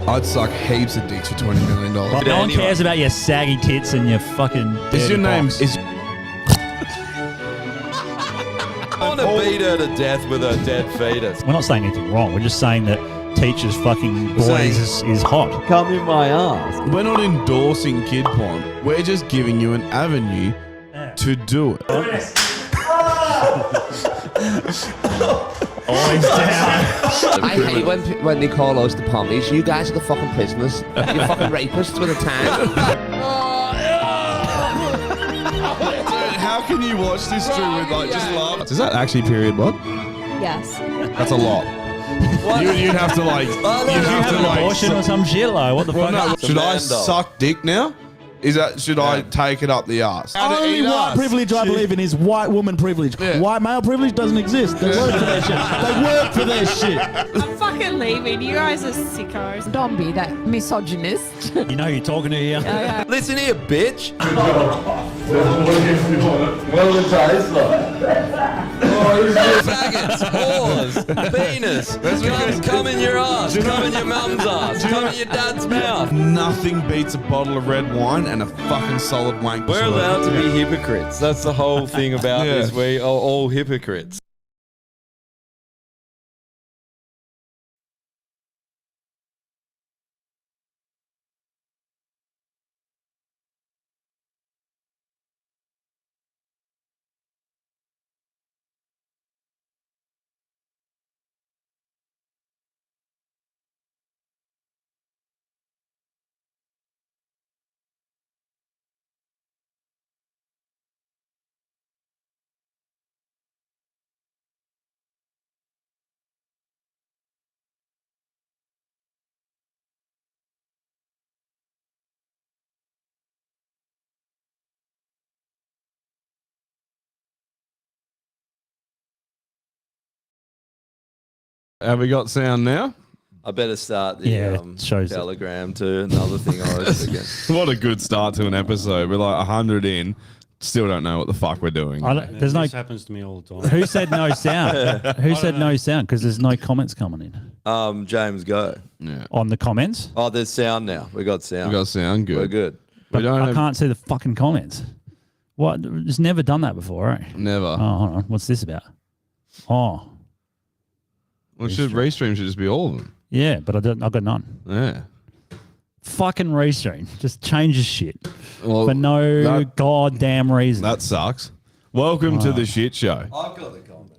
I'd suck heaps of dicks for $20 million. But no one cares about your saggy tits and your fucking. Is your name? Box. I want to beat her to death with her dead fetus. We're not saying anything wrong. We're just saying that teachers fucking boys is hot. Come in my ass. We're not endorsing kid porn. We're just giving you an avenue to do it. Always down. I hate when they call us the pommies. You guys are the fucking prisoners. You're fucking rapists with a tang. How can you watch this through with like just laugh? Is that actually period blood? Yes. That's a lot. You'd have to like. Did you have an abortion or some shit? Like, what the fuck? No, should I suck dick now? Is that should I take it up the arse? Only white privilege I believe in is white woman privilege. Yeah. White male privilege doesn't exist. They work for their shit. They work for their shit. I'm fucking leaving. You guys are sickos. Don't be that misogynist. You know who you're talking to here. Listen here, bitch. Faggots, whores, penis. Come in your ass. Come in your mum's ass. Come in your dad's mouth. Nothing beats a bottle of red wine and a fucking solid wank. We're allowed to be hypocrites. That's the whole thing about this. We are all hypocrites. Have we got sound now? I better start the shows Telegram to another thing I was thinking. What a good start to an episode. We're like 100 in, still don't know what the fuck we're doing. There's no. This happens to me all the time. Who said no sound? Who said no sound? Because there's no comments coming in. James, go. Yeah. On the comments. Oh, there's sound now. We got sound. We got sound good. We're good. But I can't see the fucking comments. What? It's never done that before, right? Never. Oh, hold on. What's this about? Oh. Well, Restream should just be all of them. Yeah, but I've got none. Yeah. Fucking Restream just changes shit Well, for no goddamn reason. That sucks. Welcome to the shit show. I've got the comments.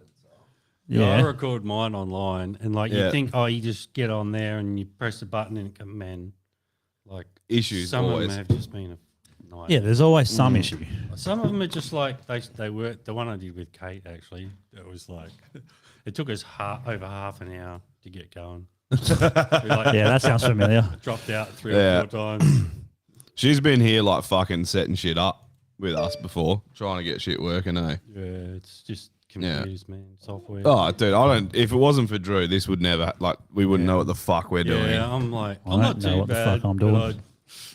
Yeah, I Yeah. record mine online, and like you think, oh, you just get on there and you press a button and it comes, man, like Issues Some always. of them have just been a nightmare. Yeah, there's always some issue. Some of them are just like they were. The one I did with Kate actually, it was like it took us over half an hour to get going. Yeah, that sounds familiar. Dropped out 3 or 4 times. She's been here like fucking setting shit up with us before, trying to get shit working, eh? Yeah, it's just confused, man. Software. Oh, dude, I don't. If it wasn't for Drew, this would never we wouldn't know what the fuck we're doing. Yeah, I'm like, I I'm don't not know too what the bad. fuck I'm but doing.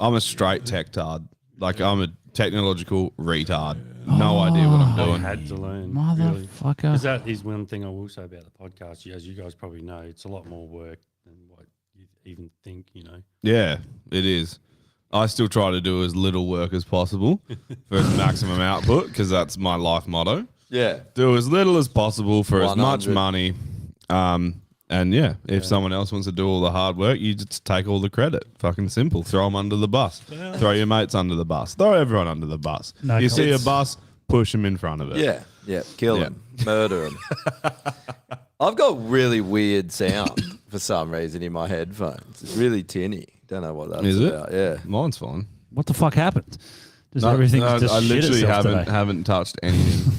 I'm a straight tech tard. Like I'm a technological retard. No idea what I'm I doing. had to learn. Really. Motherfucker. Because that is one thing I will say about the podcast. As you guys probably know, it's a lot more work than what you even think, you know. Yeah, it is. I still try to do as little work as possible for as maximum output because that's my life motto. Yeah. Do as little as possible for as much 100. money. And yeah, if someone else wants to do all the hard work, you just take all the credit. Fucking simple. Throw them under the bus. Throw your mates under the bus. Throw everyone under the bus. No you see a comments. bus, push them in front of it. Yeah. Yeah. Kill Yeah. them. Murder them. I've got really weird sound for some reason in my headphones. It's really tinny. Don't know what that's Is it? about. Yeah. Mine's fine. What the fuck happened? Just everything just I shit literally itself haven't today. haven't touched anything.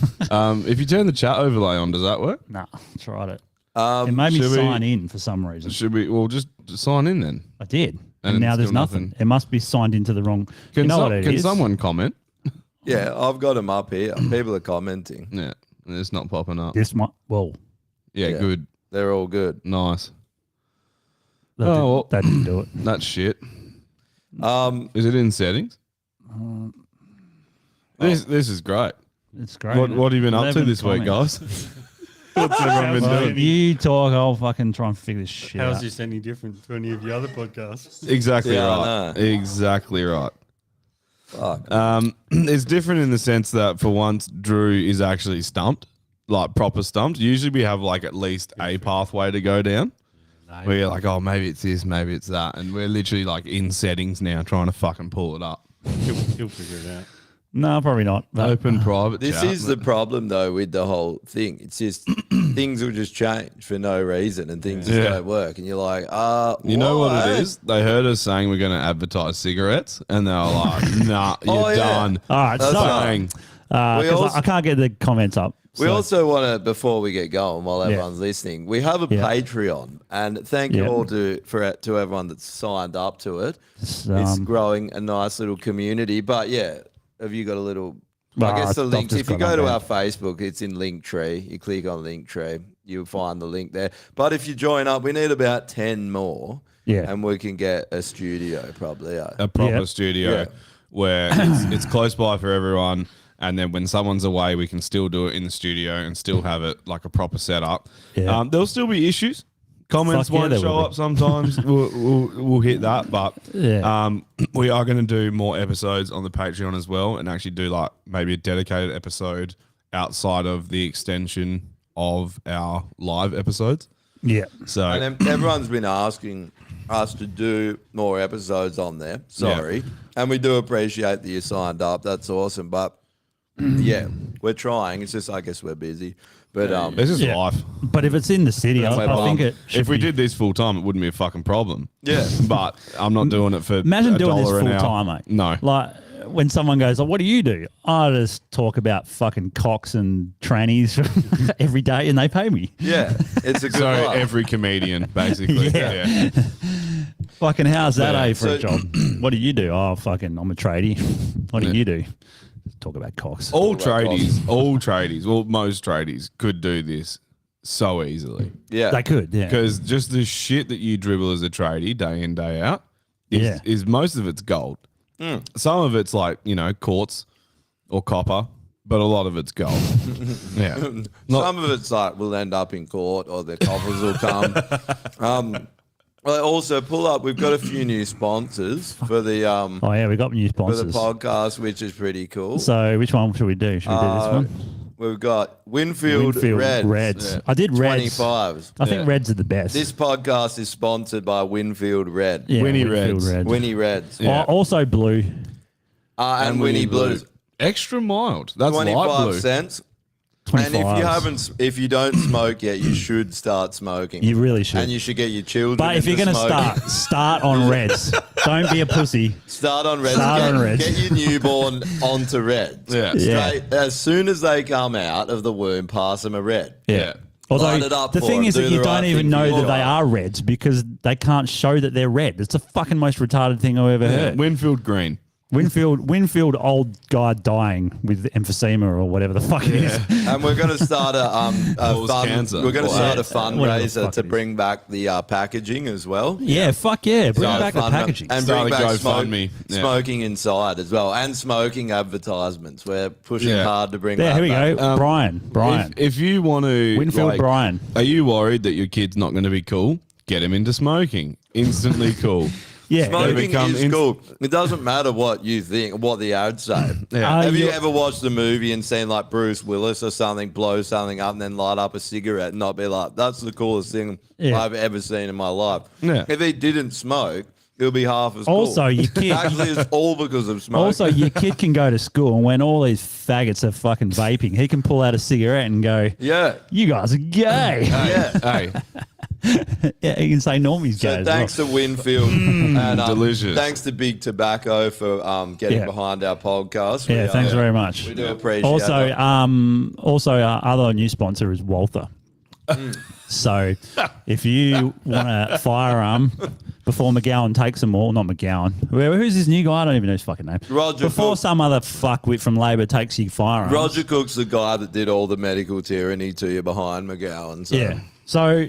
If you turn the chat overlay on, does that work? Nah, tried it. It made me should we- sign in for some reason. Should we? Well, just sign in then. I did. And And now it's there's still nothing. nothing. It must be signed into the wrong. Can, you know what it can is? someone comment? Yeah. I've got them up here. People are commenting. Yeah, it's not popping up. This might. Well, Yeah, Yeah. good, They're all good. nice. that, Oh, well. that didn't do it. That's shit. Is it in settings? This is great. It's great. What have you been up to 11 this week, comments. guys? What's everyone been Well, doing? you talk, I'll fucking try and figure this shit How's out. this any different to any of your other podcasts? Exactly Yeah, I right. know. Exactly right. Fuck. It's different in the sense that for once Drew is actually stumped, like proper stumped. Usually we have like at least a pathway to go down. Where you're like, oh, maybe it's this, maybe it's that, and we're literally like in settings now trying to fucking pull it up. He'll figure it out. No, probably not. But Open private. This chat, is the problem, though, with the whole thing. It's just things will just change for no reason, and things just Yeah. don't work. And you're like, You know what why? it is? They heard us saying we're going to advertise cigarettes, and they were like, "Nah, you're Oh, yeah. done." all right, That's so right. Saying, We 'cause also- I can't get the comments up. We so- also want to, before we get going, while everyone's listening, we have a Yeah. Patreon, and thank you Yeah. all to everyone that's signed up to it. It's, It's growing a nice little community. But yeah, have you got a little? Well, I guess the I've links. just If you got go to that. our Facebook, it's in Linktree. You click on Linktree, you'll find the link there. But if you join up, we need about 10 more. Yeah. and we can get a studio probably. a proper Yeah. studio Yeah. where it's close by for everyone. And then when someone's away, we can still do it in the studio and still have it like a proper setup. Yeah. There'll still be issues. Comments Fuck yeah, won't there show will be. up sometimes. we'll hit that. But Yeah. we are going to do more episodes on the Patreon as well and actually do like maybe a dedicated episode outside of the extension of our live episodes. Yeah. So And then everyone's been asking us to do more episodes on there. Sorry. And we do appreciate that you signed up. That's awesome. But yeah, we're trying. It's just, I guess we're busy. But this is Yeah. life. But if it's in the city, I think it should If we be- did this full time, it wouldn't be a fucking problem. Yeah. But I'm not doing it for Imagine $1 doing this an full hour. time, mate. No. Like when someone goes, "Oh, what do you do?" I just talk about fucking cocks and trannies every day, and they pay me. yeah, it's a good So life. every comedian, basically. Yeah. Fucking how's that, Yeah. for a So- job? What do you do? Oh, fucking, I'm a tradie. What do you do? Talk about cocks. All about tradies, well, most tradies could do this so easily. yeah. They could, yeah. Because just the shit that you dribble as a tradie day in, day out Yeah. is most of it's gold. Some of it's like, quartz or copper, but a lot of it's gold. Yeah. Some of it's like we'll end up in court or the coppers will come. Well, also pull up. We've got a few new sponsors for the Oh, yeah, we got new for the sponsors. podcast, which is pretty cool. So which one should we do? Should we do this one? We've got Winfield, Reds. I did Reds. 25s. I think Reds are the best. This podcast is sponsored by Winfield Red. yeah, Winnie Winfield Reds. Reds. Winnie Reds. Yeah. Also blue. And Winnie Blues. Extra mild. That's light 25 blue. cents. 25. And if you don't smoke yet, you should start smoking. You really should. And you should get your children. But if you're into going to smoking. start on Reds. Don't be a pussy. Start on Reds. Start get, on Reds. Get your newborn onto Reds. Yeah. Yeah. Straight, as soon as they come out of the womb, pass them a red. Yeah. Although Line it up the for thing 'em, is do that the you don't right even thing for know your that they child. are Reds because they can't show that they're red. It's the fucking most retarded thing I've ever heard. Winfield Green. Winfield, old guy dying with emphysema or whatever the fuck it is. And we're going to start a Cause fund. cancer. We're going to start a Whatever the fundraiser fuck to it is. bring back the packaging as well. Yeah, fuck yeah. Bring So back the fund- packaging. and Start bring a back GoFundMe. Yeah. smoking inside as well, and smoking advertisements. We're pushing Yeah. hard to bring. There, that here we back. go. Brian. If you want to, Winfield Brian. Are you worried that your kid's not going to be cool? Get him into smoking. Instantly cool. Yeah. Smoking become is cool. It doesn't matter what you think, what the ads say. Yeah. Have you you- ever watched a movie and seen like Bruce Willis or something blow something up and then light up a cigarette and not be like, "That's the coolest thing Yeah. I've ever seen in my life." Yeah. If he didn't smoke, it'll be half as cool. Also, your kid- Actually, it's all because of smoking. Also, your kid can go to school and when all these faggots are fucking vaping, he can pull out a cigarette and go, yeah. "You guys are gay." Yeah. Hey, Yeah, he can say Normie's gay So as thanks well. to Winfield and delicious. thanks to Big Tobacco for getting Yeah. behind our podcast. Yeah, thanks very much. We do appreciate Also, that. our other new sponsor is Walther. So, if you want a firearm before McGowan takes them all, not McGowan, who's his new guy? I don't even know his fucking name. Roger Before Cook. some other fuckwit from Labor takes your firearms. Roger Cook's the guy that did all the medical tyranny to you behind McGowan. So. Yeah. So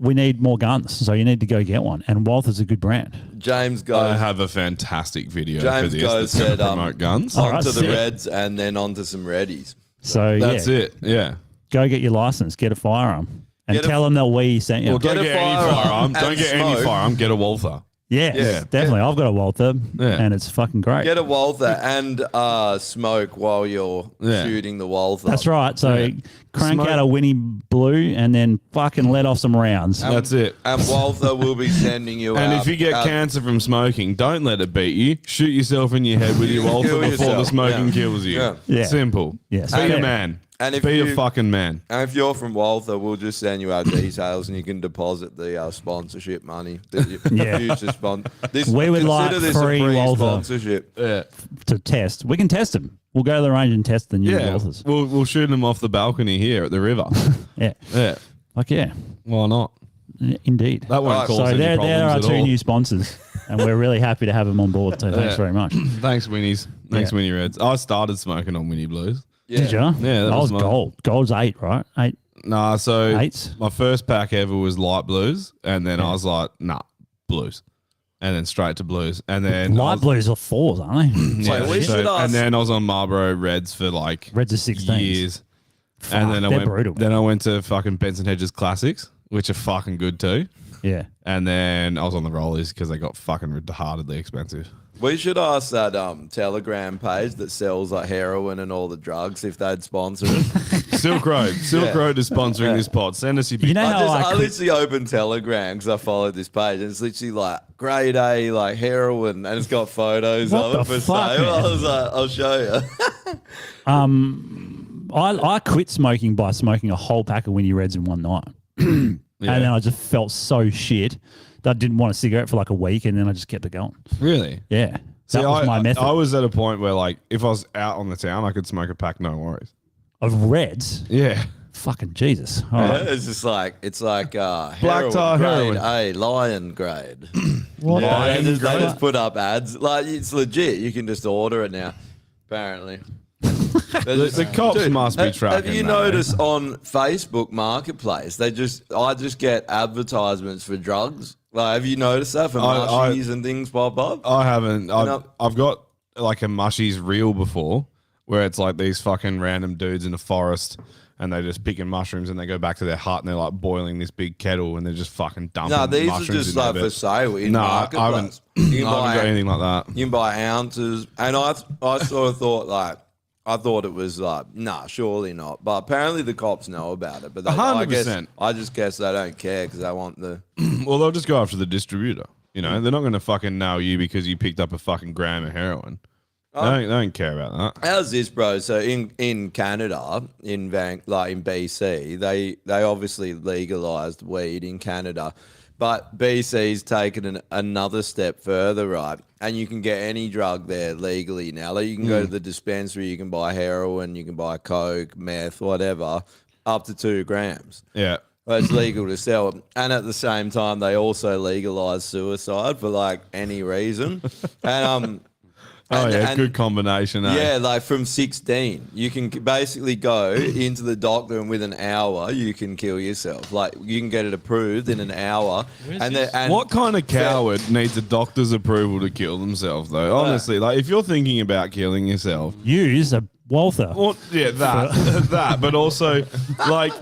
we need more guns. So you need to go get one. And Walther's a good brand. James goes. I have a fantastic video for James this goes that's going to said, promote guns. All right, onto the sick. Reds and then onto some Reddies. So That's yeah, it. Yeah. go get your license, get a firearm, and Get a- tell them that we sent you. Well, Get don't a get any firearm firearm. Don't and get any smoke. firearm. Get a Walther. Yes, Yeah. definitely. I've got a Walther, Yeah. and it's fucking great. Get a Walther and smoke while you're Yeah. shooting the Walther. That's right. So Yeah. crank Smoke. out a Winnie Blue and then fucking let off some rounds. That's it. And Walther will be sending you And out. if you get out- cancer from smoking, don't let it beat you. Shoot yourself in your head with your Walther Kill before the yourself. smoking Yeah. kills you. Yeah. Yeah. Simple. Yes. Be Yeah. a man. And if Be a you- fucking man. And if you're from Walther, we'll just send you our details and you can deposit the sponsorship money. Yeah. Future this, We would consider like this free a Walther. sponsorship. Yeah. To test. We can test them. We'll go to the range and test the new Yeah. Walthers. We'll shoot them off the balcony here at the river. Yeah. Yeah. Like, yeah. Why not? Indeed. That won't Alright, cause So any there problems are at two all. new sponsors, and we're really happy to have them on board. So thanks Yeah. very much. Thanks, Winnies. Thanks, Yeah. Winnie Reds. I started smoking on Winnie Blues. Did you? Yeah, that I was was my- gold. Gold's 8, right? 8. Nah, so Eights? my first pack ever was light blues, and then I was like, nah, blues, and then straight to blues, and then I Light was- blues are 4s, aren't they? Wait, we should ask- and then I was on Marlboro Reds for like Reds are 16s. years, and then I they're went. brutal. Then I went to fucking Benson Hedges Classics, which are fucking good too, Yeah. and then I was on the Rollies because they got fucking retardedly expensive. We should ask that Telegram page that sells like heroin and all the drugs if they'd sponsor us. Silk Road is sponsoring Yeah. this pod. Send us your. You know how I I literally opened Telegram because I followed this page and it's literally like grade A like heroin and it's got photos What of it the for fuck, sale. man? I was like, I'll show you. I quit smoking by smoking a whole pack of Winnie Reds in one night. And then I just felt so shit that I didn't want a cigarette for like a week, and then I just kept it going. Really? Yeah. See, That was my method. I was at a point where, like, if I was out on the town, I could smoke a pack, no worries. Of Reds? Yeah. Fucking Jesus. All Yeah, right. it's just like heroin, tar grade heroin. A, lion grade. What Yeah, the- they just put up ads. Like it's legit. You can just order it now. Apparently. The cops must be tracking. Have you that, noticed on Facebook Marketplace, I just get advertisements for drugs? Like, have you noticed that for mushies and things pop up? I haven't. know- I've got like a mushies reel before, where it's like these fucking random dudes in the forest, and they're just picking mushrooms, and they go back to their hut, and they're like boiling this big kettle, and they're just fucking dumping. No, these are mushrooms just in like there, for but- sale in No, I Marketplace. haven't. You I haven't got anything like that. You can buy ounces, and I sort of thought like I thought it was like nah, surely not. But apparently the cops know about it. But they, I guess 100%. I just guess they don't care because they want the. Well, they'll just go after the distributor. You know, they're not going to fucking nail you because you picked up a fucking gram of heroin. They don't care about that. How's this, bro? So in Canada, in BC, they obviously legalized weed in Canada, but BC's taken another step further, right? And you can get any drug there legally now. Like you can go to the dispensary, you can buy heroin, you can buy coke, meth, whatever, up to 2 grams. Yeah. Well, it's legal to sell. And at the same time, they also legalized suicide for like any reason. And Oh, yeah, and- good combination. Eh? yeah, like from 16, you can basically go into the doctor and within an hour you can kill yourself. Like you can get it approved in an hour. And What kind of coward needs a doctor's approval to kill themselves, though? Honestly, like if you're thinking about killing yourself, Use a Walther. well, yeah, that, but also, like,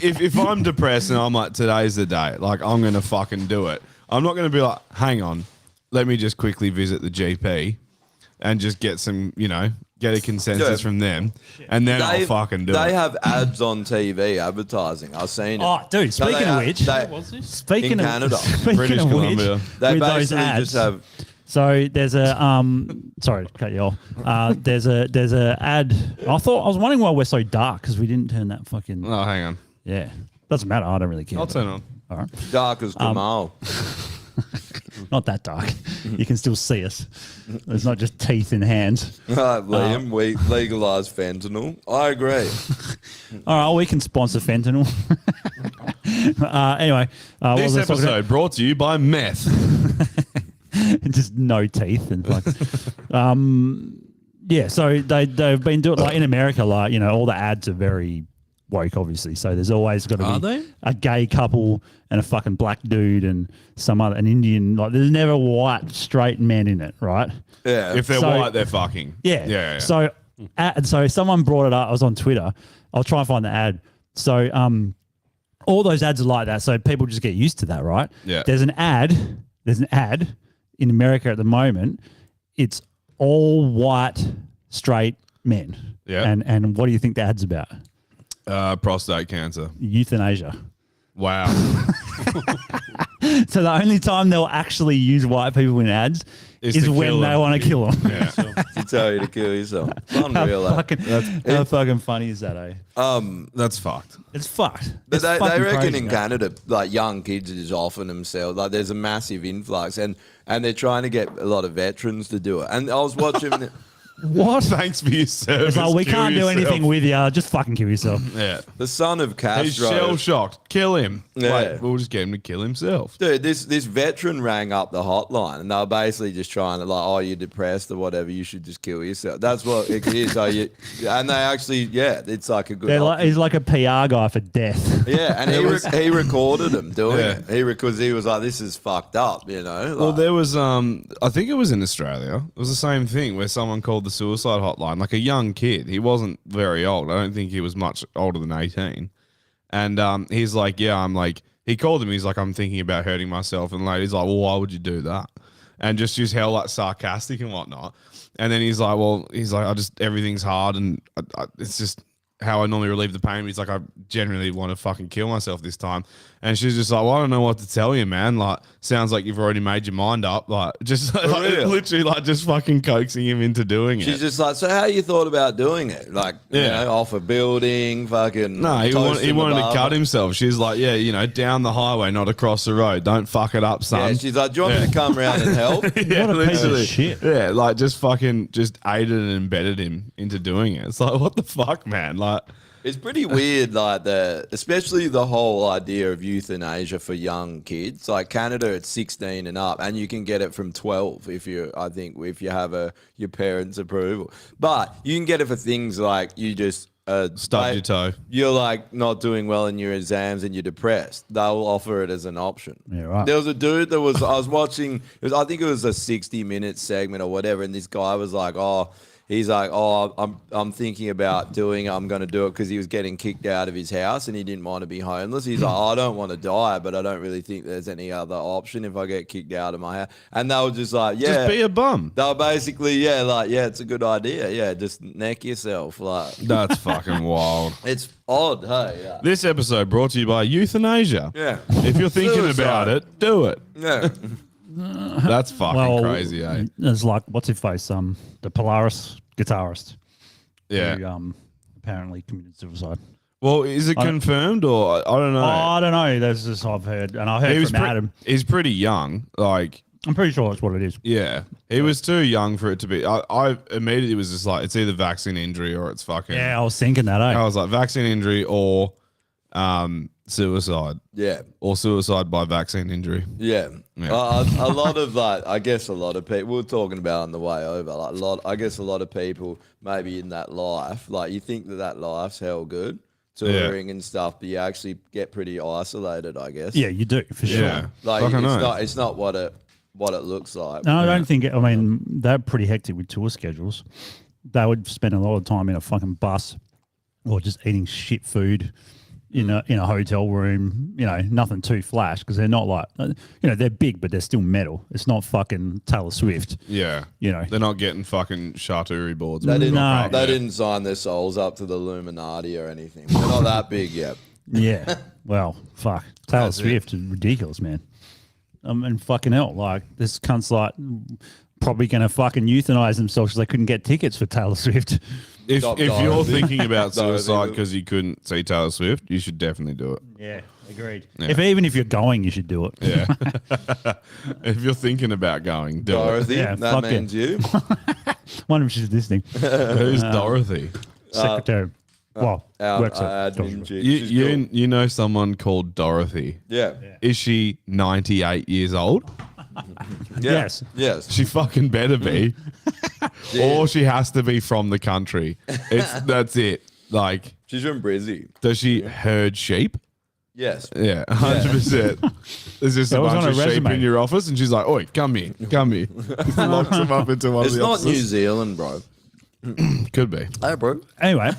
if I'm depressed and I'm like, today's the day, like, I'm going to fucking do it. I'm not going to be like, hang on, let me just quickly visit the GP and just get some, get a consensus Yeah. from them, and then I'll fucking do They it. have ads on TV advertising. I've seen it. Oh, dude, So speaking they of have- which, they- speaking in of Canada. speaking British of Columbia. which, they with those basically ads, just have. so there's a sorry to cut you off. There's a ad. I was wondering why we're so dark because we didn't turn that fucking Oh, hang on. yeah. Doesn't matter. I don't really care. I'll turn on. All right, Dark as Kamal. not that dark. You can still see us. It's not just teeth in hands. Liam, we legalize fentanyl. I agree. All right, we can sponsor fentanyl. Anyway, what This was I talking about? episode brought to you by meth. Just no teeth and yeah. So they've been doing like in America, like all the ads are very woke, obviously. So there's always got Are to be they? a gay couple and a fucking black dude and an Indian. Like, there's never white straight men in it, right? Yeah. If they're So- white, they're fucking. Yeah. Yeah. So someone brought it up. I was on Twitter. I'll try and find the ad. So all those ads are like that. So people just get used to that, right? Yeah. There's an ad in America at the moment. It's all white straight men. Yeah. And what do you think the ad's about? Prostate cancer. Euthanasia. Wow. So the only time they'll actually use white people in ads Is is to when kill they them. want to kill them. Yeah. To tell you to kill yourself. It's How unreal. how fucking funny is that, eh? That's fucked. It's fucked. But It's they fucking reckon crazy, in man. Canada, like young kids are just offering themselves. Like there's a massive influx, and they're trying to get a lot of veterans to do it. And I was watching. What? Thanks for your service. It's like, we Kill can't do yourself. anything with you. Just fucking kill yourself. Yeah. The son of He's Castro. shell shocked. Kill him. Yeah. Like, we'll just get him to kill himself. Dude, this veteran rang up the hotline, and they were basically just trying to like, oh, you're depressed or whatever, you should just kill yourself. That's what it is. And they actually, yeah, it's like a good. He's like a PR guy for death. Yeah, and he recorded him doing Yeah. it. Because he was like, this is fucked up, you know. Well, like- there was, I think it was in Australia. It was the same thing where someone called the suicide hotline, like a young kid. He wasn't very old. I don't think he was much older than 18. And he's like, he called him. He's like, I'm thinking about hurting myself. And the lady's like, well, why would you do that? And just hell like sarcastic and whatnot. And then he's like, everything's hard and it's just how I normally relieve the pain. He's like, I genuinely want to fucking kill myself this time. And she's just like, well, I don't know what to tell you, man. Like, sounds like you've already made your mind up. Like, just real? literally like just fucking coaxing him into doing She's it. just like, so how you thought about doing it? Like, you know, off a building, fucking. No, he toasting the wanted to barber. cut himself. She's like, yeah, down the highway, not across the road. Don't fuck it up, son. Yeah, she's like, do you want me to come around and help? Yeah, What a piece of literally. shit. Yeah, like just aided and embedded him into doing it. It's like, what the fuck, man? Like, It's pretty weird, like especially the whole idea of euthanasia for young kids. Like Canada, it's 16 and up, and you can get it from 12 if you have your parents' approval. But you can get it for things like you just Stubbed your toe. You're like not doing well in your exams and you're depressed. They'll offer it as an option. Yeah, right. There was a dude I was watching. I think it was a 60-minute segment or whatever, and this guy was like, I'm thinking about doing it. I'm going to do it because he was getting kicked out of his house and he didn't want to be homeless. He's like, I don't want to die, but I don't really think there's any other option if I get kicked out of my house. And they were just like, yeah. Just be a bum. They were basically, it's a good idea. Yeah, just neck yourself. Like, That's fucking wild. it's odd, hey? Yeah. This episode brought to you by euthanasia. Yeah. If you're thinking Suicide. about it, do it. Yeah. That's fucking crazy, eh? It's like, what's his face? The Polaris guitarist. Yeah. Who, apparently committed suicide. Well, is it confirmed or I don't know? I don't know. That's just I've heard, and I heard from Adam. He's pretty young. Like, I'm pretty sure that's what it is. yeah, he was too young for it to be. I immediately was just like, it's either vaccine injury or it's fucking. Yeah, I was thinking that. I Eh? was like, vaccine injury or suicide. Yeah. Or suicide by vaccine injury. Yeah. Yeah. A lot of I guess a lot of people, we were talking about on the way over, like a lot of people maybe in that life, like you think that life's hell good, touring and stuff, but you actually get pretty isolated, I guess. Yeah, you do for sure. Yeah. Like Fucking know. it's not what it looks like. No, I don't think. I mean, they're pretty hectic with tour schedules. They would spend a lot of time in a fucking bus or just eating shit food in a hotel room. You know, nothing too flash because they're not like, they're big, but they're still metal. It's not fucking Taylor Swift. Yeah. You know. They're not getting fucking charcuterie boards. They didn't, No. they didn't sign their souls up to the Illuminati or anything. They're not that big yet. Yeah. Well, fuck. Taylor That's it. Swift is ridiculous, man. And fucking hell, like this cunt's like probably going to fucking euthanize themselves because they couldn't get tickets for Taylor Swift. If Stop you're Dorothy. thinking about Dorothy. suicide because you couldn't see Taylor Swift, you should definitely do it. Yeah, agreed. Yeah. Even if you're going, you should do it. Yeah. If you're thinking about going, do Dorothy, Yeah, that fuck it. means you. Wonder if she's listening. it. Who's Dorothy? Secretary. Well, Our works at admin chick. You She's cool. you know someone called Dorothy. Yeah. Is she 98 years old? Yes. Yes. She fucking better be. Yeah. Or she has to be from the country. That's it. Like, She's from Brizzy. does she herd sheep? Yes. Yeah, 100%. There's just That a was bunch on of her sheep resume. in your office, and she's like, "Oi, come here." Locks them up into one It's of the not offices. New Zealand, bro. Could be. Hey, bro. Anyway,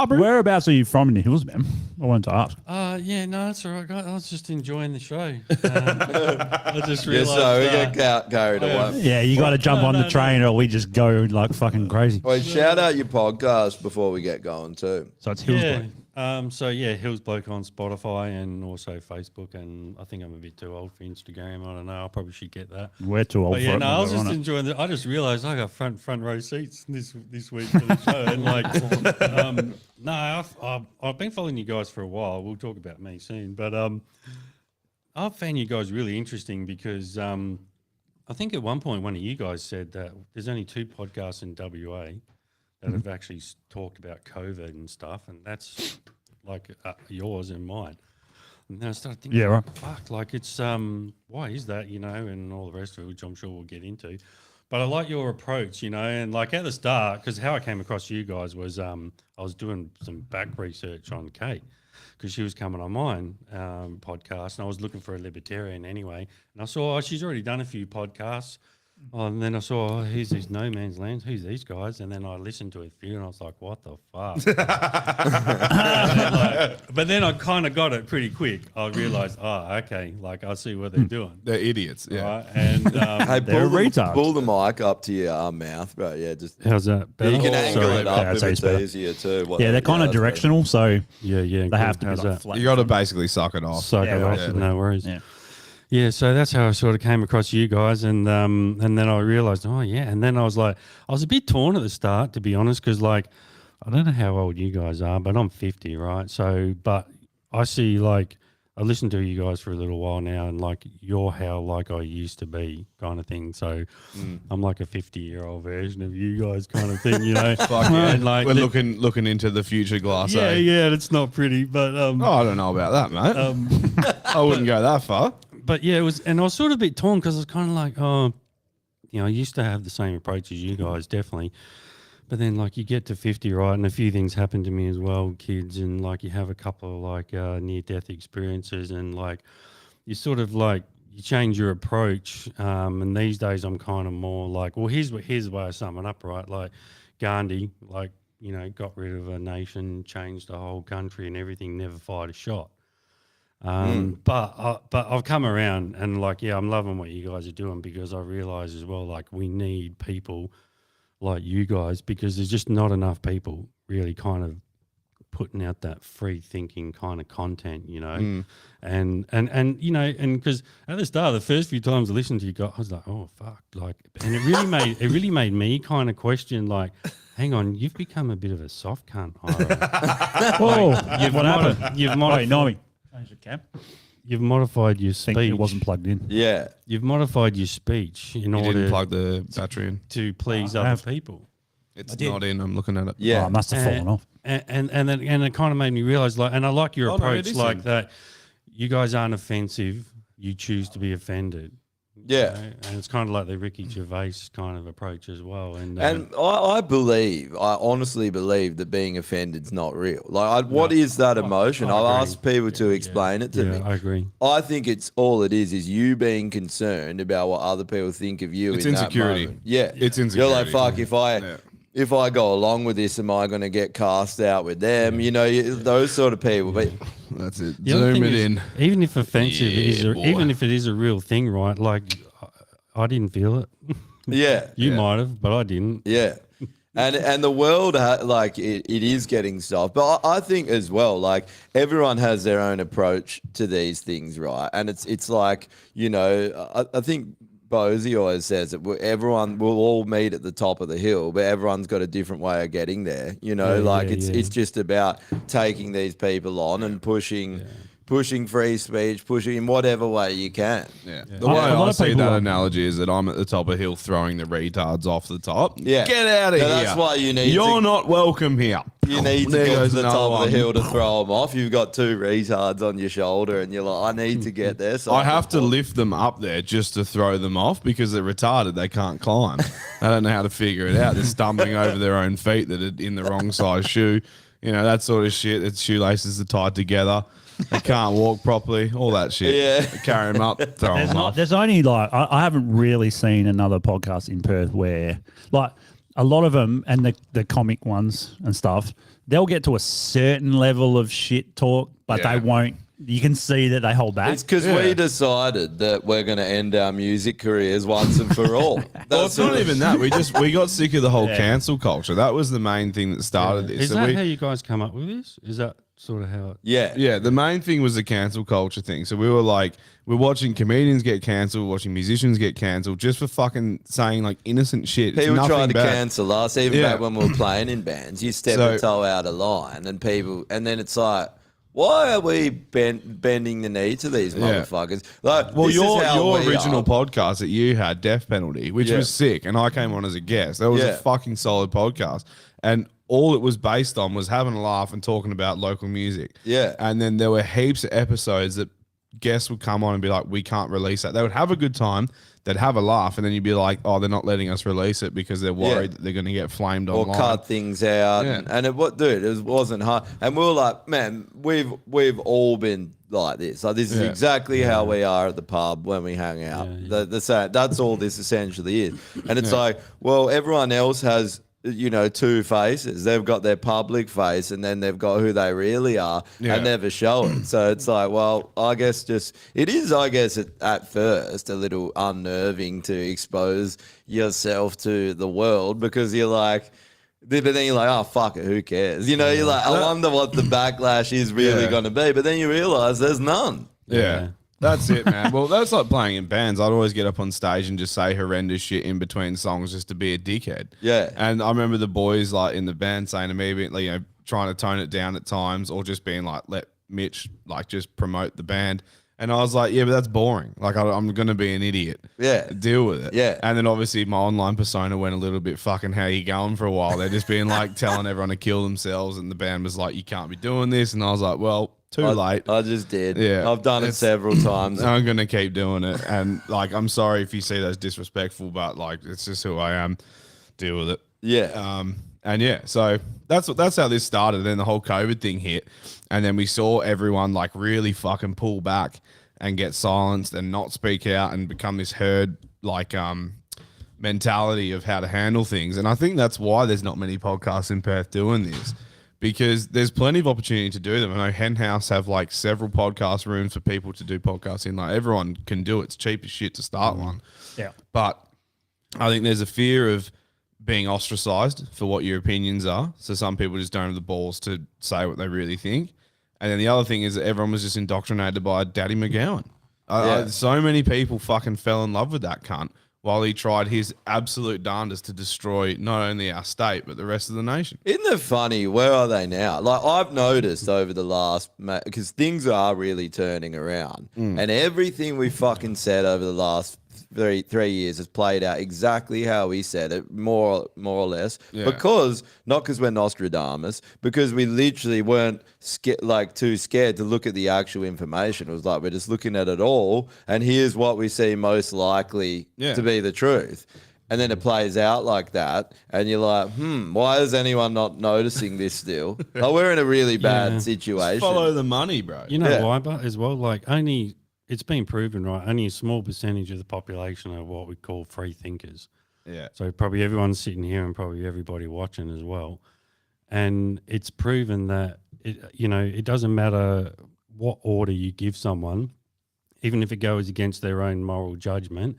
whereabouts are you from in the hills, man? I wanted to ask. Yeah, no, that's all right. I was just enjoying the show. I just Yeah, realised. so we get carried away. Yeah, you got to jump No, on the no, train or we just go like fucking crazy. Wait, shout out your podcast before we get going too. So it's hills. Yeah. Boy. So yeah, Hills Bloke on Spotify and also Facebook, and I think I'm a bit too old for Instagram. I don't know. I probably should get that. We're too old But for yeah, it. no, but I was we're just on it. enjoying it. I just realised I got front row seats this week for the show, and like, no, I've been following you guys for a while. We'll talk about me soon, but I found you guys really interesting because I think at one point one of you guys said that there's only 2 podcasts in WA that have actually talked about COVID and stuff, and that's like yours and mine. And then I started thinking, Yeah, right. fuck, like it's why is that, you know, and all the rest of it, which I'm sure we'll get into. But I like your approach, you know, and like at the start, because how I came across you guys was I was doing some back research on Kate because she was coming on mine podcast, and I was looking for a libertarian anyway, and I saw she's already done a few podcasts. Oh, and then I saw, here's these No Man's Lands. Who's these guys? And then I listened to a few, and I was like, what the fuck? But then I kind of got it pretty quick. I realized, okay, like I see what they're doing. They're idiots. Yeah. Right? And Hey, They're retards. pull the mic up to your mouth, bro. Yeah, just how's that? you can Better? angle Sorry. it up that's if how it's you spell it. easier too. Yeah, they're kind of that's better. directional, so Yeah, yeah. they have to be How's like that? flat. You got to basically suck it off. Suck Yeah, it right. off, no worries. Yeah. Yeah, so that's how I sort of came across you guys, and then I realized, oh yeah, and then I was a bit torn at the start, to be honest, because like I don't know how old you guys are, but I'm 50, right? So, but I see like I listened to you guys for a little while now, and like you're how like I used to be, kind of thing. So I'm like a 50-year-old version of you guys, kind of thing, you know. Fuck yeah. And, like, We're the- looking into the future glass. yeah, eh? yeah, it's not pretty, but Oh, I don't know about that, mate. I wouldn't go that far. but yeah, it was, and I was sort of a bit torn because I was kind of like, oh, you know, I used to have the same approach as you guys, definitely. But then, like, you get to 50, right, and a few things happen to me as well, kids, and like you have a couple of like near-death experiences, and like you sort of like you change your approach. And these days, I'm kind of more like, well, here's the way I sum it up, right? Like Gandhi, like, you know, got rid of a nation, changed the whole country, and everything, never fired a shot. But I've come around, and like, yeah, I'm loving what you guys are doing, because I realise as well, like, we need people like you guys, because there's just not enough people really kind of putting out that free thinking kind of content, you know. And you know, and because at the start, the first few times I listened to you guys, I was like, oh fuck, like, and it really made me kind of question, like, hang on, you've become a bit of a soft cunt. Oh, What happened? You've wait, modified, Naomi. Change the cam. you've modified your Think speech. it wasn't plugged in. Yeah. You've modified your speech in You order didn't plug the battery in. to please I other have. people. It's not in. I'm looking at it. Yeah. Oh, it must have fallen off. And it kind of made me realize, like, and I like your Oh, no, it approach, is like in. that. You guys aren't offensive. You choose to be offended. Yeah. Right? And it's kind of like the Ricky Gervais kind of approach as well. And I honestly believe that being offended's not real. Like, what is that emotion? I've agree. asked people to explain it to yeah, me. I agree. I think it's all it is you being concerned about what other people think of you. It's in insecurity. That moment. Yeah, It's You're like, insecurity. fuck, if I go along with this, am I going to get cast out with them? You know, those sort of people. But That's it. The other Zoom thing it is, in. even if offensive Yeah, boy. even if it is a real thing, right? Like, I didn't feel it. yeah, You might have, but I didn't. yeah. And the world, like, it is getting soft. But I think as well, like, everyone has their own approach to these things, right? And it's like, you know, I think Bozy always says that everyone will all meet at the top of the hill, but everyone's got a different way of getting there. You know, it's just about taking these people on and pushing free speech, pushing in whatever way you can. Yeah. The A way lot I of see people that are- analogy is that I'm at the top of hill throwing the retards off the top. Yeah. Get out of So here. that's why you need You're to- not welcome here. You need to There get to goes the another top of one. the hill to throw them off. You've got 2 retards on your shoulder, and you're like, I need to get there. So I have to lift them up there just to throw them off because they're retarded. They can't climb. They don't know how to figure it out. They're stumbling over their own feet that are in the wrong size shoe. You know, that sort of shit. Its shoelaces are tied together. They can't walk properly. All that shit. Yeah. Carry them up, throw them off. There's only like I haven't really seen another podcast in Perth where like a lot of them and the comic ones and stuff, they'll get to a certain level of shit talk, but Yeah. they won't. You can see that they hold back. It's because we decided that we're going to end our music careers once and for all. Well, it's not even that. We got sick of the whole Yeah. cancel culture. That was the main thing that started this. Is So that we- how you guys come up with this? Is that sort of how? Yeah. Yeah, the main thing was the cancel culture thing. So we were like, we're watching comedians get cancelled, watching musicians get cancelled just for fucking saying like innocent shit. It's People nothing tried to bad. cancel us, even Yeah. back when we were playing in bands. You step So- a toe out of line, and then it's like, why are we bending the knee to these motherfuckers? Like, Well, this is your how we original are. podcast that you had, Death Penalty, which Yeah. was sick, and I came on as a guest. That was Yeah. a fucking solid podcast, and all it was based on was having a laugh and talking about local music. Yeah. And then there were heaps of episodes that guests would come on and be like, "We can't release that." They would have a good time, they'd have a laugh, and then you'd be like, "Oh, they're not letting us release it because they're worried that they're going to get flamed or online." cut things out, Yeah. and it wasn't hard. And we were like, man, we've all been like this. Like this is Yeah. exactly how we are at the pub when we hang out. That's all this essentially is. And it's like, well, everyone else has, you know, two faces. They've got their public face, and then they've got who they really are, Yeah. and never show it. So it's like, well, I guess at first a little unnerving to expose yourself to the world, because you're like, but then you're like, oh, fuck it, who cares? You know, you're like, I wonder what the backlash is really Yeah. going to be. But then you realize there's none. Yeah. That's it, man. Well, that's like playing in bands. I'd always get up on stage and just say horrendous shit in between songs just to be a dickhead. Yeah. And I remember the boys like in the band saying to me, you know, trying to tone it down at times, or just being like, let Mitch like just promote the band. And I was like, yeah, but that's boring. Like I'm going to be an idiot. Yeah. Deal with it. Yeah. And then obviously my online persona went a little bit fucking how you going for a while. They're just being like telling everyone to kill themselves. And the band was like, you can't be doing this. And I was like, well, too late. I just did. Yeah. I've done it several times. I'm gonna keep doing it, and like I'm sorry if you see that's disrespectful, but like it's just who I am. Deal with it. Yeah. And yeah, so that's how this started. Then the whole COVID thing hit, and then we saw everyone like really fucking pull back and get silenced and not speak out and become this herd like mentality of how to handle things. And I think that's why there's not many podcasts in Perth doing this. Because there's plenty of opportunity to do them. I know Hen House have like several podcast rooms for people to do podcasts in. Like everyone can do it. It's cheap as shit to start one. Yeah. But I think there's a fear of being ostracized for what your opinions are. So some people just don't have the balls to say what they really think. And then the other thing is that everyone was just indoctrinated by Daddy McGowan. So many people fucking fell in love with that cunt while he tried his absolute darndest to destroy not only our state, but the rest of the nation. Isn't it funny? Where are they now? Like, I've noticed over the last, because things are really turning around, and everything we fucking said over the last three years has played out exactly how we said it, more or less. Yeah. Not because we're Nostradamus, because we literally weren't too scared to look at the actual information. It was like, we're just looking at it all, and here's what we see most likely to be the truth. And then it plays out like that, and you're like, why is anyone not noticing this still? Oh, we're in a really bad situation. Follow the money, bro. You know Yeah. why, but as well, like it's been proven, right? Only a small percentage of the population are what we call free thinkers. Yeah. So probably everyone sitting here and probably everybody watching as well. And it's proven that it doesn't matter what order you give someone, even if it goes against their own moral judgment.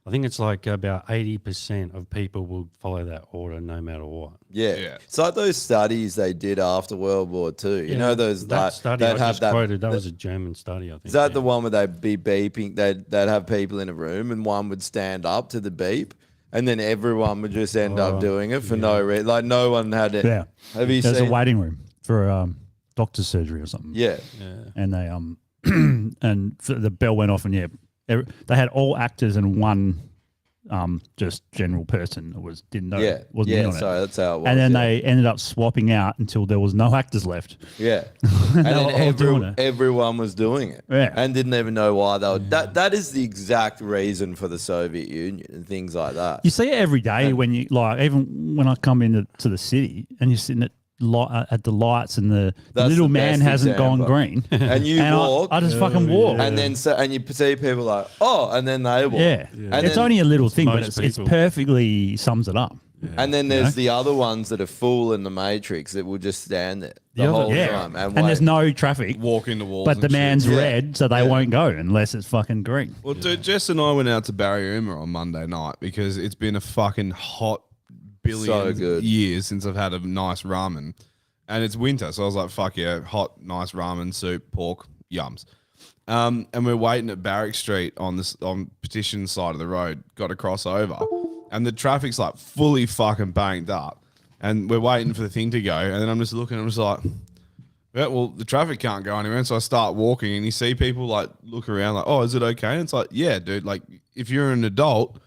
I think it's like about 80% of people will follow that order no matter what. Yeah. Yeah. It's like those studies they did after World War II. You know, those that study they'd I have just quoted. That was a German study, I think. Is that the one where they'd be beeping? They'd have people in a room, and one would stand up to the beep, and then everyone would just end up doing it for no reason. Like no one had it. Yeah. Have you There's seen? a waiting room for doctor's surgery or something. Yeah. And they and the bell went off, and they had all actors and one just general person that didn't know. Yeah. Wasn't in Yeah. on it. So that's how it was. And then yeah. they ended up swapping out until there was no actors left. Yeah. And They were all doing it. everyone was doing it. Yeah. And didn't even know why they were. That is the exact reason for the Soviet Union and things like that. You see it every day when you even when I come into the city and you're sitting at at the lights and the That's little the man best hasn't gone example. green. And you walk, I just fucking walk. and then and you see people like, oh, and then they walk. Yeah. And It's then, only a little thing, but most it's people. perfectly sums it up. and then there's the other ones that are full in the Matrix that will just stand there the other- whole Yeah. time And wait. there's no traffic, Walk into walls. but the and shit. man's Yeah. red, so they won't go unless it's fucking green. Well, dude, Jess and I went out to Barriuma on Monday night because it's been a fucking hot billion So good. years since I've had a nice ramen. And it's winter, so I was like, fuck yeah, hot, nice ramen, soup, pork, yums. And we're waiting at Barrack Street on Petition side of the road, got to cross over. And the traffic's like fully fucking banked up. And we're waiting for the thing to go. And then I'm just looking, I'm just like, yeah, well, the traffic can't go anywhere. And so I start walking and you see people like look around like, oh, is it okay? And it's like, yeah, dude, like if you're an adult,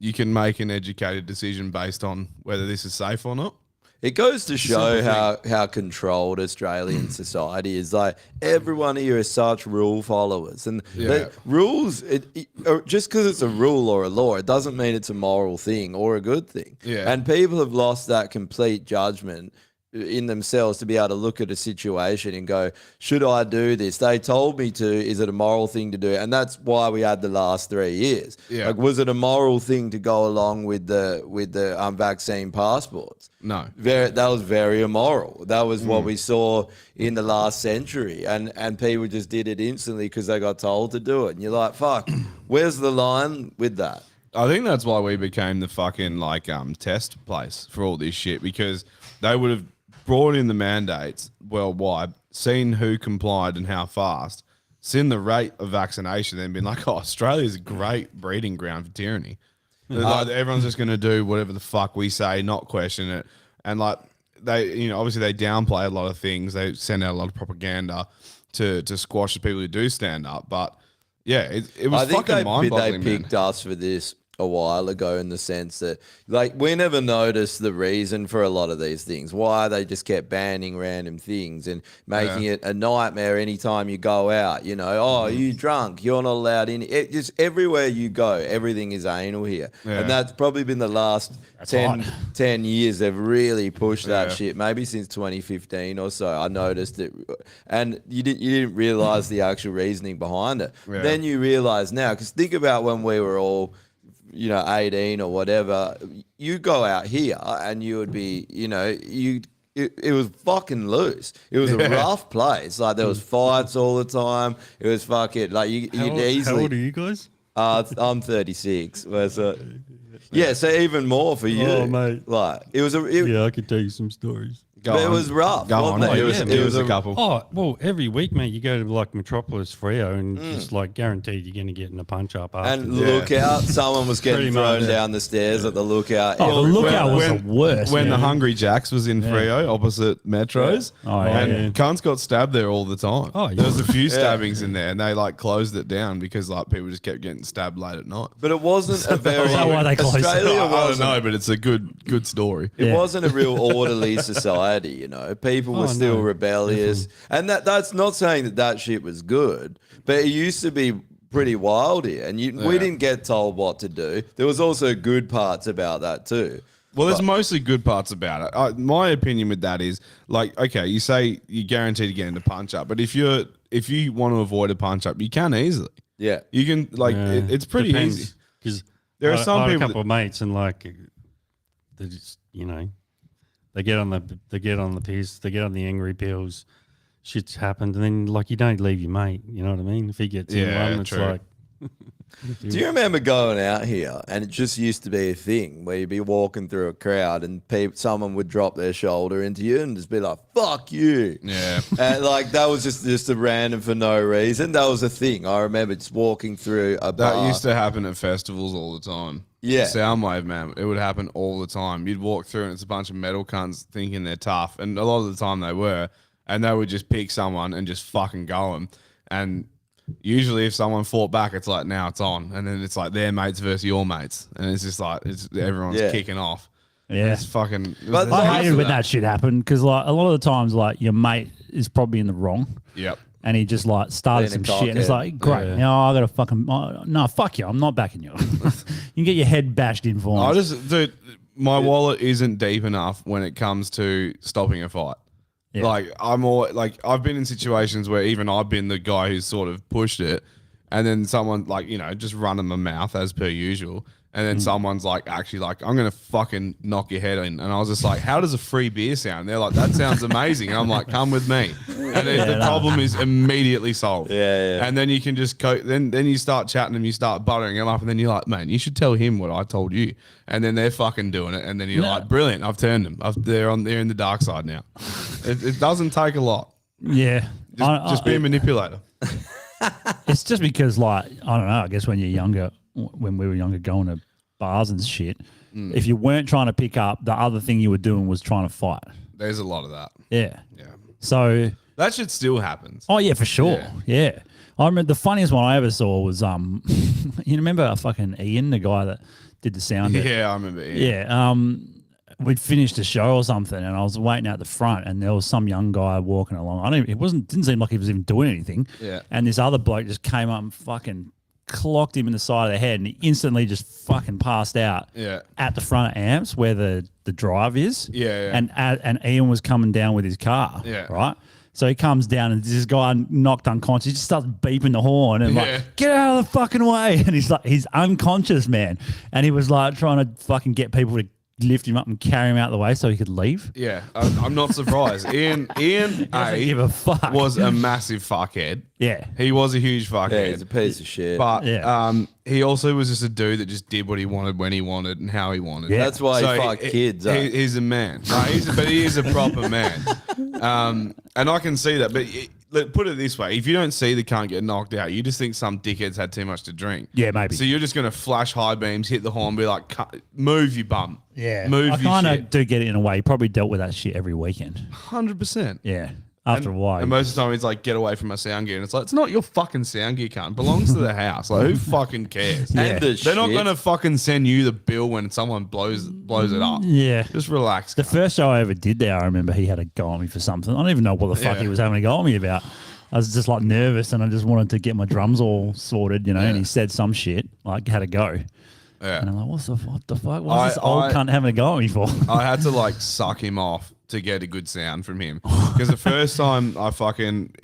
you can make an educated decision based on whether this is safe or not. It goes to show how controlled Australian society is. Like everyone here is such rule followers, and the rules. Just because it's a rule or a law, it doesn't mean it's a moral thing or a good thing. Yeah. And people have lost that complete judgment in themselves to be able to look at a situation and go, should I do this? They told me to. Is it a moral thing to do? And that's why we had the last 3 years. Yeah. Like, was it a moral thing to go along with the vaccine passports? No. That was very immoral. That was what we saw in the last century, and people just did it instantly because they got told to do it. And you're like, fuck, where's the line with that? I think that's why we became the fucking test place for all this shit, because they would have brought in the mandates worldwide, seen who complied and how fast, seen the rate of vaccination, then been like, oh, Australia's a great breeding ground for tyranny. Like, everyone's just going to do whatever the fuck we say, not question it. And like they, obviously they downplay a lot of things. They send out a lot of propaganda to squash the people who do stand up. But yeah, it was I think fucking mind-boggling, they man. picked us for this a while ago, in the sense that, like, we never noticed the reason for a lot of these things, why they just kept banning random things and making it a nightmare anytime you go out. Oh, you drunk, you're not allowed in. It just, everywhere you go, everything is anal here. Yeah. And that's probably been the last 10 years they've really pushed that Yeah. shit, maybe since 2015 or so. I noticed it, and you didn't realize the actual reasoning behind it. Yeah. Then you realize now, because think about when we were all 18 or whatever, you go out here and you would be, it was fucking loose. It was a rough place. Like, there was fights all the time. It was fucking, like, you'd easily. How old are you guys? I'm 36. Yeah, so even more for you. Oh, mate. Like, it was Yeah, I could tell you some stories. but it was rough. Go on. wasn't it? It was a couple. Oh, well, every week, mate, you go to like Metropolis Freo and just like guaranteed you're going to get in a punch up after. And lookout, someone was getting Pretty thrown much. down the stairs at the lookout. Oh, the lookout was the worst. When the man. Hungry Jacks was in Freo opposite Metros, Oh, yeah. and cunts got stabbed there all the time. Oh, yeah. There was a few stabbings in there, and they like closed it down because like people just kept getting stabbed late at night. But it wasn't a very. Is that why they closed it? Australia I don't wasn't. know, but it's a good story. It Yeah. wasn't a real orderly society, People were Oh, still no, rebellious, and that's not saying that shit was good, but it used to be pretty wild here, and we didn't get told what to do. There was also good parts about that too. Well, there's mostly good parts about it. My opinion with that is like, okay, you say you're guaranteed to get into punch up, but if you want to avoid a punch up, you can easily. Yeah, You can like it's pretty easy. Because There are some I had people a couple of mates and like they just they get on the piss, they get on the angry pills, shit's happened, and then like you don't leave your mate. You know what I mean? If he gets in Yeah, one, it's true. like. Do you remember going out here and it just used to be a thing where you'd be walking through a crowd and someone would drop their shoulder into you and just be like, fuck you. Yeah. And like that was just a random for no reason. That was a thing. I remember just walking through a bar. That used to happen at festivals all the time. Yeah. Soundwave, man. It would happen all the time. You'd walk through and it's a bunch of metal cunts thinking they're tough. And a lot of the time they were. And they would just pick someone and just fucking go them. And usually if someone fought back, it's like, now it's on. And then it's like their mates versus your mates. And it's just like, everyone's Yeah. kicking off. Yeah. It's fucking. But I hated when that shit happened because like a lot of the times like your mate is probably in the wrong. Yep. And he just like started Being a some shit. And it's cockhead. like, great. Yeah. Now I got to fucking, no, fuck you. I'm not backing you. You can get your head bashed in for I once. just, dude, my wallet isn't deep enough when it comes to stopping a fight. Yeah. Like I'm all like I've been in situations where even I've been the guy who's sort of pushed it, and then someone like just running my mouth as per usual, and then someone's like actually like I'm gonna fucking knock your head in, and I was just like, how does a free beer sound? And they're like, that sounds amazing, and I'm like, come with me, and then the problem is immediately solved. Yeah. And then you can just then you start chatting and you start buttering them up, and then you're like, man, you should tell him what I told you, and then they're fucking doing it, and then you're like, brilliant, I've turned them. They're in the dark side now. It doesn't take a lot. Yeah. Just be a manipulator. It's just because, like, I don't know, I guess when we were younger going to bars and shit, if you weren't trying to pick up, the other thing you were doing was trying to fight. There's a lot of that. Yeah. Yeah. So. That shit still happens. Oh, yeah, for sure. Yeah. I remember the funniest one I ever saw was, you remember fucking Ian, the guy that did the sound? Yeah, I remember Ian. Yeah. We'd finished a show or something, and I was waiting out the front, and there was some young guy walking along. Didn't seem like he was even doing anything. Yeah. And this other bloke just came up and fucking clocked him in the side of the head, and he instantly just fucking passed out. Yeah. At the front of Amps where the drive is. Yeah. And Ian was coming down with his car. Yeah. Right. So he comes down, and this guy knocked unconscious. He just starts beeping the horn and like, get out of the fucking way. And he's unconscious, man. And he was like trying to fucking get people to lift him up and carry him out of the way so he could leave. Yeah, I'm not surprised. Ian doesn't give a fuck. Was a massive fuckhead. Yeah. He was a huge fuckhead. Yeah, he's a piece of shit. But he also was just a dude that just did what he wanted when he wanted and how he wanted. Yeah. That's why he fucked kids. He's a man. No, but he is a proper man. And I can see that. But put it this way: if you don't see the cunt get knocked out, you just think some dickhead's had too much to drink. Yeah, maybe. So you're just going to flash high beams, hit the horn, be like, "Move, you bum." Yeah. Move. I kind your of shit. do get it in a way. He probably dealt with that shit every weekend. 100%. Yeah. After a while. And most of the time, he's like, get away from my sound gear. And it's like, it's not your fucking sound gear, cunt. It belongs to the house. Like, who fucking cares? And the They're not shit. going to fucking send you the bill when someone blows it up. Yeah. Just relax. The cunt. first show I ever did there, I remember he had a go on me for something. I don't even know what the fuck Yeah. he was having a go on me about. I was just like nervous, and I just wanted to get my drums all sorted, and he said some shit, like had a go. Yeah. And I'm like, what the fuck? What's this old cunt having a go at me for? I had to like suck him off to get a good sound from him. Because the first time I fucking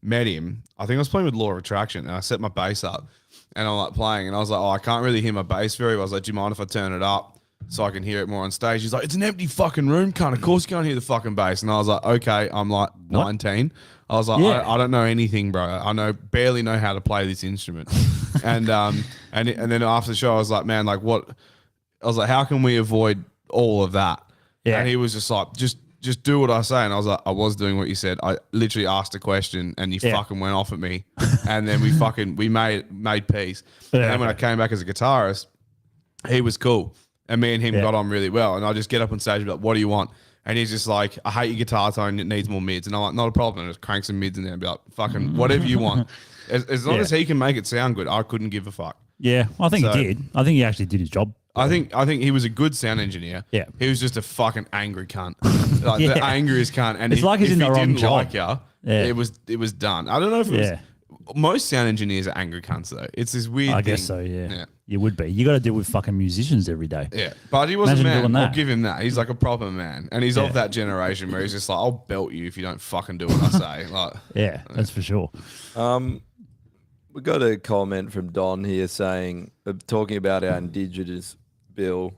met him, I think I was playing with Law of Attraction, and I set my bass up, and I'm like playing, and I was like, I can't really hear my bass very well. I was like, do you mind if I turn it up so I can hear it more on stage? He's like, it's an empty fucking room, cunt. Of course you can't hear the fucking bass. And I was like, okay. I'm like 19. I was like, Yeah. I don't know anything, bro. I barely know how to play this instrument. and then after the show, I was like, man, like what? I was like, how can we avoid all of that? Yeah. And he was just like, just do what I say. And I was like, I was doing what you said. I literally asked a question, and he fucking went off at me. And then we made peace. And then when I came back as a guitarist, he was cool. And me and him got on really well. And I just get up on stage and be like, what do you want? And he's just like, I hate your guitar tone. It needs more mids. And I'm like, not a problem. And just crank some mids in there and be like, fucking whatever you want. As long as he can make it sound good, I couldn't give a fuck. Yeah, I think So- he did. I think he actually did his job. I think he was a good sound engineer. Yeah. He was just a fucking angry cunt. Like the Yeah. angriest cunt. And It's if, like he's if in the he wrong didn't job. like you, Yeah. it was done. I don't know if it was most sound engineers are angry cunts though. It's this weird I thing. guess so, yeah. You would be. You got to deal with fucking musicians every day. Yeah, but he was Imagine a man. doing I'll that. give him that. He's like a proper man, and he's Yeah. of that generation where he's just like, "I'll belt you if you don't fucking do what I say." Like, Yeah, that's for sure. We got a comment from Don here saying, talking about our Indigenous bill.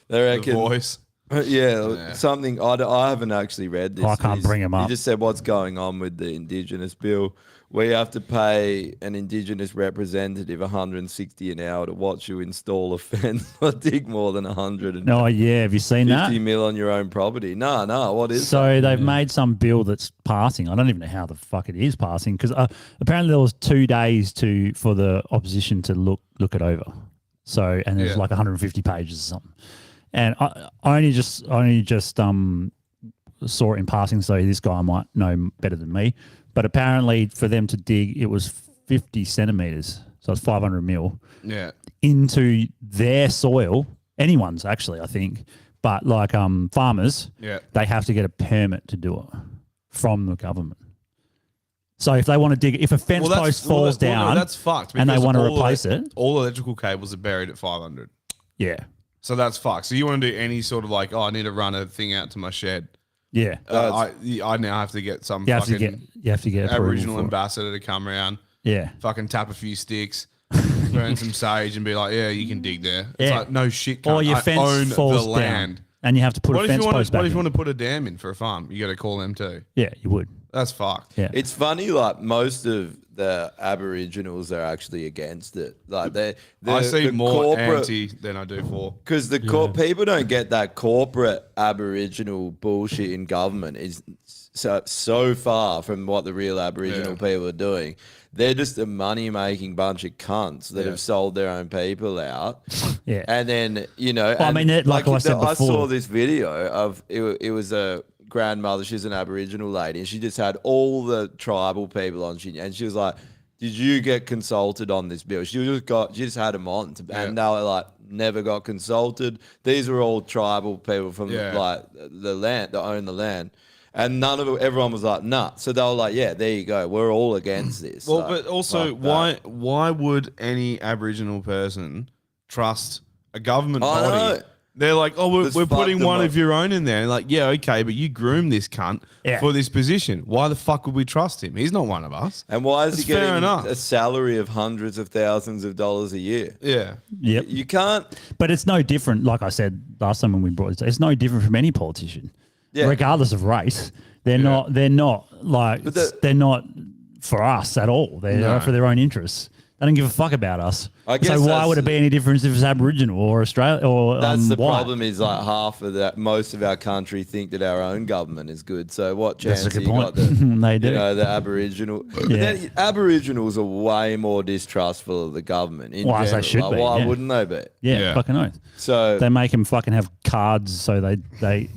They the reckon, voice. yeah, something. I haven't actually read this. I can't bring him up. He just said what's going on with the Indigenous bill. We have to pay an Indigenous representative $160 an hour to watch you install a fence or dig more than 150 No, yeah. Have you seen that? mil on your own property. No, what is So they've made some bill that's passing. I don't even know how the fuck it is passing because apparently there was 2 days for the opposition to look it over. So and there's like 150 pages or something. And I only just saw it in passing. So this guy might know better than me. But apparently for them to dig, it was 50 centimeters. So it's 500 mil Yeah, into their soil. Anyone's actually, I think. But like farmers, yeah. they have to get a permit to do it from the government. So if they want to dig, if a fence post falls down, that's fucked. and they because want to all replace it, all electrical cables are buried at 500. yeah. So that's fucked. So you want to do any sort of like, oh, I need to run a thing out to my shed. Yeah. I now have to get some You have to fucking get approval Aboriginal for it. ambassador to come around, Yeah. fucking tap a few sticks, burn some sage, and be like, yeah, you can dig there. It's Yeah. like, no shit, Or cunt. your I fence own falls the down, land. and you have to put What a if you fence want post to? back What if you in. want to put a dam in for a farm? You got to call them too. Yeah, you would. That's fucked. Yeah. It's funny, like most of the Aboriginals are actually against it. Like I see the more anti than I do for. because people don't get that corporate Aboriginal bullshit in government is so far from what the real Aboriginal people are doing. They're just a money making bunch of cunts that have sold their own people out. Yeah. And then, you know, Well, I mean, like I said I saw before- this video of it was a grandmother, she's an Aboriginal lady, and she just had all the tribal people on. And she was like, did you get consulted on this bill? She just had them on, and they were like, never got consulted. These were all tribal people from like the land that own the land. And everyone was like, nah. So they were like, yeah, there you go. We're all against this. Well, Like, but also, why would any Aboriginal person trust a government I body? know. They're like, oh, we're Just putting fuck them one up. of your own in there. And like, yeah, okay, but you groomed this cunt for this position. Why the fuck would we trust him? He's not one of us. And why is That's he fair getting enough. a salary of hundreds of thousands of dollars a year? Yeah. Yep. You can't. But it's no different. Like I said last time when we brought it, it's no different from any politician, regardless of race. They're not. They're not like. They're not for us at all. They're for their own interests. They don't give a fuck about us. I guess So why that's- would it be any difference if it's Aboriginal or Australia or That's the white? problem. Is like half of that. Most of our country think that our own government is good. So what chance That's a good you point. got that They do. You know, the Aboriginal. But Yeah. then Aboriginals are way more distrustful of the government. In Well, as they general. should Like, be, why yeah. wouldn't they be? Yeah, fucking oath. So They make them fucking have cards so they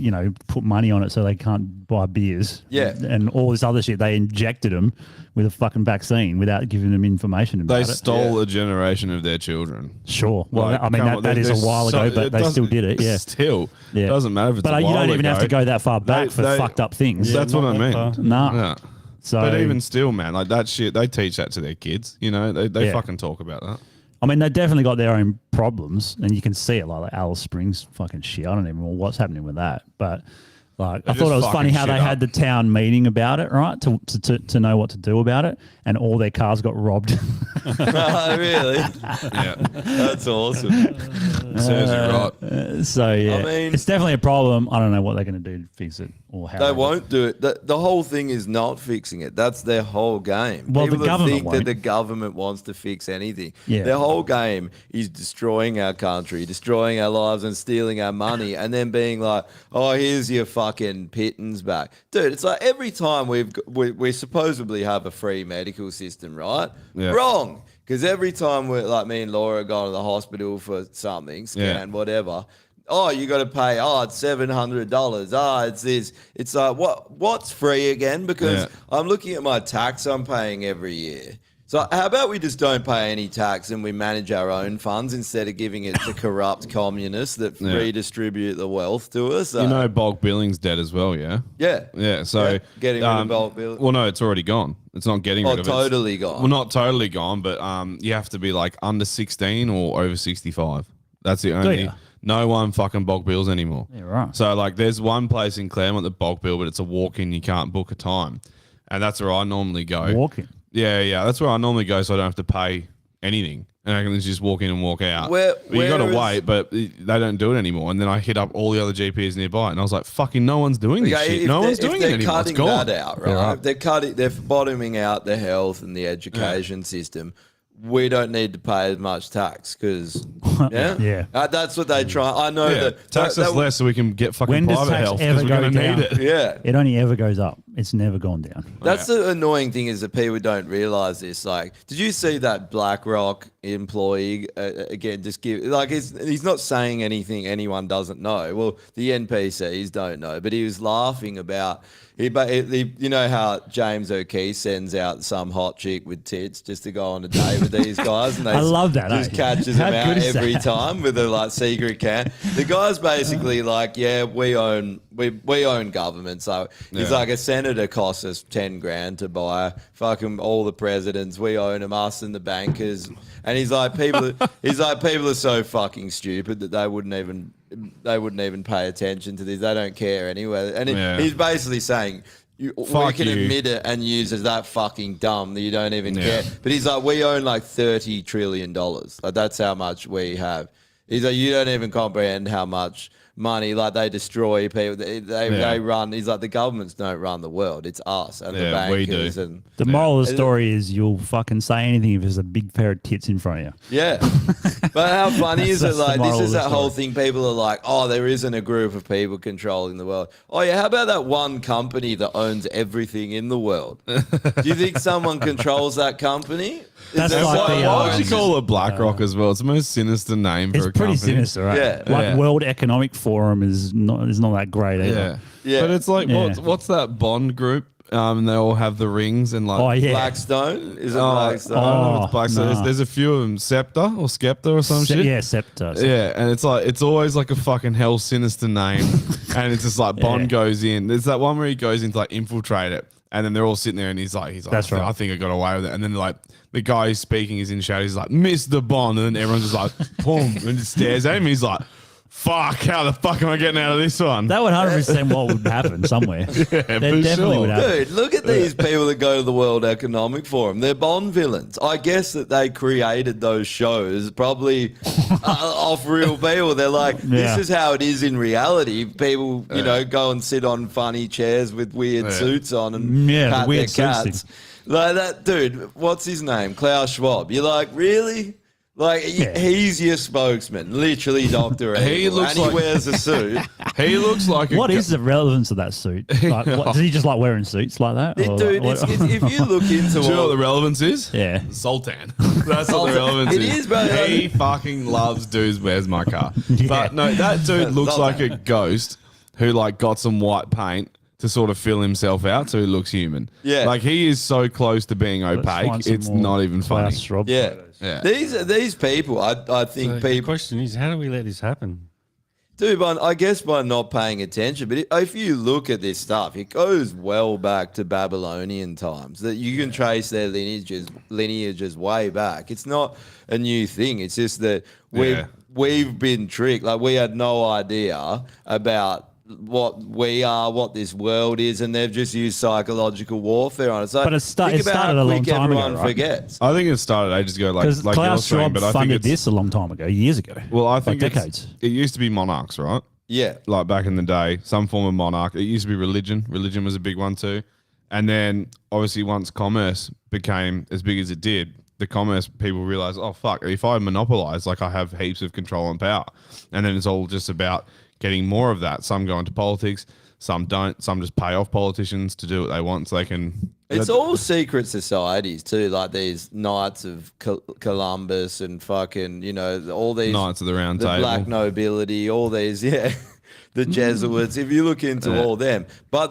put money on it so they can't buy beers. Yeah. And all this other shit. They injected them with a fucking vaccine without giving them information about They it. stole a generation of their children. Sure. Well, Like, I mean, come on, that is there's a while ago, so- but it they still doesn't- did it. Yeah. Still. Yeah. Doesn't matter if it's But a you while don't even have to ago. go that far back for fucked up things. That's what I not that mean. far. Nah. Yeah. So, But even still, man, like that shit, they teach that to their kids. You know, they Yeah. fucking talk about that. I mean, they definitely got their own problems, and you can see it, like Alice Springs fucking shit. I don't even know what's happening with that, but like, I They thought it just was funny fucking how they shit had the town meeting about it, right, to know what to do about it, and all their cars got robbed. Oh, really? Yeah. That's awesome. Serves you right. So yeah, I mean- it's definitely a problem. I don't know what they're going to do to fix it or how They won't do it. The whole thing is not fixing it. That's their whole game. Well, the People that government think won't. that the government wants to fix anything. Yeah. Their whole game is destroying our country, destroying our lives, and stealing our money, and then being like, "Oh, here's your fucking pittance back, dude." It's like every time we supposedly have a free medical system, right? Yeah. Wrong. Because every time we're like me and Laura go to the hospital for something, scan, whatever. Oh, you got to pay. Oh, it's $700. Oh, it's this. It's like what's free again? Because I'm looking at my tax I'm paying every year. So how about we just don't pay any tax and we manage our own funds instead of giving it to corrupt communists that redistribute the wealth to us? You know, bulk billing's dead as well, yeah? Yeah. Yeah, so Yeah, getting rid of bulk billing. Well, no, it's already gone. It's not getting rid of it. Totally gone. Well, not totally gone, but you have to be like under 16 or over 65. That's the only. ya? No one fucking bulk bills anymore. Yeah, right. So like, there's one place in Claremont that bulk bill, but it's a walk-in. You can't book a time, and that's where I normally go. Walking. Yeah, that's where I normally go, so I don't have to pay anything, and I can just walk in and walk out. Where- But you got to where is- wait, but they don't do it anymore. And then I hit up all the other GPs nearby, and I was like, "Fucking, no one's doing this Okay, shit. if No they're- one's doing if it they're anymore. It's cutting gone." that out, right? They're bottoming out the health and the education system. We don't need to pay as much tax because Yeah. that's what they try. I know Yeah, that tax us less so we can get fucking When does private tax health ever because we're go going to down? need it. Yeah. It only ever goes up. It's never gone down. That's the annoying thing is that people don't realize this. Like, did you see that BlackRock employee again? Just give like he's not saying anything anyone doesn't know. Well, the NPCs don't know, but he was laughing about you know how James O'Keefe sends out some hot chick with tits just to go on a date with these guys, and they I love that, just eh? catches How them out good is every that? time with a like secret can. The guy's basically like, yeah, we own government, so he's Yeah. like, a senator costs us 10 grand to buy. Fucking all the presidents, we own them, us and the bankers. And he's like, people are so fucking stupid that they wouldn't even pay attention to this. They don't care anyway. And Yeah. he's basically saying, we Fuck can you. admit it and use as that fucking dumb that you don't even Yeah. care. But he's like, we own like $30 trillion. Like, that's how much we have. He's like, you don't even comprehend how much money, like, they destroy people. They run. He's like, the governments don't run the world. It's us and the Yeah, we bankers. do. And The moral of the story is you'll fucking say anything if there's a big pair of tits in front of you. yeah. But how funny is it? That's the Like, this moral is of the that whole story. thing. People are like, oh, there isn't a group of people controlling the world. Oh, yeah. How about that one company that owns everything in the world? Do you think someone controls that company? That's there like someone the, Why would you owns- call it BlackRock as well? It's the most sinister name for It's a pretty company. sinister, right? Yeah. Like Yeah. World Economic Forum is not that great either. Yeah. Yeah. But it's like, Yeah. what's that Bond group? And they all have the rings and like. Oh yeah. Blackstone? Is it Oh, Blackstone? I don't know if Oh, it's Blackstone. nah. There's a few of them. Scepter or Skepta or some shit. Yeah, Scepter. Yeah, and it's like it's always like a fucking hell sinister name, and it's just like Bond Yeah. goes in. There's that one where he goes in to like infiltrate it, and then they're all sitting there, and he's like, That's right. I think I got away with it. And then like the guy who's speaking is in shadow. He's like, Mr. Bond, and then everyone's just like, boom, and just stares at him. He's like, fuck, how the fuck am I getting out of this one? That would 100% what would happen somewhere. That for definitely sure. would happen. Dude, look at these people that go to the World Economic Forum. They're Bond villains. I guess that they created those shows probably off real people. They're like, Yeah. this is how it is in reality. People, go and sit on funny chairs with weird suits on and Yeah, the pat weird their suits cats. Like that dude, what's his name? Klaus Schwab. You're like, really? Like, Yeah. he's your spokesman, literally Dr. He Evil, looks and he like- wears a suit. He looks like What is the relevance of that suit? Like, does he just like wearing suits like that? Or Dude, like, it's, if you look into Do you know all what the relevance is? yeah. Sultan. That's what the relevance It is. is, bro. He fucking loves dudes. Where's my car? But no, that dude looks like a ghost who like got some white paint to sort of fill himself out so he looks human. Yeah. Like he is so close to being Let's opaque. find some It's more not even funny. Klaus Schwab Yeah. photos. Yeah. These people, I think The people, question is, how do we let this happen? do, I guess by not paying attention. But if you look at this stuff, it goes well back to Babylonian times. That you can trace their lineages way back. It's not a new thing. It's just that we've been tricked. Like, we had no idea about what we are, what this world is, and they've just used psychological warfare on it. So But it think about started how a long quick time ago, everyone right? forgets. I think it started ages ago, like Because you're Klaus saying, Schwab but I think funded it's this a long time ago, years ago. well, I think like it's- decades. It used to be monarchs, right? Yeah. Like back in the day, some form of monarch. It used to be religion. Religion was a big one too. And then obviously once commerce became as big as it did, the commerce people realized, oh fuck, if I monopolize, like I have heaps of control and power. And then it's all just about getting more of that. Some go into politics, some don't. Some just pay off politicians to do what they want so they can. It's all secret societies too, like these Knights of Columbus and fucking, all these Knights of the Round the Table. black nobility, all these, the Jesuits. If you look into all them, but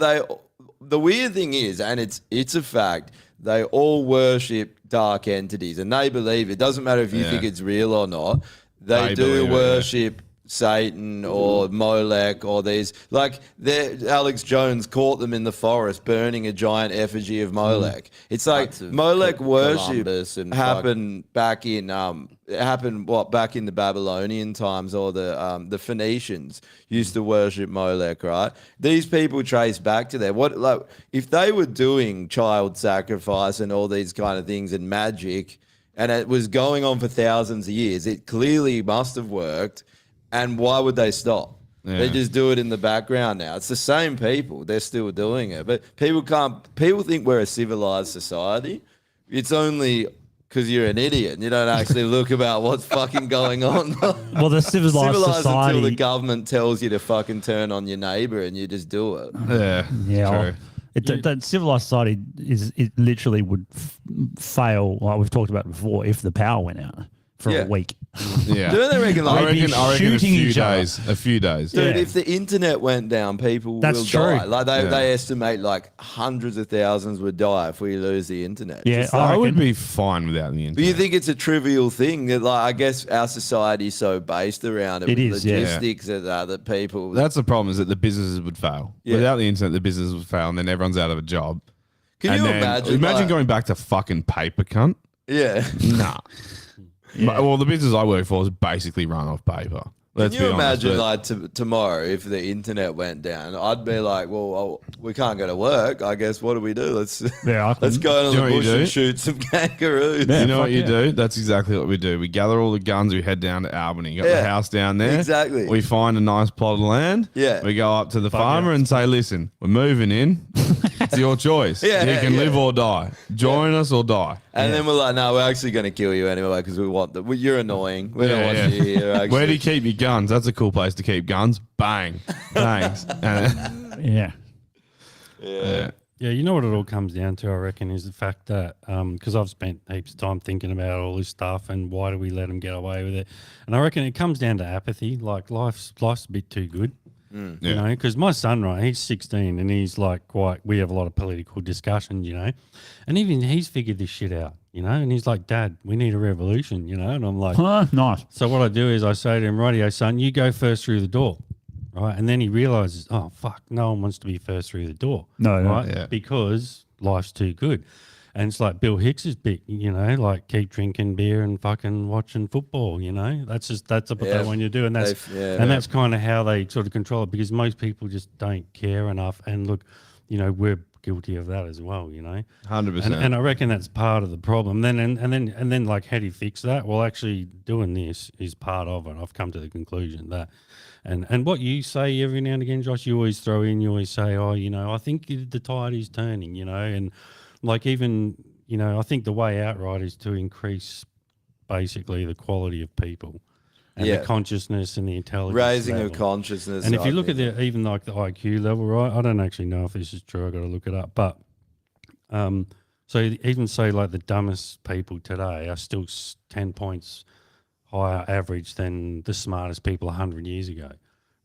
the weird thing is, and it's a fact, they all worship dark entities, and they believe it. Doesn't matter if you think it's real or not. They do believe it, yeah. worship Satan or Molech or these, like Alex Jones caught them in the forest burning a giant effigy of Molech. It's like Molech worship happened back in back in the Babylonian times, or the Phoenicians used to worship Molech, right? These people trace back to there. What, like, if they were doing child sacrifice and all these kind of things and magic, and it was going on for thousands of years, it clearly must have worked. And why would they stop? Yeah. They just do it in the background now. It's the same people. They're still doing it. But people think we're a civilized society. It's only because you're an idiot and you don't actually look about what's fucking going on. Well, the civilized society. until the government tells you to fucking turn on your neighbor and you just do it. Yeah. Yeah, True. that civilized society it literally would fail, like we've talked about before, if the power went out. for Yeah. a week. Yeah. Do they reckon like, I reckon a shooting few each other. days. A few days. dude, Yeah. if the internet went down, people That's will true. die. Like they estimate like hundreds of thousands would die if we lose the internet. Yeah, Just I I would reckon- be fine without the internet. But you think it's a trivial thing that, like, I guess our society is so based around it. It with is, yeah. logistics and that people. That's the problem, is that the businesses would fail. Yeah. Without the internet, the businesses would fail, and then everyone's out of a job. Can And you then- imagine? Imagine like- going back to fucking paper, cunt. Yeah. Nah. Well, the business I work for is basically run off paper. Let's Can you be honest, imagine, but- like, tomorrow if the internet went down? I'd be like, well, we can't go to work. I guess what do we do? Let's Yeah, I let's can- go to Do you the know what you bush and do? shoot some kangaroos. Yeah. you know fuck what you yeah. do? That's exactly what we do. We gather all the guns, we head down to Albany. Got Yeah, the house down there. exactly. We find a nice plot of land. Yeah. We go up to the farmer and say, listen, we're moving in. It's your choice. Yeah, you can yeah. live or die. Join us or die. And then we're like, no, we're actually going to kill you anyway because we want the. You're annoying. We don't want you here. Actually. Where do you keep your guns? That's a cool place to keep guns. Bang. Thanks. And, Yeah. Yeah. Yeah, you know what it all comes down to, I reckon, is the fact that because I've spent heaps of time thinking about all this stuff and why do we let them get away with it, and I reckon it comes down to apathy. Like life's a bit too good, you Yeah. know. Because my son, right, he's 16 and he's like we have a lot of political discussions, you know, and even he's figured this shit out, you know, and he's like, Dad, we need a revolution, you know, and I'm like, Huh, nice. so what I do is I say to him, rightio, son, you go first through the door. Right. And then he realizes, oh, fuck, no one wants to be first through the door. No, no. Right. Yeah. Because life's too good. And it's like Bill Hicks's bit, you know, like keep drinking beer and fucking watching football, you know. That's what they want you to do. And that's kind of how they sort of control it, because most people just don't care enough. And look, you know, we're guilty of that as well, you know. 100%. And I reckon that's part of the problem. Then and then like, how do you fix that? Well, actually doing this is part of it. I've come to the conclusion that, and what you say every now and again, Josh, you always throw in, you always say, oh, you know, I think the tide is turning, you know, and like even, you know, I think the way out, right, is to increase basically the quality of people and the consciousness and the intelligence. Raising of level. consciousness. And if I you look think. at even like the IQ level, right? I don't actually know if this is true. I got to look it up. But so even say like the dumbest people today are still 10 points higher average than the smartest people 100 years ago,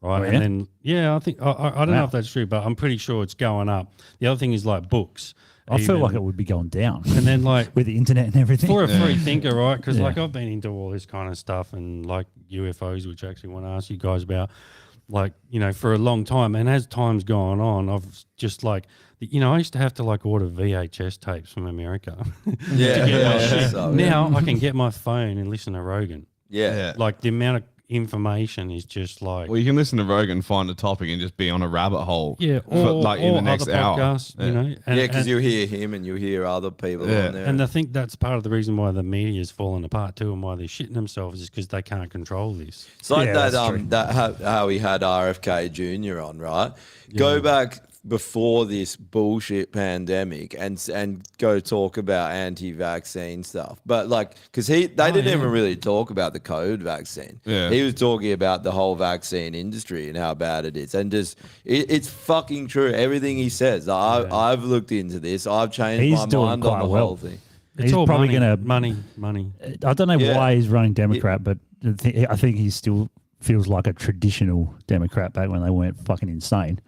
right? Oh, yeah? And then I think I don't know Wow. if that's true, but I'm pretty sure it's going up. The other thing is like books. I feel even. like it would be going down And then like with the internet and everything. for a free thinker, right? Because Yeah. like I've been into all this kind of stuff and like UFOs, which I actually want to ask you guys about, like, you know, for a long time. And as time's gone on, I've just like, you know, I used to have to like order VHS tapes from America. So, Now I can get my phone and listen to Rogan. yeah. Like the amount of information is just like, Well, you can listen to Rogan, find a topic, and just be on a rabbit hole. yeah, for, or, like in or the next other hour. podcasts, you know. And, Yeah, because and- you hear him and you hear other people Yeah. on there. And I think that's part of the reason why the media is falling apart too, and why they're shitting themselves, is because they can't control this. It's like Yeah, that. that's true. How we had RFK Jr. on, right? Go back before this bullshit pandemic and go talk about anti-vaccine stuff. But like, because they didn't even really talk about the COVID vaccine. Yeah. He was talking about the whole vaccine industry and how bad it is, and just it's fucking true. Everything he says. I've looked into this. I've changed He's my doing mind quite on the well. whole thing. It's He's all probably money, gonna- money. I don't know Yeah. why he's running Democrat, but I think he still feels like a traditional Democrat back when they weren't fucking insane.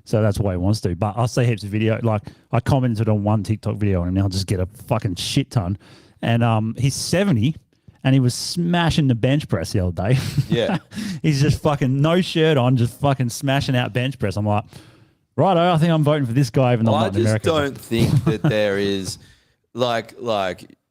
So that's why he wants to. But I see heaps of video. Like I commented on one TikTok video and I'll just get a fucking shit ton. And he's 70 and he was smashing the bench press the other day. Yeah. He's just fucking no shirt on, just fucking smashing out bench press. I'm like, righto, I think I'm voting for this guy even though Well, I'm I not in just America. don't think that there is like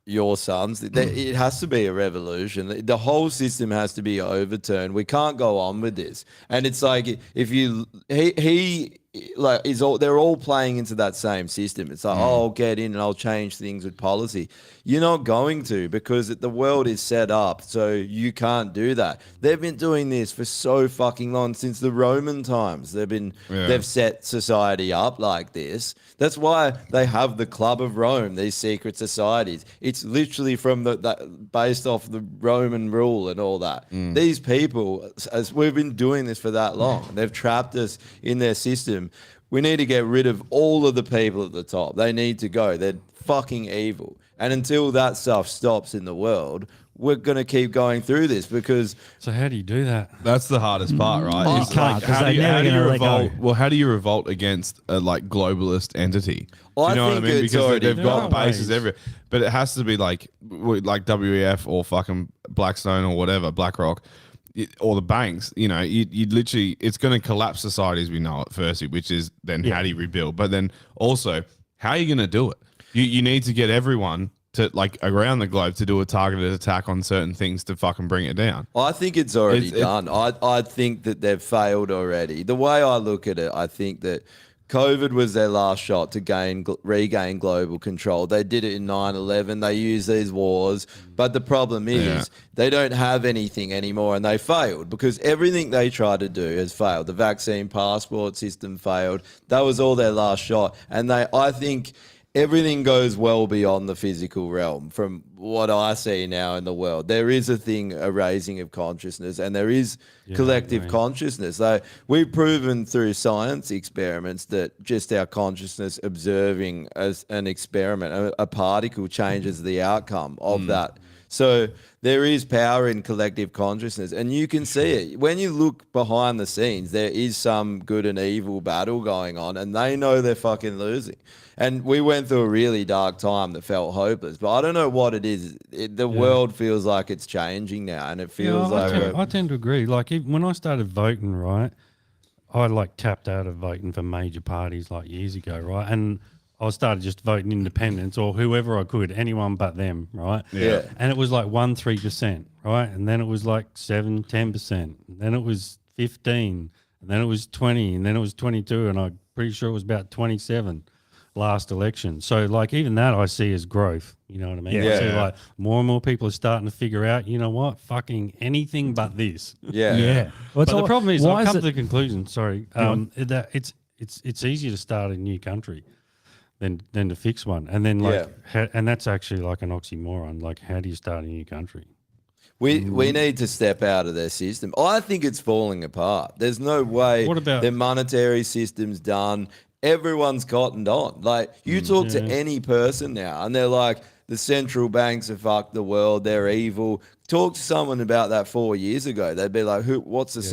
your sons. It has to be a revolution. The whole system has to be overturned. We can't go on with this. And it's like if you he like is all they're all playing into that same system. It's like, oh, I'll get in and I'll change things with policy. You're not going to, because the world is set up so you can't do that. They've been doing this for so fucking long, since the Roman times. They've set society up like this. That's why they have the Club of Rome, these secret societies. It's literally from based off the Roman rule and all that. These people, as we've been doing this for that long, they've trapped us in their system. We need to get rid of all of the people at the top. They need to go. They're fucking evil. And until that stuff stops in the world, we're going to keep going through this because So how do you do that? That's the hardest part, right? You It's can't, 'cause they're never gonna let go. revolt? Well, how do you revolt against a like globalist entity? Do I you know what I think mean? it's Because already they've got done. bases Ways. everywhere, but it has to be like WEF or fucking Blackstone or whatever, BlackRock. Or the banks, you know, you literally, it's going to collapse society as we know it, firstly, which is then how do you rebuild? But then also, how are you going to do it? You need to get everyone to like around the globe to do a targeted attack on certain things to fucking bring it down. I think it's already It's- done. I think that they've failed already. The way I look at it, I think that COVID was their last shot to regain global control. They did it in 9/11. They used these wars. But the problem is they don't have anything anymore and they failed because everything they tried to do has failed. The vaccine passport system failed. That was all their last shot. And I think everything goes well beyond the physical realm from what I see now in the world. There is a raising of consciousness and there is collective consciousness. We've proven through science experiments that just our consciousness observing as an experiment, a particle changes the outcome of that. So there is power in collective consciousness and you can see it. When you look behind the scenes, there is some good and evil battle going on and they know they're fucking losing. And we went through a really dark time that felt hopeless. But I don't know what it is. The world feels like it's changing now and it feels I tend to agree. Like when I started voting, right, I like tapped out of voting for major parties like years ago, right? And I started just voting independents or whoever I could, anyone but them, right? Yeah. And it was like 3%, right? And then it was like 7-10%. And then it was 15, and then it was 20, and then it was 22, and I'm pretty sure it was about 27 last election. So like even that I see as growth. You know what I mean? I see like more and more people are starting to figure out, you know what, fucking anything but this. Well, But the problem is, why I've come is to it- the conclusion. Sorry, that it's easier to start a new country than to fix one, and then like, and that's actually like an oxymoron. Like, how do you start a new country? We need to step out of their system. I think it's falling apart. There's no way What about- their monetary system's done. Everyone's cottoned on. Like you talk to any person now and they're like, the central banks have fucked the world. They're evil. Talk to someone about that 4 years ago. They'd be like, what's the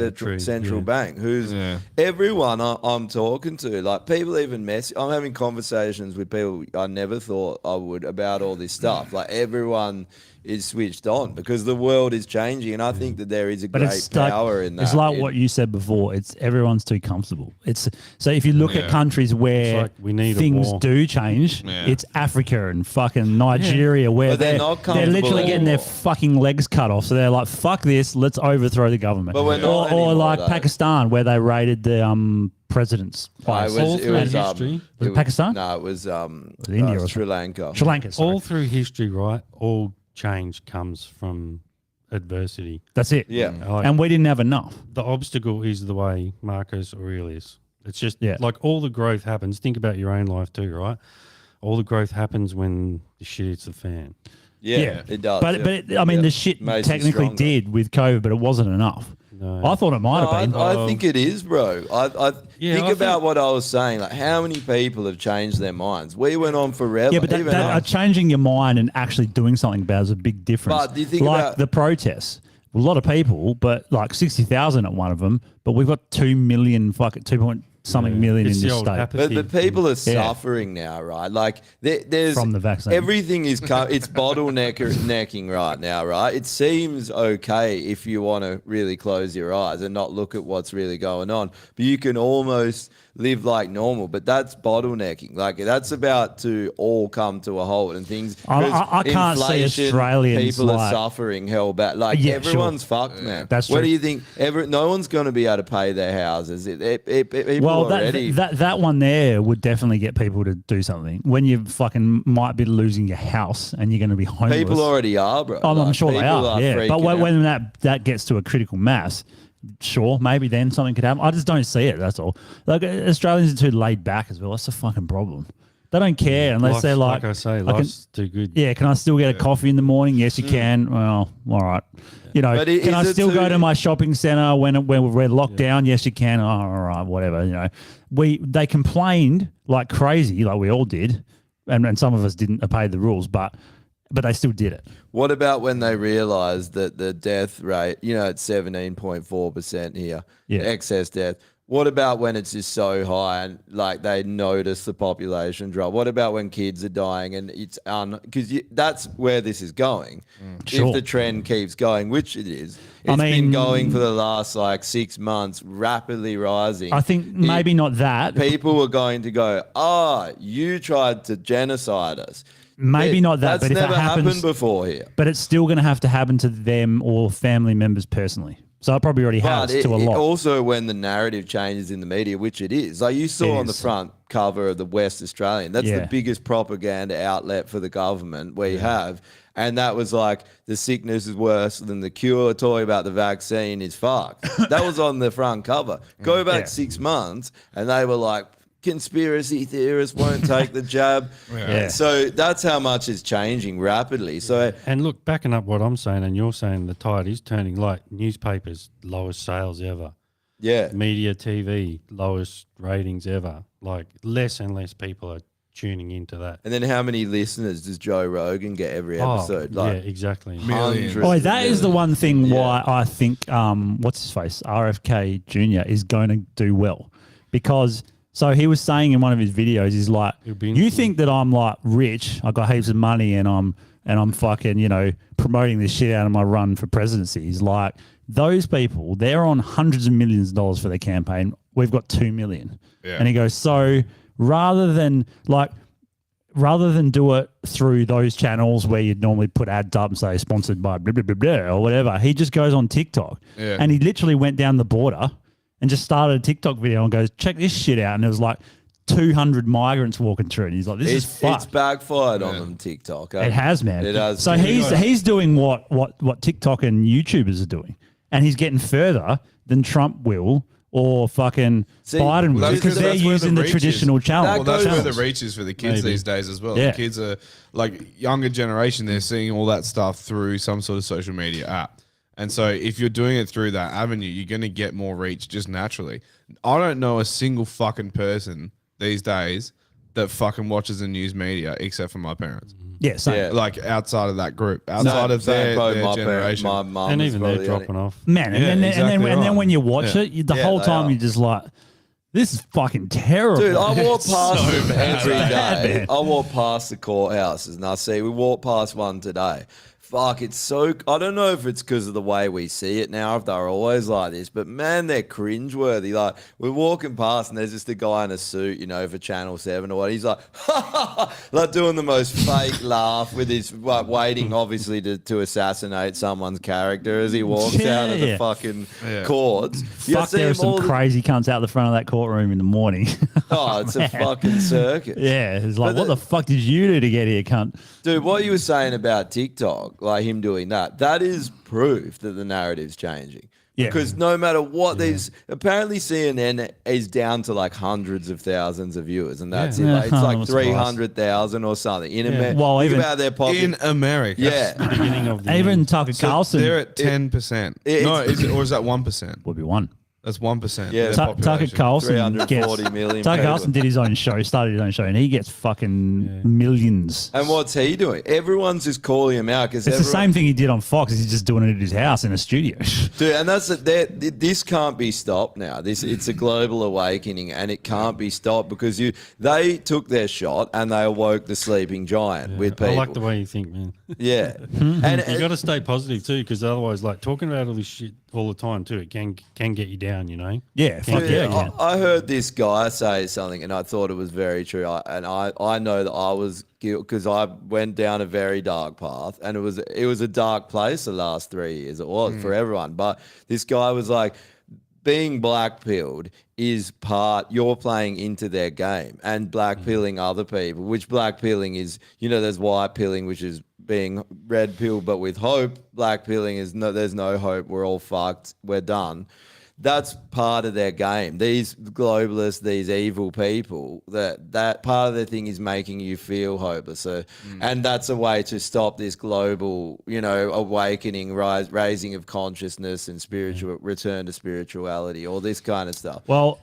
central bank? Who's everyone I'm talking to? Like people even I'm having conversations with people I never thought I would about all this stuff. Like everyone is switched on because the world is changing, and I think that there is a great power in that. It's like what you said before. It's everyone's too comfortable. It's so if you look at countries where like we need a things war. do change, it's Africa and fucking Nigeria where But they're they're, not they're literally comfortable getting their anymore. fucking legs cut off. So they're like, "Fuck this, let's overthrow the government." But we're not or anymore, like though. Pakistan where they raided the president's place. all through Was history. it Pakistan? No, it was India or Sri Lanka. Sri Lanka. Sorry. All through history, right? All change comes from adversity. That's it. Yeah. Like, And we didn't have enough. the obstacle is the way Marcus Aurelius. It's just Yeah. like all the growth happens. Think about your own life too, right? All the growth happens when the shit hits the fan. Yeah, it does. But I mean, the shit Makes you technically stronger. did with COVID, but it wasn't enough. No. I thought it might No, have been. I think it is, bro. Yeah, think I about think- what I was saying. Like, how many people have changed their minds? We went on forever. Yeah, but even that us. changing your mind and actually doing something about it is a big difference. But do you think like about- the protests? A lot of people, but like 60,000 at one of them. But we've got 2 million, 2 point something million It's in the this old state. apathy. But people are suffering now, right? Like there's From the vaccine. Everything is it's bottlenecking right now, right? It seems okay if you want to really close your eyes and not look at what's really going on, but you can almost live like normal. But that's bottlenecking. Like that's about to all come to a halt and things. I can't see inflation, Australians people are like- suffering hell back. Like Yeah, sure. everyone's fucked, man. That's what true. do you think? No one's going to be able to pay their houses. People Well, already. that one there would definitely get people to do something. When you fucking might be losing your house and you're going to be homeless. People already are, bro. I'm Like, sure they people are. Yeah, but freaking when out. that gets to a critical mass, sure, maybe then something could happen. I just don't see it. That's all. Like Australians are too laid back as well. That's the fucking problem. They don't care unless Life's, they're like, I say, I can- life's too good. yeah, can I still get a coffee in the morning? Yes, you can. Well, all right. You know, But can I is it still go too- to my shopping centre when we're locked down? Yes, you can. Oh, all right, whatever. You know, they complained like crazy, like we all did, and some of us didn't obey the rules, but but they still did it. What about when they realised that the death rate, it's 17.4% here, Yeah. excess death. What about when it's just so high and like they notice the population drop? What about when kids are dying and it's because that's where this is going. Sure. If the trend keeps going, which it is, I it's been mean- going for the last like 6 months, rapidly rising. I think maybe not that. People are going to go, you tried to genocide us. Maybe not that, That's but if never it happens, happened before here. but it's still going to have to happen to them or family members personally. So it probably already has But to a lot. also when the narrative changes in the media, which it is. Like you saw It on the is. front cover of the West Australian, that's Yeah. the biggest propaganda outlet for the government we have. And that was like, the sickness is worse than the cure. Talking about the vaccine is fucked. That was on the front cover. Go back Yeah. 6 months and they were like, conspiracy theorists won't take the jab. Yeah. So that's how much is changing rapidly. So And look, backing up what I'm saying, and you're saying the tide is turning. Like newspapers, lowest sales ever. yeah. Media, TV, lowest ratings ever. Like less and less people are tuning into that. And then how many listeners does Joe Rogan get every episode? yeah, exactly. hundreds Oh, of that is the millions. one thing Yeah. why I think what's his face, RFK Jr. is going to do well, because so he was saying in one of his videos, he's like, It'll be you interesting. think that I'm like rich, I got heaps of money, and I'm fucking promoting this shit out of my run for presidency. He's like, those people, they're on hundreds of millions of dollars for their campaign. We've got 2 million, and he goes, so rather than do it through those channels where you'd normally put ads up and say sponsored by blah, blah, blah, blah, or whatever, he just goes on TikTok. Yeah. And he literally went down the border and just started a TikTok video and goes, check this shit out. And it was like 200 migrants walking through. And he's like, this is It's fucked. backfired on them, TikTok. It has, man. It has. So he's doing what TikTok and YouTubers are doing. And he's getting further than Trump will or fucking See, Biden will, well, because they're that's where using the reach is. traditional channel. Well, that's where channels. the reach is for the kids Maybe. these days as well. Yeah. The kids are like younger generation. They're seeing all that stuff through some sort of social media app. And so if you're doing it through that avenue, you're going to get more reach just naturally. I don't know a single fucking person these days that fucking watches the news media except for my parents. Yeah, same. Yeah. Like outside of that group, outside of Same their boat, my generation. My mum And is even they're probably the only- dropping off. Man, and, Yeah, then, exactly and then right. when you watch Yeah. it, the Yeah, whole they time are. you're just like, this is fucking terrible. Dude, I walk past them every bad, day. man. I walk past the courthouses and I see we walked past one today. Fuck, it's so. I don't know if it's because of the way we see it now, if they're always like this, but man, they're cringeworthy. Like, we're walking past and there's just a guy in a suit, for Channel 7 or what. He's like, like doing the most fake laugh with his, waiting obviously to assassinate someone's character as he walks out of the Yeah. fucking Yeah. courts. You Fuck, see there are him some all the- crazy cunts out the front of that courtroom in the morning. Oh, it's a fucking circus. Yeah, it's like, But what the fuck did you do to get here, cunt? Dude, what you were saying about TikTok, like him doing that is proof that the narrative's changing. Yeah. Because no matter what apparently CNN is down to like hundreds of thousands of viewers, and that's it. Yeah. Like, it's like I'm surprised. 300,000 or something. In America, Well, think even about their pocket. In America. Yeah. Beginning of the Even end. Tucker So Carlson they're at 10%. It- No, it's- or is that 1%? would be one. That's 1%. Yeah. of their Tucker population. Carlson 340 gets, million Tucker people. Carlson did his own show, started his own show, and he gets fucking millions. And what's he doing? Everyone's just calling him out because It's the same thing he did on Fox. He's just doing it at his house in a studio. Dude, and that's this can't be stopped now. It's a global awakening, and it can't be stopped because they took their shot and they awoke the sleeping giant with people. I like the way you think, man. Yeah, and You got to stay positive too, because otherwise, like talking about all this shit all the time too, it can get you down. Yeah, fuck Can- yeah, Yeah, yeah. I heard this guy say something, and I thought it was very true. I know that I was guilty because I went down a very dark path, and it was a dark place the last 3 years. It was for everyone, but this guy was like, being black pilled is you're playing into their game, and black pilling other people, which black pilling is, there's white pilling, which is being red pill, but with hope. Black pilling is there's no hope. We're all fucked. We're done. That's part of their game. These globalists, these evil people, that part of their thing is making you feel hopeless. So, and that's a way to stop this global, awakening, raising of consciousness and return to spirituality, all this kind of stuff. Well,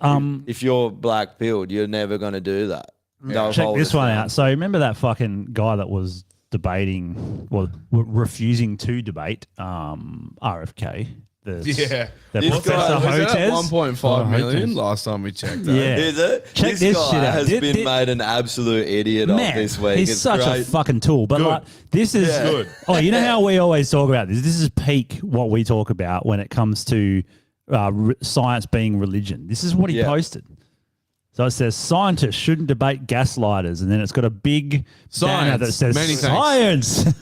If you're black pilled, you're never going to do that. They'll check hold this us one down. out. So remember that fucking guy that was debating, well, refusing to debate RFK. The This Professor guy- Was it at Hotez. 1.5 million Hotez. last time we checked that? Yeah. Is it? Check this this guy shit out. has been Did- made an absolute idiot of Man, this week. he's It's such great. a fucking tool. But like, this is Good. Oh, you know how we always talk about this. This is peak what we talk about when it comes to science being religion. This is what he Yeah. posted. So it says scientists shouldn't debate gaslighters, and then it's got a big banner that Science. says Many thanks. science.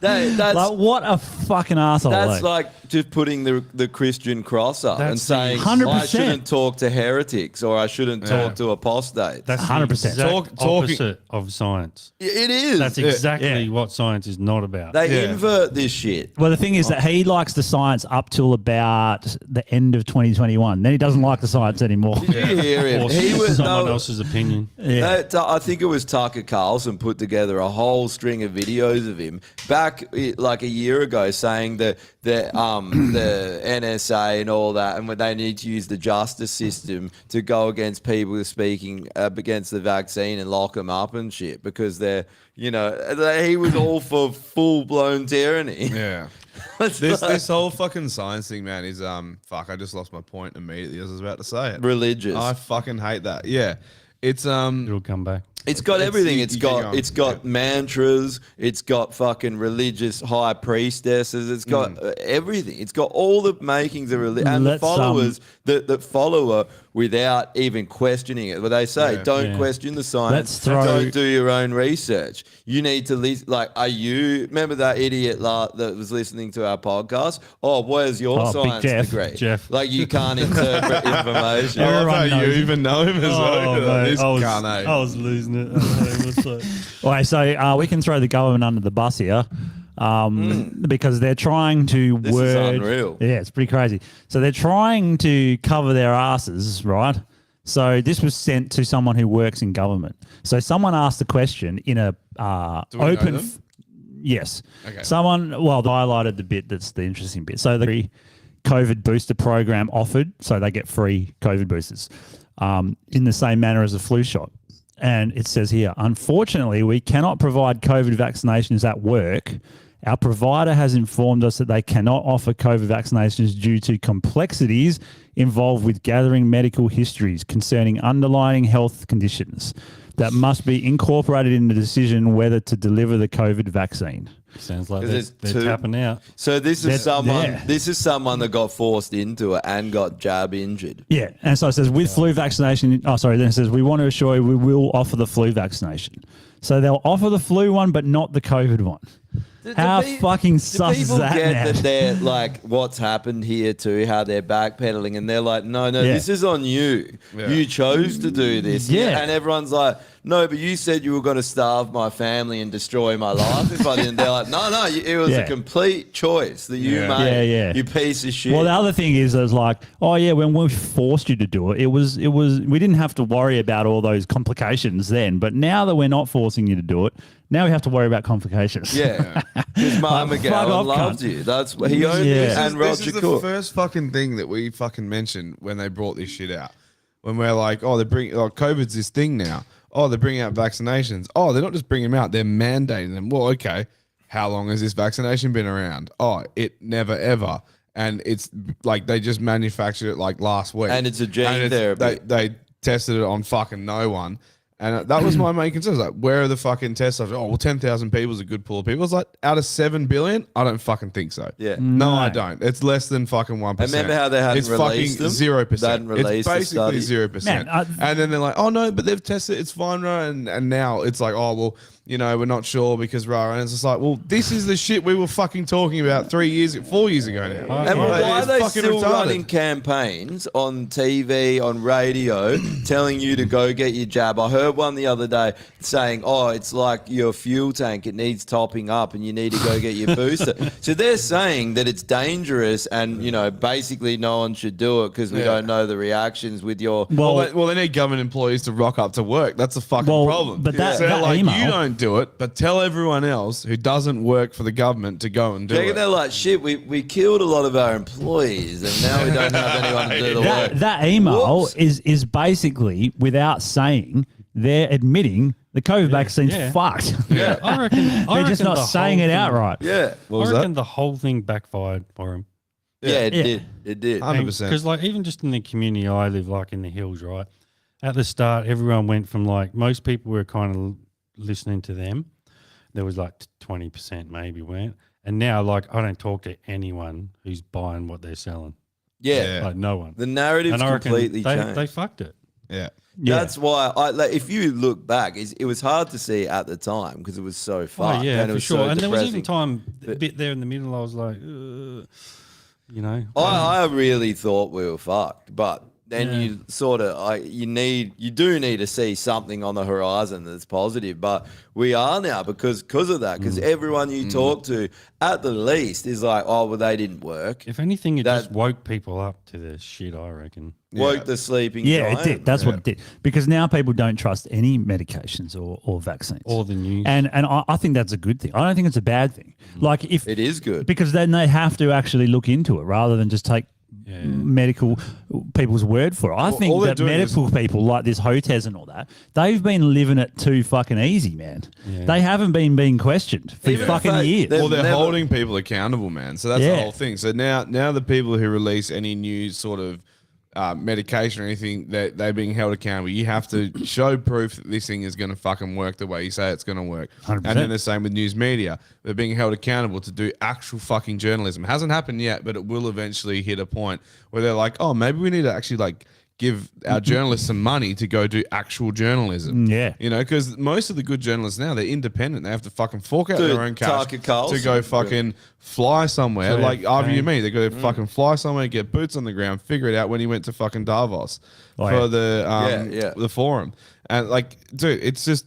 That's like what a fucking asshole! That's like just putting the Christian cross up and That's saying 100%. I shouldn't talk to heretics or I shouldn't talk to apostates. That's 100%. the exact Talking- opposite of science. It is. That's exactly Yeah. what science is not about. They Yeah. invert this shit. Well, the thing is that he likes the science up till about the end of 2021. Then he doesn't like the science anymore. Did you hear him? Or He was someone no, else's opinion. Yeah. I think it was Tucker Carlson put together a whole string of videos of him back like a year ago, saying that the NSA and all that, and when they need to use the justice system to go against people who are speaking against the vaccine and lock them up and shit because they're, you know, he was all for full blown tyranny. Yeah. It's This like this whole fucking science thing, man, is fuck. I just lost my point immediately as I was about to say it. religious. I fucking hate that. Yeah, it's It'll come back. It's got everything. It's you keep got going. it's got mantras. It's got fucking religious high priestesses. It's got everything. It's got all the makings of religion and the Let's, followers that follow her without even questioning it. Where they say, Yeah. don't Yeah. question the science. Let's throw- Don't do your own research. You need to like. Are you remember that idiot that was listening to our podcast? Oh, where's your Oh, Big science Jeff. degree? Jeff. Like you can't interpret information. I love Everyone how you knows it. even know him as well. This cunt, eh? I was losing it. All right, so we can throw the government under the bus here because they're trying to This is unreal. Yeah, it's pretty crazy. So they're trying to cover their asses, right? So this was sent to someone who works in government. So someone asked a question in a Do we know open. them? Yes. Okay. Someone, well, they highlighted the bit that's the interesting bit. So the COVID booster program offered, so they get free COVID boosters in the same manner as a flu shot. And it says here, unfortunately, we cannot provide COVID vaccinations at work. Our provider has informed us that they cannot offer COVID vaccinations due to complexities involved with gathering medical histories concerning underlying health conditions that must be incorporated in the decision whether to deliver the COVID vaccine. Sounds like 'Cause they're, it's they're two- tapping out. So this is That- someone. yeah. This is someone that got forced into it and got jab injured. Yeah, and so it says with flu vaccination. Oh, sorry. Then it says we want to assure you we will offer the flu vaccination. So they'll offer the flu one, but not the COVID one. How fucking Do sus is people that, get man? that they're like what's happened here too? How they're backpedaling and they're like, no, Yeah. this is on you. Yeah. You chose to do this. Yeah. and everyone's like, no, but you said you were going to starve my family and destroy my life if I didn't. They're like, no, it was Yeah. a complete choice that you Yeah. made. Yeah. You piece of shit. Well, the other thing is, it's like, oh yeah, when we forced you to do it, it was we didn't have to worry about all those complications then. But now that we're not forcing you to do it, now we have to worry about complications. yeah, because Mark Like, fuck McGowan off, loved cunt. you. That's what he owned Yeah. you and This Roger is the Cook. first fucking thing that we fucking mentioned when they brought this shit out. When we're like, oh, COVID's this thing now. Oh, they're bringing out vaccinations. Oh, they're not just bringing them out; they're mandating them. Well, okay, how long has this vaccination been around? Oh, it never ever. And it's like they just manufactured it like last week. And it's a gene therapy. They tested it on fucking no one. And that was my main concern. Like, where are the fucking tests? I was like, oh, well, 10,000 people is a good pool of people. It's like, out of 7 billion? I don't fucking think so. Yeah. No, I don't. It's less than fucking 1%. Remember how they hadn't it's released fucking them? 0%. They hadn't released the it's basically study. 0%. Man, and then they're like, oh, no, but they've tested it. It's fine, right? And now it's like, oh, well, you know, we're not sure because rah. And it's just like, well, this is the shit we were fucking talking about 4 years ago now. And why are It's they fucking still retarded. running campaigns on TV, on radio, telling you to go get your jab? I heard one the other day saying, oh, it's like your fuel tank. It needs topping up and you need to go get your booster. So they're saying that it's dangerous and, you know, basically no one should do it because we Yeah. don't know the reactions with your... Well, they need government employees to rock up to work. That's a fucking Well, problem. but that- so that like, email- you don't do it, but tell everyone else who doesn't work for the government to go and do They're it. like, shit, we killed a lot of our employees and now we don't have anyone to do the work. That email is basically without saying they're admitting the COVID vaccine's yeah. fucked. Yeah. I reckon They're just not saying it outright. Yeah. What was I reckon that? the whole thing backfired for him. Yeah, it Yeah. did. It did. 100%. Because like even just in the community I live, like in the hills, right? At the start, everyone went from like most people were kind of listening to them. There was like 20% maybe went, and now like I don't talk to anyone who's buying what they're selling. Yeah. Like no one. The narrative's And I reckon completely changed. they fucked it. Yeah. Yeah. That's why if you look back, it was hard to see at the time because it was so far. Oh yeah, and it for was sure. so And there was even depressing. time a bit there in the middle. I was like, you know, I really thought we were fucked, but then Yeah. you sort of you do need to see something on the horizon that's positive, but we are now because of that. Because everyone you talk to, at the least, is like, oh well, they didn't work. if anything, it That- just woke people up to the shit. I reckon. Woke the sleeping Yeah, it giant. did. That's what it did. Because now people don't trust any medications or vaccines. Or the news. And I think that's a good thing. I don't think it's a bad thing. Like if It is good. because then they have to actually look into it rather than just take medical people's word for it. I all think they're that doing medical people like this Hotez and all that, they've been living it too fucking easy, man. Yeah. They haven't been being questioned for Even if fucking they- years. they're- Well, they're never- holding people accountable, man. So that's the Yeah. whole thing. So now the people who release any new sort of medication or anything, they're being held accountable. You have to show proof that this thing is going to fucking work the way you say it's going to work. 100%. And then the same with news media. They're being held accountable to do actual fucking journalism. It hasn't happened yet, but it will eventually hit a point where they're like, oh, maybe we need to actually like give our journalists some money to go do actual journalism. Yeah. You know, because most of the good journalists now, they're independent. They have to fucking fork out Dude, their own cash Tucker Carlson. to go fucking fly somewhere. So, Like RVU okay. me, they got to fucking fly somewhere, get boots on the ground, figure it out when he went to fucking Davos Oh, for yeah. the the forum. And like, dude, it's just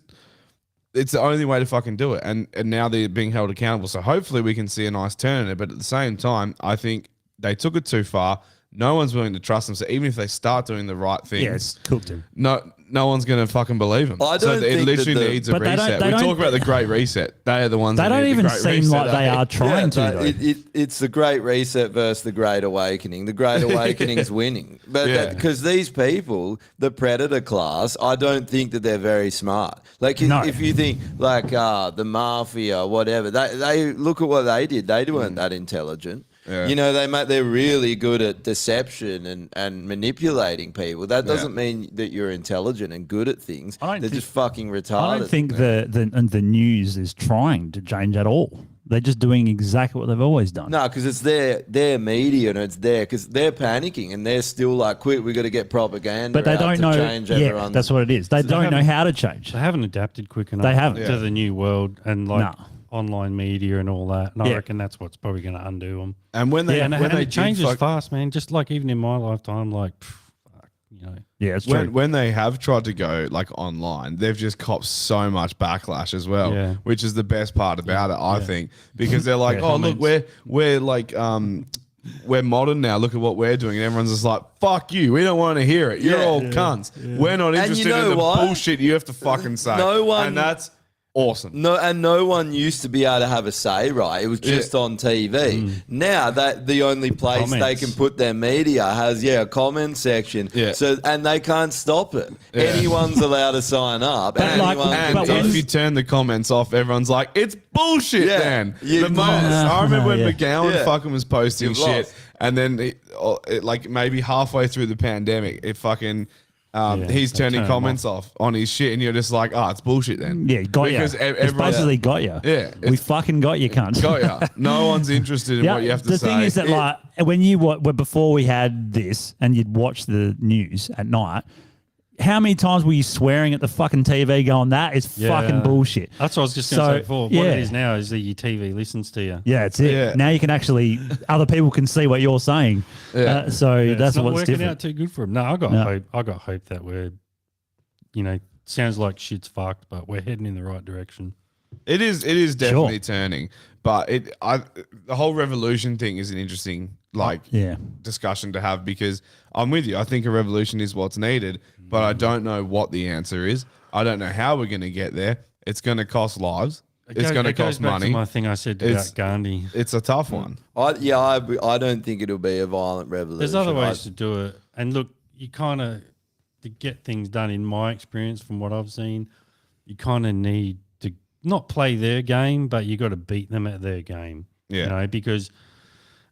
it's the only way to fucking do it. And now they're being held accountable. So hopefully we can see a nice turn in it. But at the same time, I think they took it too far. No one's willing to trust them. So even if they start doing the right things, Yeah, it's cooked him. no one's going to fucking believe them. I So don't it think that literally the- needs a But they don't- reset. they We don't- talk about the Great Reset. They are the ones They that don't need the even Great seem Reset, like they eh? are trying but to, though. it's the Great Reset versus the Great Awakening. The Great Awakening's winning, but Yeah. because these people, the predator class, I don't think that they're very smart. Like No. if you think like the mafia, whatever, they look at what they did. They weren't that intelligent. Yeah. You know, they're really good at deception and manipulating people. That doesn't mean that you're intelligent and good at things. I don't They're think- just fucking retarded. I don't think the news is trying to change at all. They're just doing exactly what they've always done. No, because it's their media and it's there because they're panicking and they're still like, quick, we got to get propaganda. But they out don't to know. Change Yeah, everyone's- that's what it is. They don't know haven't- how to change. They haven't adapted quick enough They haven't. to the new world and like No. online media and all that. And I Yeah. reckon that's what's probably going to undo them. And when they And, when they it changes did fuck- fast, man. Just like even in my lifetime, like, fuck, you know. Yeah, it's true. when they have tried to go like online, they've just copped so much backlash as well, Yeah. which is the best part about it, I think, because they're like, Yeah, oh look, comments. we're like we're modern now. Look at what we're doing, and everyone's just like, fuck you. We don't want to hear it. You're Yeah. all cunts. We're not you interested know in the what? bullshit you have to fucking say. No one- and that's awesome. No one used to be able to have a say, right? It was just on TV. Now that the only place they Comments. can put their media has a comment section. Yeah. So and they can't stop it. Anyone's allowed to sign up. But like- anyone And But when- if you turn the comments off, everyone's like, it's bullshit, Yeah. then. You've The most, lost. I remember when Yeah. McGowan Yeah. fucking was posting You've shit, lost. and then it, like maybe halfway through the pandemic, it fucking. He's they turning turn 'em comments off on his shit, and you're just like, oh, it's bullshit then. Yeah, got you. Because It's everyone's basically got you. Yeah, we it's- fucking got you, cunt. got ya. No one's interested in what you have to the say. thing is that, like, when you before we had this, and you'd watch the news at night, how many times were you swearing at the fucking TV, going, "That is fucking bullshit"? That's what I was just going to So, say before. What yeah. it is now is that your TV listens to you. Yeah, it's it. Yeah. Now you can actually, other people can see what you're saying. Yeah. So Yeah, that's it's not what's working different. out too good for him. No, I got No. hope. I got hope that we're, you know, sounds like shit's fucked, but we're heading in the right direction. It is definitely Sure. turning, but the whole revolution thing is an interesting Yeah. discussion to have, because I'm with you. I think a revolution is what's needed, but I don't know what the answer is. I don't know how we're going to get there. It's going to cost lives. It's going to It goes cost back to money. my thing I said It's- about Gandhi. It's a tough one. I don't think it'll be a violent revolution. There's other ways to do it. And look, you kind of, to get things done, in my experience, from what I've seen, you kind of need to not play their game, but you got to beat them at their game. Yeah. You know, because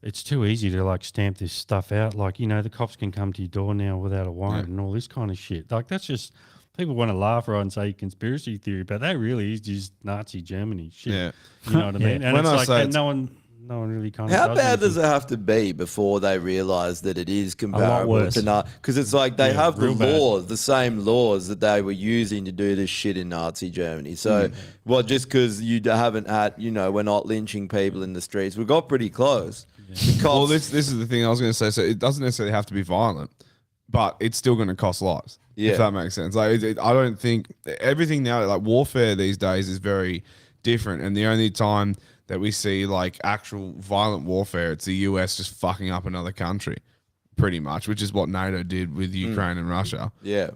it's too easy to like stamp this stuff out. Like, you know, the cops can come to your door now without a warrant and all this kind of shit. Like, that's just, people want to laugh right and say conspiracy theory, but that really is just Nazi Germany shit. Yeah. You know what I mean? And When it's I like, say and it's- no one really kind of How does bad anything. does it have to be before they realise that it is comparable worse. to because it's like they have the real bad. laws, the same laws that they were using to do this shit in Nazi Germany. So, well, just because you haven't had, you know, we're not lynching people in the streets, we got pretty close. The cops, Well, this is the thing I was going to say. So it doesn't necessarily have to be violent, but it's still going to cost lives. Yeah. If that makes sense. Like, I don't think everything now, like warfare these days, is very different. And the only time that we see like actual violent warfare, it's the US just fucking up another country, pretty much, which is what NATO did with Ukraine and Russia. yeah,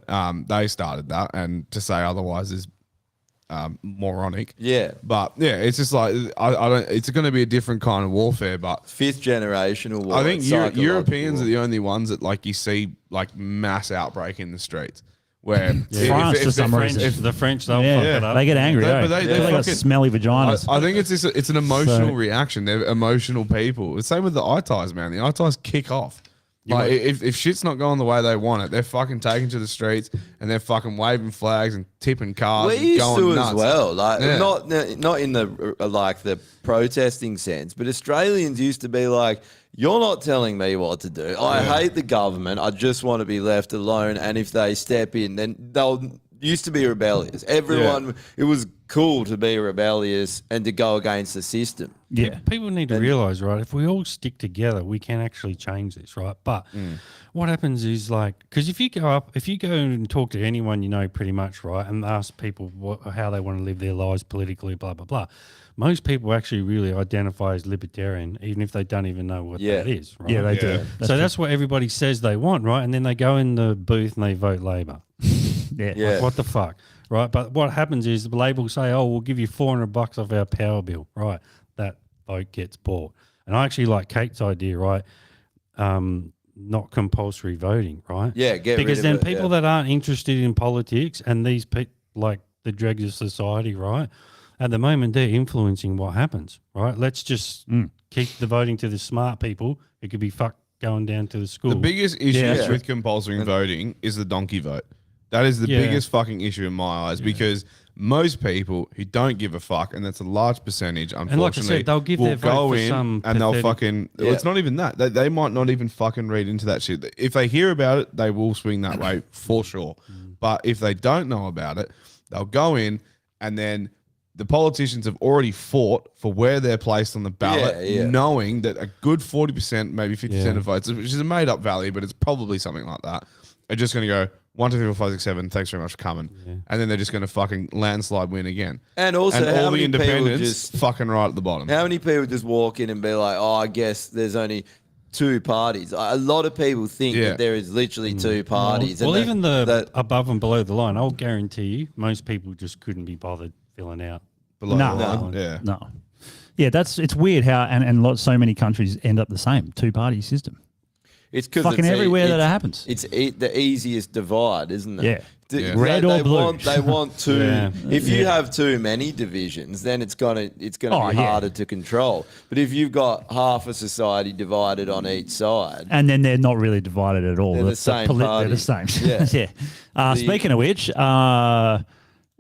They started that, and to say otherwise is moronic. yeah. But yeah, it's just like I don't. It's going to be a different kind of warfare, but Fifth generational war. I think psychological Europeans war. are the only ones that like you see like mass outbreak in the streets where France for some reason. If the French, they'll Yeah, fuck it up. they get angry. But eh? they They got fucking- smelly vaginas. I think it's an emotional So- reaction. They're emotional people. The same with the ITIs, man. The ITIs kick off. Like if shit's not going the way they want it, they're fucking taking to the streets and they're fucking waving flags and tipping cars We and used going to nuts. as well, like Yeah. not in the like the protesting sense, but Australians used to be like, "You're not telling me what to do. I hate the government. I just want to be left alone." And if they step in, then they'll used to be rebellious. Everyone, it was cool to be rebellious and to go against the system. yeah. People need to realize, right? If we all stick together, we can actually change this, right? But what happens is like, because if you go and talk to anyone you know, pretty much, right, and ask people how they want to live their lives politically, blah blah blah, most people actually really identify as libertarian, even if they don't even know what that is, right? Yeah, they do. So that's what everybody says they want, right? And then they go in the booth and they vote Labor. Yeah. Yeah. Like, what the fuck, right? But what happens is the Labor will say, "Oh, we'll give you $400 off our power bill," right? That vote gets bought. And I actually like Kate's idea, right? Not compulsory voting, right? Yeah, get rid because of then it, people that aren't interested in politics and these people like the dregs of society, right? At the moment, they're influencing what happens, right? Let's just keep the voting to the smart people. It could be going down to the school. The biggest issue Yeah. with compulsory voting is the donkey vote. That is the Yeah. biggest fucking issue in my eyes because most people who don't give a fuck, and that's a large percentage, unfortunately, like I said, they'll give will their vote go for in some and they'll pathetic- fucking. Well, it's not even that. They might not even fucking read into that shit. If they hear about it, they will swing that way for sure. But if they don't know about it, they'll go in and then the politicians have already fought for where they're placed on the ballot, Yeah, yeah. knowing that a good 40%, maybe 50% Yeah. of votes, which is a made up value, but it's probably something like that, are just going to go 1, 2, 3, 4, 5, 6, 7. Thanks very much for coming, and then they're just going to fucking landslide win again. And also, and how all the many people independents just fucking right at the bottom. how many people just walk in and be like, "Oh, I guess there's only two parties." A lot of people think Yeah. that there is literally two parties. Well, and even that- above and below the line, I'll guarantee you, most people just couldn't be bothered filling out. Below No. the line. Yeah. No. Yeah, it's weird how and so many countries end up the same two-party system. it's because Fucking everywhere that it happens. It's the easiest divide, isn't it? Yeah. D- Yeah. Red or blue. They want two. Yeah. If you have too many divisions, then it's gonna Oh, be yeah. harder to control. But if you've got half a society divided on each side, And then they're not really divided at all. They're the same They're party. the same. Yeah. yeah. Speaking of which,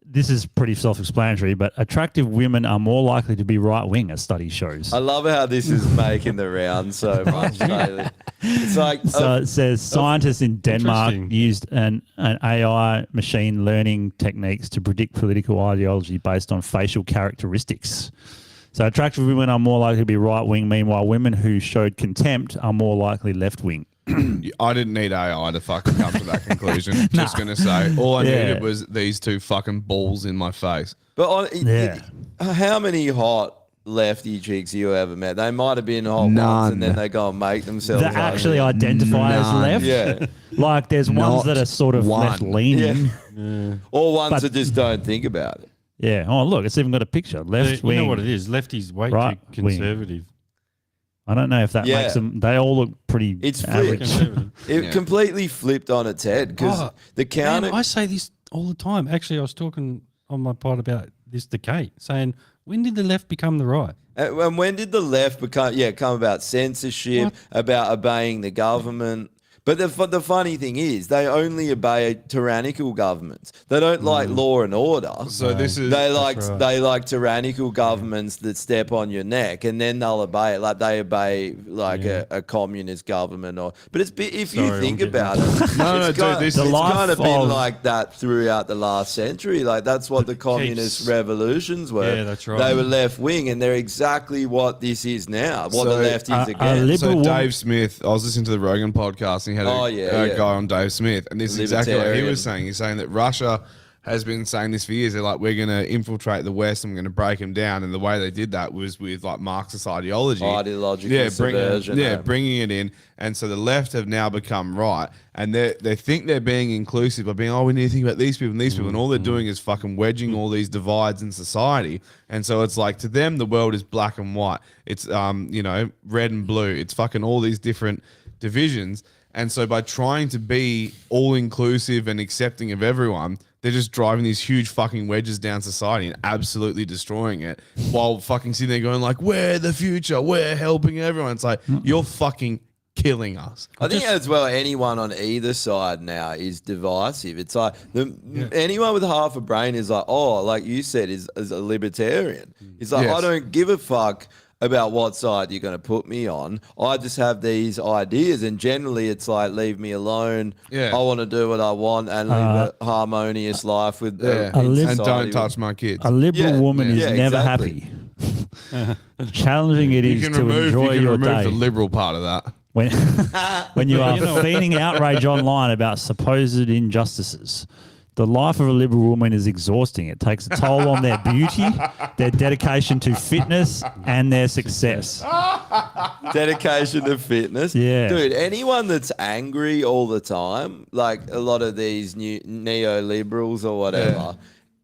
this is pretty self-explanatory, but attractive women are more likely to be right-wing, as study shows. I love how this is making the round so much lately. It's like So it says scientists in Denmark Interesting. used an AI machine learning techniques to predict political ideology based on facial characteristics. So attractive women are more likely to be right-wing. Meanwhile, women who showed contempt are more likely left-wing. I didn't need AI to fucking come to that conclusion. Just going to say, all I Yeah. needed was these two fucking balls in my face. But Yeah. how many hot lefty chicks you ever met? They might have been hot once, None. and then they go and make themselves That like actually it. identify as None. left. Yeah. Like there's ones Not that are sort of one. left-leaning. or ones But- that just don't think about it. Yeah. Oh, look, it's even got a picture. You Left-wing. know what it is? Lefty's way Right too wing. conservative. I don't know if that Yeah. makes them. They all look pretty It's average. flipped. It completely flipped on its head because Oh, the counter. Man, I say this all the time. Actually, I was talking on my pod about this to Kate, saying, when did the left become the right? And when did the left come about censorship, about obeying the government? But the funny thing is, they only obey tyrannical governments. They don't like law and order. So this is They like right. they like tyrannical governments that step on your neck, and then they'll obey it. Like they obey like a communist government, but it's if you Sorry, think I'm about getting- it, No, it's dude, kind, this it's is- kind of The been life like that throughout the last century. Like that's what the communist revolutions were. Yeah, that's right. They were left wing, and they're exactly what this is now. What the So, left is a again. liberal So woman- Dave Smith, I was listening to the Rogan podcast, and he had a guy on Dave Smith, and this is exactly what he Libertarian. was saying. He's saying that Russia has been saying this for years. They're like, we're going to infiltrate the West and we're going to break them down. And the way they did that was with like Marxist ideology. Ideological subversion, bringing it in. And so the left have now become right. And they think they're being inclusive by being, we need to think about these people and these people. And all they're doing is fucking wedging all these divides in society. And so it's like, to them, the world is black and white. It's, red and blue. It's fucking all these different divisions. And so by trying to be all inclusive and accepting of everyone, they're just driving these huge fucking wedges down society and absolutely destroying it while fucking sitting there going like, we're the future, we're helping everyone. It's like, you're fucking killing us. I think as well, anyone on either side now is divisive. It's like anyone with half a brain is like, like you said, is a libertarian. It's like, Yes. I don't give a fuck about what side you're going to put me on. I just have these ideas, and generally it's like, leave me alone. Yeah. I want to do what I want and live a harmonious life with Yeah. in And society. don't touch my kids. A liberal Yeah, woman is yeah, never exactly. happy. Challenging it You is can to enjoy your remove day. the liberal part of that. When, when you are feigning outrage online about supposed injustices, the life of a liberal woman is exhausting. It takes a toll on their beauty, their dedication to fitness, and their success. Dedication to fitness. Yeah. Dude, anyone that's angry all the time, like a lot of these new neoliberals or whatever,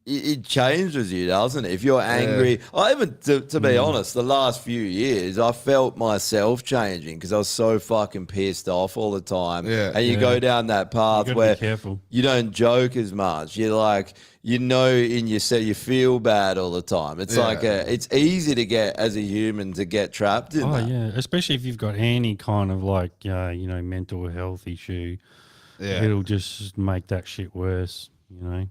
it changes you, doesn't it? If you're angry, I even, to be honest, the last few years, I felt myself changing because I was so fucking pissed off all the time. Yeah. And you go down that path gotta be where careful. you don't joke as much. You're like, in yourself, you feel bad all the time. It's like it's easy to get, as a human, to get trapped in that. Yeah, especially if you've got any kind of like, mental health issue. Yeah. It'll just make that shit worse,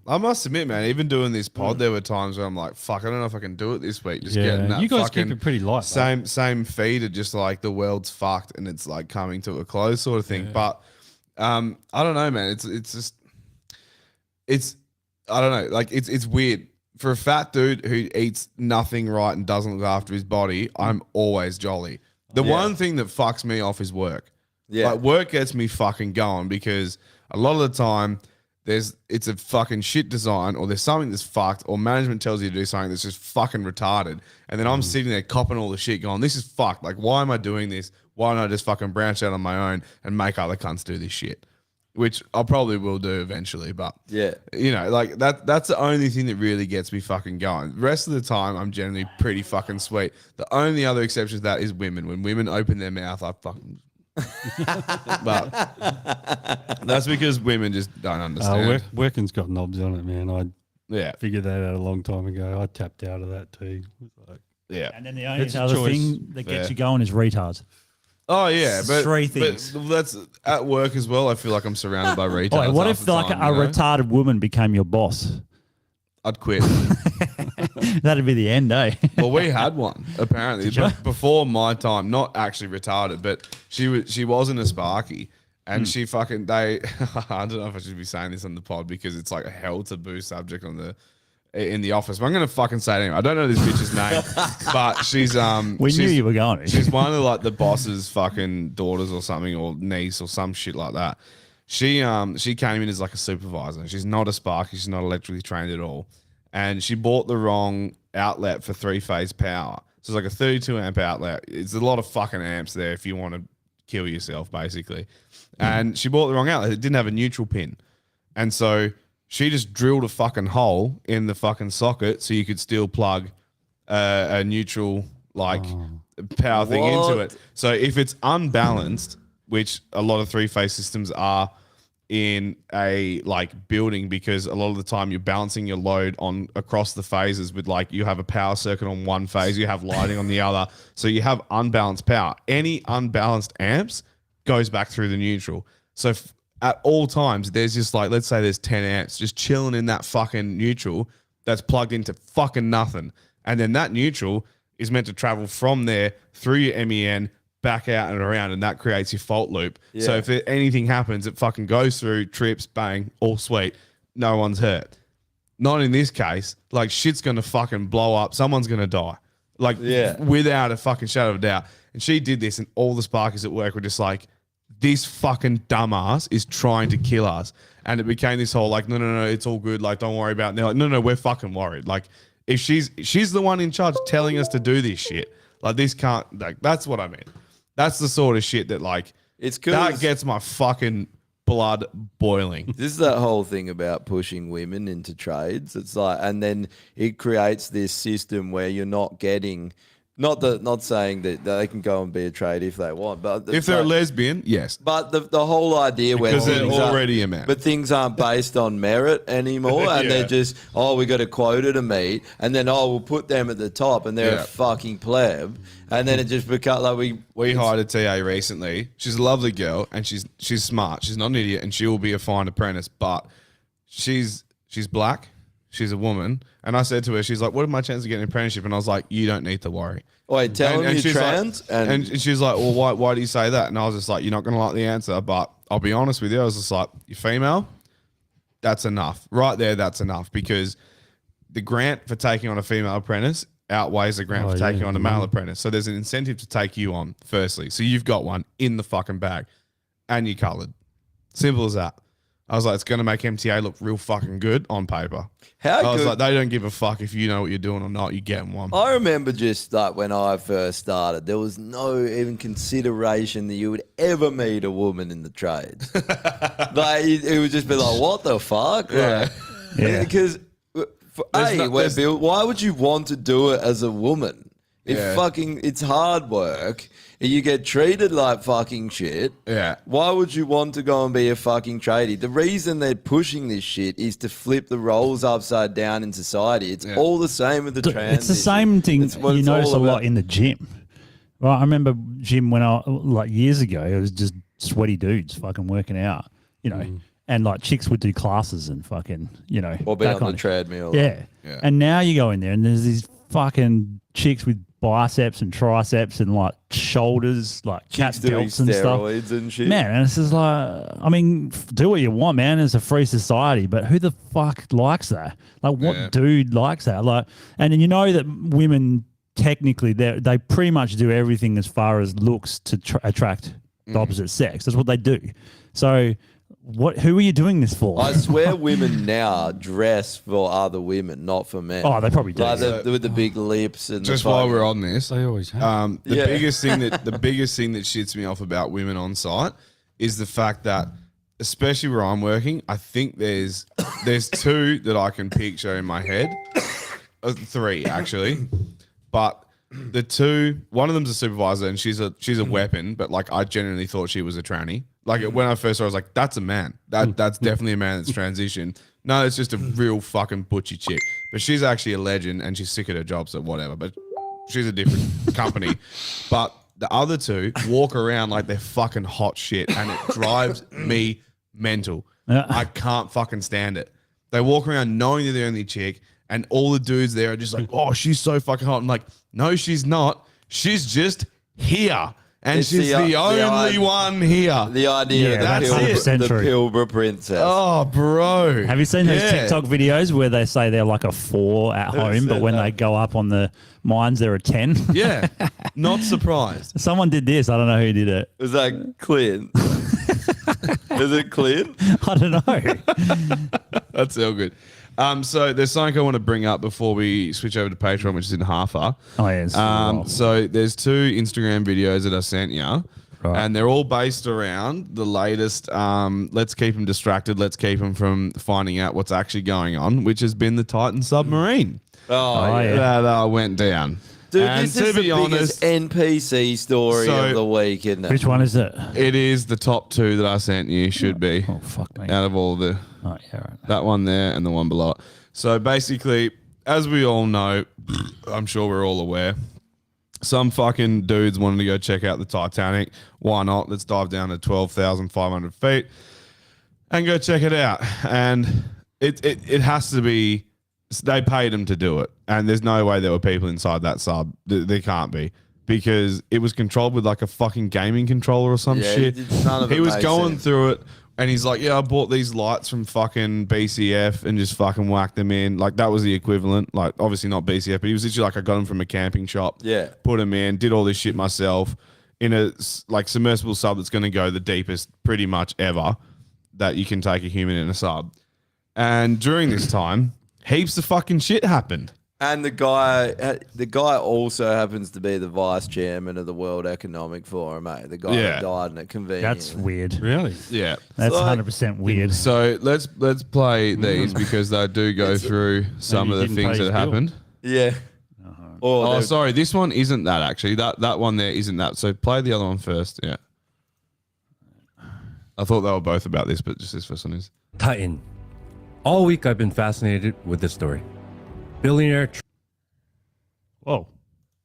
I must admit, man, even doing this pod, there were times where I'm like, fuck, I don't know if I can do it this week. Just getting that you guys fucking keep it pretty light. same feed of just like the world's fucked and it's like coming to a close sort of thing. But I don't know, man. It's I don't know. Like it's weird. For a fat dude who eats nothing right and doesn't look after his body, I'm always jolly. The one thing that fucks me off is work. Yeah. Like work gets me fucking going because a lot of the time it's a fucking shit design or there's something that's fucked or management tells you to do something that's just fucking retarded. And then I'm sitting there copping all the shit going, this is fucked. Like, why am I doing this? Why don't I just fucking branch out on my own and make other cunts do this shit? Which I probably will do eventually, but like that's the only thing that really gets me fucking going. The rest of the time, I'm generally pretty fucking sweet. The only other exception to that is women. When women open their mouth, I fucking... but that's because women just don't understand. Working's got knobs on it, man. I Yeah, figured that out a long time ago. I tapped out of that too. Like, yeah. And then the only It's a other choice. thing that gets Yeah. you going is retards. Oh yeah, but Three things. But that's at work as well. I feel like I'm surrounded by retards. Oh, what half if the like time, a you know? retarded woman became your boss? I'd quit. That'd be the end, eh? Well, we had one apparently, but before my time. Not actually retarded, but she wasn't a Sparky, and she fucking I don't know if I should be saying this on the pod because it's like a hell taboo subject in the office. But I'm gonna fucking say it anyway. I don't know this bitch's name, but she's We knew she's- you were going. She's one of like the boss's fucking daughters or something, or niece or some shit like that. She came in as like a supervisor. She's not a Sparky. She's not electrically trained at all. And she bought the wrong outlet for 3-phase power. So it's like a 32 amp outlet. It's a lot of fucking amps there if you want to kill yourself, basically. And she bought the wrong outlet. It didn't have a neutral pin. And so she just drilled a fucking hole in the fucking socket so you could still plug a neutral, like power thing into What? it. So if it's unbalanced, which a lot of three-phase systems are in a like building, because a lot of the time you're balancing your load on across the phases with like you have a power circuit on one phase, you have lighting on the other. So you have unbalanced power. Any unbalanced amps goes back through the neutral. So at all times, there's just like, let's say there's 10 amps just chilling in that fucking neutral that's plugged into fucking nothing. And then that neutral is meant to travel from there through your MEN back out and around, and that creates your fault loop. Yeah. So if anything happens, it fucking goes through, trips, bang, all sweet. No one's hurt. Not in this case. Like, shit's going to fucking blow up. Someone's going to die. Like, without a fucking shadow of a doubt. And she did this, and all the sparkers at work were just like, this fucking dumbass is trying to kill us. And it became this whole like, no, it's all good. Like, don't worry about it. And they're like, no, we're fucking worried. Like, if she's the one in charge telling us to do this shit, like, this can't, like, that's what I mean. That's the sort of shit that, like, It's cool. that gets my fucking blood boiling. This is that whole thing about pushing women into trades. It's like, and then it creates this system where you're not getting, not saying that they can go and be a trade if they want, but If they're a lesbian, yes. But the whole idea where Because they're things are- already a man. but things aren't based on merit anymore, and Yeah. they're just, we got a quota to meet, and then we'll put them at the top, and they're Yeah. a fucking pleb, and then it just becomes like We hired a TA recently. She's a lovely girl, and she's smart. She's not an idiot, and she will be a fine apprentice. But she's black. She's a woman, and I said to her, she's like, "What are my chances of getting an apprenticeship?" And I was like, "You don't need to worry." Wait, tell them you're she's trans, like, and and she's like, "Well, why do you say that?" And I was just like, "You're not going to like the answer, but I'll be honest with you." I was just like, "You're female. That's enough, right there. That's enough, because the grant for taking on a female apprentice outweighs the grant for taking on a male apprentice. So there's an incentive to take you on, firstly. So you've got one in the fucking bag, and you're coloured. Simple as that." I was like, it's going to make MTA look real fucking good on paper. How I was good- like, they don't give a fuck if you know what you're doing or not. You get one. I remember just like when I first started, there was no even consideration that you would ever meet a woman in the trades. Like it would just be like, what the fuck? Yeah. Yeah. Because There's why would you want to do it as a woman? Yeah. It's hard work. You get treated like fucking shit. Yeah. Why would you want to go and be a fucking tradie? The reason they're pushing this shit is to flip the roles upside down in society. It's all the same with the trans. It's the same thing It's what you it's notice all a lot about. in the gym. Well, I remember gym when I like years ago, it was just sweaty dudes fucking working out, you know, and like chicks would do classes and fucking, you know, Or be that on kind the of- treadmill. Yeah. Yeah. And now you go in there and there's these fucking chicks with biceps and triceps and like shoulders, like cat Chicks doing belts and stuff. steroids and shit. Man, and it's just like, I mean, do what you want, man. It's a free society, but who the fuck likes that? Like, what Yeah. dude likes that? Like, and then you know that women technically they pretty much do everything as far as looks to attract the opposite sex. That's what they do. So, who are you doing this for? I swear women now dress for other women, not for men. Oh, they probably do. Like with the big lips and Just the while fucking- we're on this, They always have. the Yeah. biggest thing that shits me off about women on site is the fact that, especially where I'm working, I think there's two that I can picture in my head, three actually, but the two, one of them's a supervisor and she's a weapon, but like I genuinely thought she was a tranny. Like when I first saw her, I was like, that's a man. That's definitely a man that's transitioned. No, it's just a real fucking butchy chick. But she's actually a legend and she's sick at her job, so whatever. But she's a different company. But the other two walk around like they're fucking hot shit and it drives me mental. Yeah. I can't fucking stand it. They walk around knowing they're the only chick and all the dudes there are just like, oh, she's so fucking hot. I'm like, no, she's not. She's just here. And It's she's the only one here. The idea Yeah, of that's the 100% true. Pilbara princess. Oh, bro. Have you seen those Yeah. TikTok videos where they say they're like a 4 at home, but when they go up on the mines, they're a 10? Yeah. Not surprised. Someone did this. I don't know who did it. Is that Clint? Is it Clint? I don't know. That's all good. So there's something I want to bring up before we switch over to Patreon, which is in halfer. Oh, yeah. it's- So there's 2 Instagram videos that I sent you, Right. and they're all based around the latest. Let's keep them distracted. Let's keep them from finding out what's actually going on, which has been the Titan submarine Oh, Oh, yeah. yeah. that went down. Dude, And this to is the be biggest honest- NPC story So- of the week, isn't it? Which one is it? It is the top two that I sent you. Should be Oh fuck me. out of all the Oh yeah, right. that one there and the one below it. So basically, as we all know, I'm sure we're all aware, some fucking dudes wanted to go check out the Titanic. Why not? Let's dive down to 12,500 feet and go check it out. And it has to be. They paid them to do it, and there's no way there were people inside that sub. There can't be, because it was controlled with like a fucking gaming controller or some Yeah, shit. none of it He was made going sense. through it, and he's like, "Yeah, I bought these lights from fucking BCF and just fucking whacked them in." Like that was the equivalent. Like obviously not BCF, but he was literally like, I got them from a camping shop. Yeah. put them in, did all this shit myself in a like submersible sub that's going to go the deepest pretty much ever that you can take a human in a sub. And during this time, heaps of fucking shit happened. And the guy also happens to be the vice chairman of the World Economic Forum, mate. The guy Yeah. that died in a convenience. That's weird. Really? Yeah. That's like- 100% weird. So let's play these because they do go through some Maybe of he the didn't things pay that his bill. happened. Yeah. Or Oh, they're- sorry, this one isn't that actually. That one there isn't that. So play the other one first. Yeah. I thought they were both about this, but just this first one is. Titan. All week I've been fascinated with this story. Billionaire Whoa.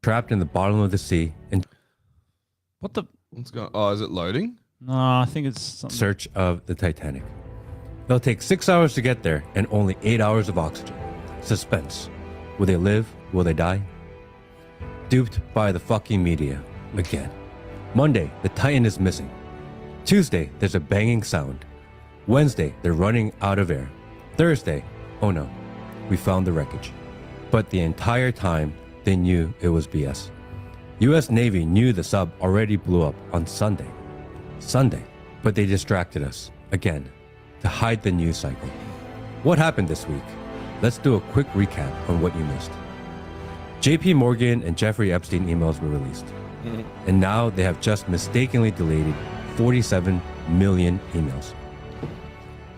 trapped in the bottom of the sea in What the? What's going? Oh, is it loading? No, I think it's something. search of the Titanic. It'll take 6 hours to get there and only 8 hours of oxygen. Suspense. Will they live? Will they die? Duped by the fucking media again. Monday, the Titan is missing. Tuesday, there's a banging sound. Wednesday, they're running out of air. Thursday, oh no, we found the wreckage. But the entire time, they knew it was BS. US Navy knew the sub already blew up on Sunday. But they distracted us, again, to hide the news cycle. What happened this week? Let's do a quick recap on what you missed. JP Morgan and Jeffrey Epstein emails were released. And now they have just mistakenly deleted 47 million emails.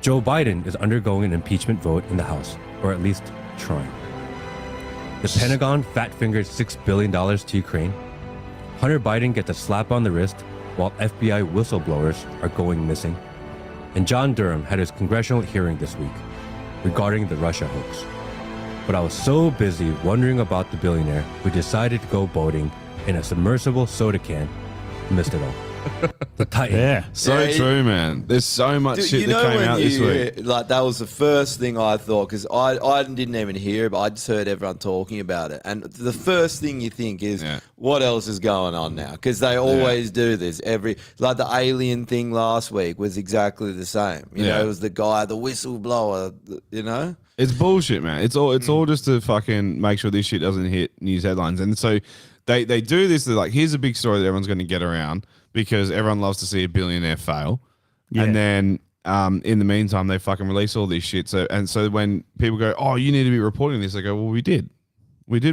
Joe Biden is undergoing an impeachment vote in the House, or at least trying. The Pentagon fat-fingered $6 billion to Ukraine. Hunter Biden gets a slap on the wrist while FBI whistleblowers are going missing. And John Durham had his congressional hearing this week regarding the Russia hoax. But I was so busy wondering about the billionaire who decided to go boating in a submersible soda can, missed it all. The Titan. Yeah. So Yeah, true, man. There's so much Dude, shit that came out this week. Like that was the first thing I thought, because I didn't even hear it, but I just heard everyone talking about it. And the first thing you think is, Yeah. what else is going on now? Because they always do this. Like the alien thing last week was exactly the same. You Yeah. know, it was the guy, the whistleblower. You know, It's bullshit, man. It's all just to fucking make sure this shit doesn't hit news headlines. And so they do this. They're like, here's a big story that everyone's going to get around because everyone loves to see a billionaire fail. Yeah. And then in the meantime, they fucking release all this shit. So when people go, oh, you need to be reporting this, I go, well, we did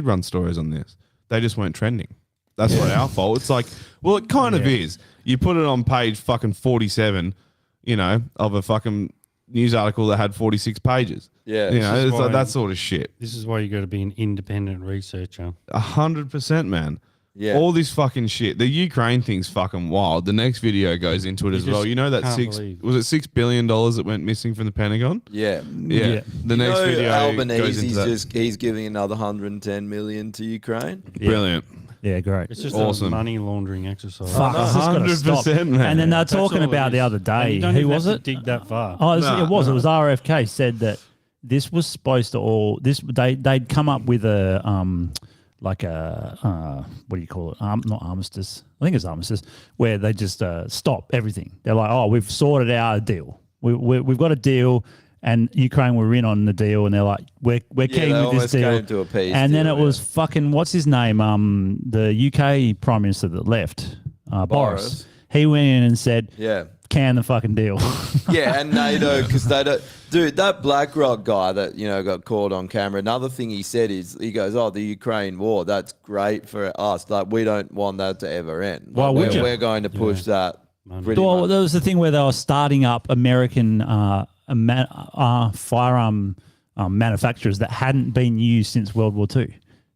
run stories on this. They just weren't trending. That's not our fault. It's like, well, it kind of is. You put it on page fucking 47, you know, of a fucking news article that had 46 pages. Yeah. You know, This is it's like why- that sort of shit. This is why you got to be an independent researcher. 100%, man. Yeah. All this fucking shit. The Ukraine thing's fucking wild. The next video goes into it as well. just You know that can't believe. was it $6 billion that went missing from the Pentagon? yeah. Yeah. Yeah. The next You know, video goes Albanese's into that. he's giving another 110 million to Ukraine. Brilliant. Yeah, great. It's just Awesome. a money laundering exercise. Fuck, it's just gotta stop. 100%, man. And then they're That's talking all it about the is. other And day. you don't Who even was have it? to dig that far. Oh, Nah, it was. It was RFK said that this was supposed to all this. They'd come up with a like a what do you call it? Not armistice. I think it's armistice, where they just stop everything. They're like, oh, we've sorted out a deal. We've got a deal. And Ukraine were in on the deal, and they're like, "We're Yeah, keen they with this almost deal." came to a peace and then deal, it was yeah. fucking what's his name? The UK Prime Minister that left, Boris. Boris. He went in and said, Yeah. "Can the fucking deal." Yeah, and NATO, because they don't. Dude, that BlackRock guy that, you know, got caught on camera, another thing he said is, he goes, oh, the Ukraine war, that's great for us. Like, we don't want that to ever end. Why Like, would you? we're going to push that pretty Well, much. there was the thing where they were starting up American firearm manufacturers that hadn't been used since World War II.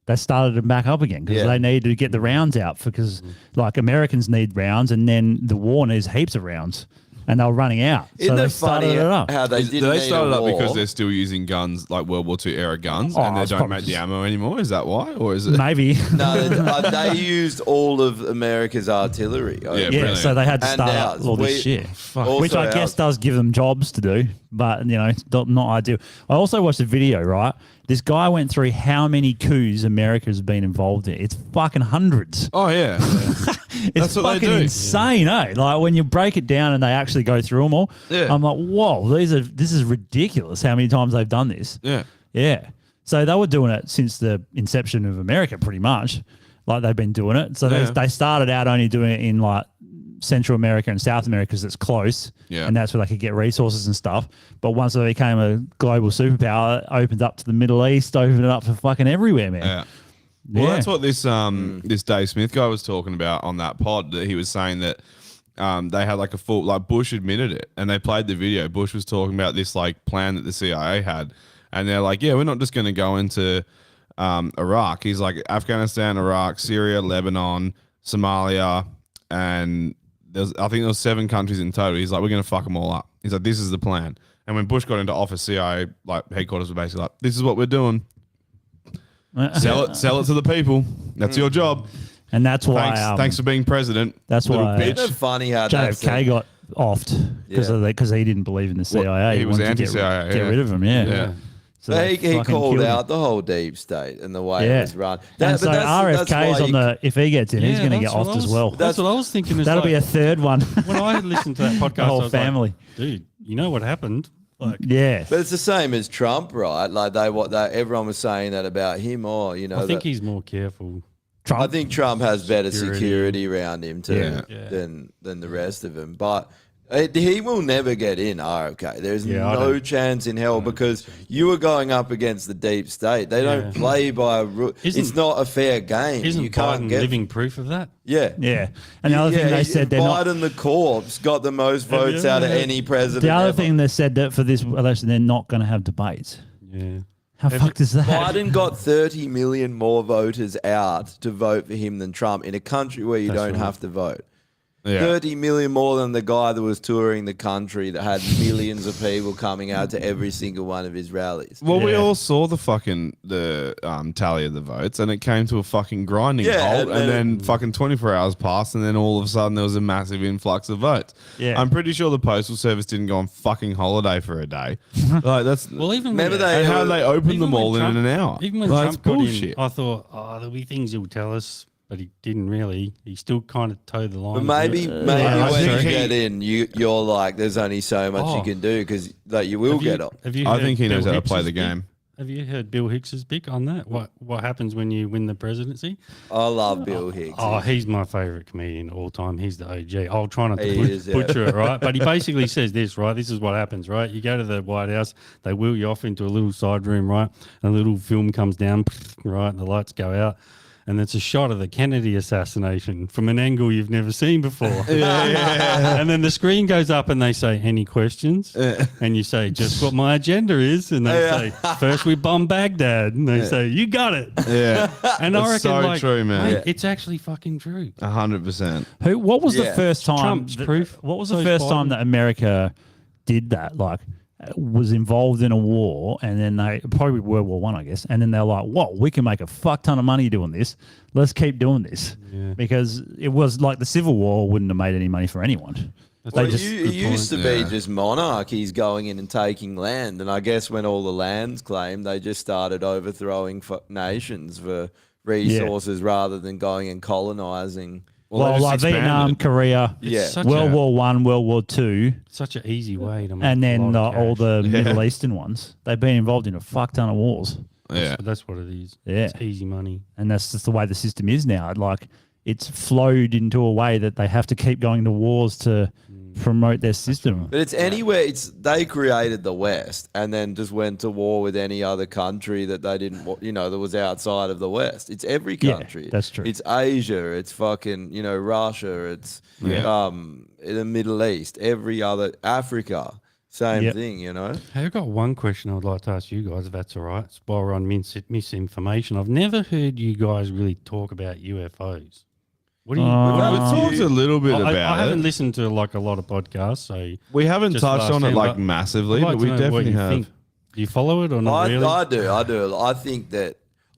they started them back up again because Yeah. they needed to get the rounds out because like Americans need rounds and then the war needs heaps of rounds and they were running out. Isn't so it they started funny it up. how they didn't They need started a up because war? they're still using guns like World War II era guns, Oh, and they it's don't probably make the just- ammo anymore. Is that why, or is it? Maybe. No, they used all of America's artillery. Yeah, Yeah, brilliant. so they had to And start up ours. all this We- shit, Also which I guess ours. does give them jobs to do, but it's not ideal. I also watched a video, right? This guy went through how many coups America's been involved in. It's fucking hundreds. Oh yeah, It's That's what they fucking do. insane, eh? Like when you break it down and they actually go through them all, Yeah. I'm like, whoa, this is ridiculous how many times they've done this. yeah. Yeah. So they were doing it since the inception of America, pretty much. Like they've been doing it. So Yeah. they started out only doing it in like Central America and South America because it's close. Yeah. And that's where they could get resources and stuff. But once they became a global superpower, it opened up to the Middle East, opened it up for fucking everywhere, man. Yeah. Well, Yeah. that's what this this Dave Smith guy was talking about on that pod. That he was saying that they had like a full Bush admitted it, and they played the video. Bush was talking about this like plan that the CIA had, and they're like, "Yeah, we're not just going to go into Iraq." He's like, Afghanistan, Iraq, Syria, Lebanon, Somalia, and I think there was 7 countries in total. He's like, "We're going to fuck them all up." He's like, "This is the plan." And when Bush got into office, CIA headquarters were basically like, "This is what we're doing." Sell it to the people. That's your job. And that's why Thanks for being president. that's little why- bitch. Isn't it funny how that's JFK got offed because he didn't believe in the CIA. he was wanted to anti-CIA, Get yeah. rid of him, yeah. Yeah. So He they fucking called killed him. out the whole deep state and the way Yeah. it was run. And so RFK's why on you- the, if he gets in, he's going to get that's what offed I as was- well. That's what I was thinking. That'll be a third one. when I listened to that podcast, The whole I was family. like, dude, you know what happened? Like, Yeah. But it's the same as Trump, right? Like everyone was saying that about him, or I think he's more careful. Trump. I think Trump has better Security. security around him too Yeah. than the rest of them. But he will never get in RFK. There's Yeah, I no don't- chance in hell because you are going up against the deep state. They don't Yeah. play by a rule. Isn't- It's not a fair game. Isn't you can't Biden get living proof of that? Yeah. Yeah. And the other thing they said they're not. Biden the corpse got the most votes out of any president. The other ever. thing they said that for this election, they're not going to have debates. Yeah. How fucked is that? Biden got 30 million more voters out to vote for him than Trump in a country where you don't have to vote. Yeah. 30 million more than the guy that was touring the country that had millions of people coming out to every single one of his rallies. Well, we Yeah. all saw the tally of the votes, and it came to a fucking grinding Yeah, halt, and and then- then fucking 24 hours passed, and then all of a sudden there was a massive influx of votes. Yeah. I'm pretty sure the postal service didn't go on fucking holiday for a day. Like that's Well, even Remember when, they- and how they opened even them when all in Trump- an hour. Even when Like, Trump it's got bullshit. in, I thought, there'll be things he'll tell us, but he didn't really. He still kind of towed the line. But a maybe bit. I when you think he- get in, you're like, there's only so much you Oh. can do because you will Have you- get up. have you I heard think he knows Bill how to play Hicks's the bit? game. Have you heard Bill Hicks's pick on that? What happens when you win the presidency? I love Bill Hicks. Oh, he's my favorite comedian of all time. He's the OG. I'll try not to He is, yeah. butcher it, right? But he basically says this, right? This is what happens, right? You go to the White House, they wheel you off into a little side room, right? A little film comes down, right? And the lights go out. And it's a shot of the Kennedy assassination from an angle you've never seen before. And then the screen goes up and they say, "Any questions?" And you say, "Just what my agenda is." And they say, "First we bomb Baghdad." And they say, "You got it." Yeah, And I That's reckon, so like, true, man. mate, it's actually fucking true. 100%. What was the Yeah. first time? Trump's proof. What was the So's first time Biden. that America did that? Like, was involved in a war, and then they probably World War One, I guess. And then they're like, "Whoa, we can make a fuck ton of money doing this. Let's keep doing this." Yeah. Because it was like the Civil War wouldn't have made any money for anyone. Well, They just it used to Yeah. be just monarchies going in and taking land, and I guess when all the land's claimed, they just started overthrowing nations for resources rather than going and colonizing. they well, just like expanded. Vietnam, Korea, It's Yeah. such World a, War One, World War Two, such an easy way to make and then a lot of all cash. the Middle Eastern ones. They've been involved in a fuck ton of wars. Yeah. But that's what it is. Yeah. It's easy money. And that's just the way the system is now. Like, it's flowed into a way that they have to keep going to wars to promote their system. But it's anywhere. They created the West and then just went to war with any other country that they didn't, that was outside of the West. It's every Yeah, country. that's true. It's Asia. It's fucking Russia. It's Yeah. the Middle East. Every other Africa. Same Yep. thing, you know. Hey, I've got one question I would like to ask you guys, if that's all right. It's while we're on misinformation. I've never heard you guys really talk about UFOs. What do you? We talked a little bit I about haven't it. listened to like a lot of podcasts, so We haven't just touched last on it time, like but massively, I'd like but to we know what definitely you have. think. Do you follow it or not I really? do.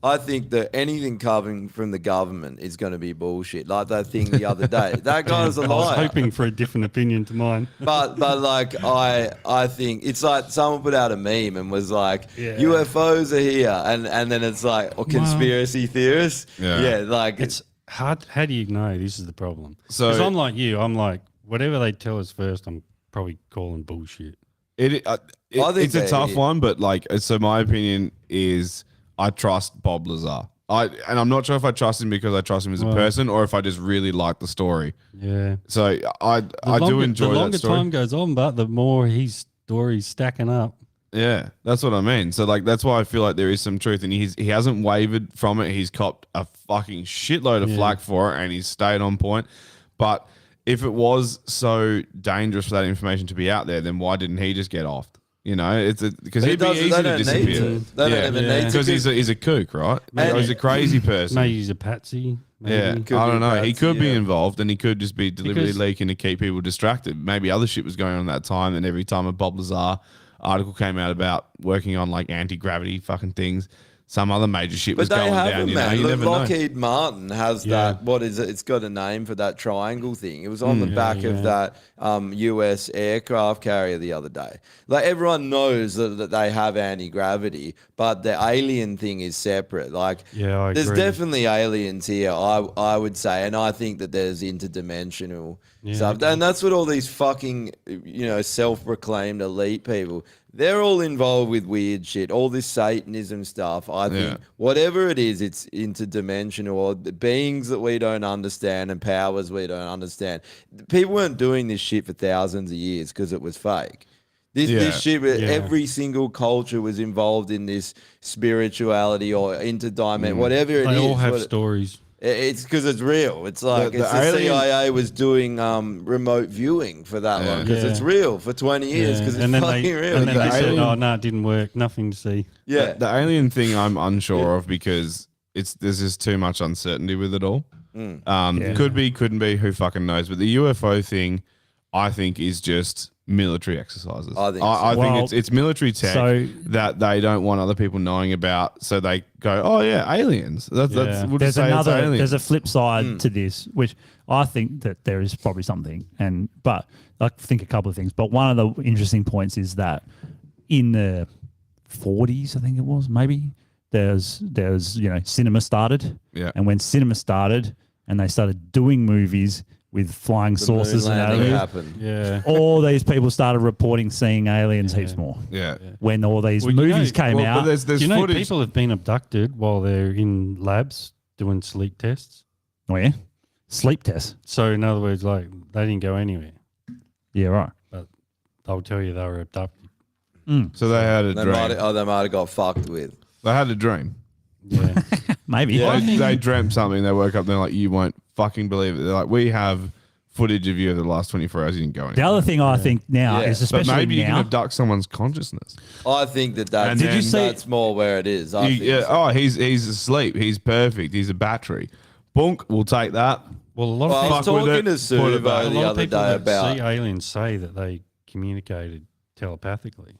I think that anything coming from the government is going to be bullshit. Like that thing the other day. That guy's a I was liar. hoping for a different opinion to mine. But like I think it's like someone put out a meme and was like Yeah. UFOs are here and then it's like or conspiracy theorists. Yeah. Like It's hard. How do you know this is the problem? So- Because I'm like you. I'm like whatever they tell us first. I'm probably calling bullshit. I think It's a they- tough one, but like, so my opinion is I trust Bob Lazar. And I'm not sure if I trust him because I trust him as a person or if I just really like the story. Yeah. So I do enjoy The that longer story. time goes on, but the more his story's stacking up. Yeah, that's what I mean. So like that's why I feel like there is some truth, and he hasn't wavered from it. He's copped a fucking shitload of flack for it, and he's stayed on point. But if it was so dangerous for that information to be out there, then why didn't he just get off? You know, it's because He he'd be doesn't- easy they to don't need disappear. to. They don't even need to. because he's a kook, right? Maybe. He's a crazy person. Maybe he's a patsy. Maybe. Yeah, Could I be don't know. He patsy, could be yeah. involved, and he could just be deliberately Because- leaking to keep people distracted. Maybe other shit was going on at that time, and every time a Bob Lazar article came out about working on like anti-gravity fucking things, some other major shit was But they going have down. them, You know, man. you Look, never know. Lockheed Martin has Yeah. that. What is it? It's got a name for that triangle thing. It was on the back of that U.S. aircraft carrier the other day. Like everyone knows that they have anti-gravity, but the alien thing is separate. Like, Yeah, I there's agree. definitely aliens here. I would say, and I think that there's interdimensional stuff, and that's what all these fucking self-proclaimed elite people. They're all involved with weird shit, all this Satanism stuff. I think whatever it is, it's interdimensional or the beings that we don't understand and powers we don't understand. People weren't doing this shit for thousands of years because it was fake. This shit, every single culture was involved in this spirituality or interdimensional, whatever it is. They all have what- stories. It's because it's real. It's like The it's the alien- CIA was doing remote viewing for that long because it's real for 20 years because it's and then fucking they, real. And then they said, alien- "Oh no, it didn't work. Nothing to see." yeah. The alien thing I'm unsure of because there's just too much uncertainty with it all. Could be, couldn't be, who fucking knows. But the UFO thing, I think, is just military exercises. I think I so. think Well, it's military tech so- that they don't want other people knowing about, so they go, "Oh yeah, aliens." That's Yeah. we'll There's just say it's aliens. there's a flip side to this, which I think that there is probably something, but I think a couple of things. But one of the interesting points is that in the 40s, I think it was, maybe there's cinema started, Yeah. and when cinema started and they started doing movies with flying The saucers moon and landing aliens, happened. Yeah. all these people started reporting seeing aliens heaps more. yeah. When all these Well, you movies know- came Well, but out, there's Do you know footage. people have been abducted while they're in labs doing sleep tests? oh yeah, sleep tests. So in other words, like they didn't go anywhere, Yeah, right. but they'll tell you they were abducted. So they had a They dream. might have got fucked with. They had a dream. Yeah. Maybe. They dreamt something. They woke up. They're like, "You won't fucking believe it." They're like, "We have footage of you over the last 24 hours. You didn't go anywhere." The other thing I think now Yeah. is But especially maybe you can now. abduct someone's consciousness. I think And that's, Did you see- that's more where it is. I think so. Oh, he's asleep. He's perfect. He's a battery. Bunk, we'll take that. Well, a lot Well, I of was fuck with talking it, to put it back. Suvo a the lot of other people day that about. see aliens say that they communicated telepathically.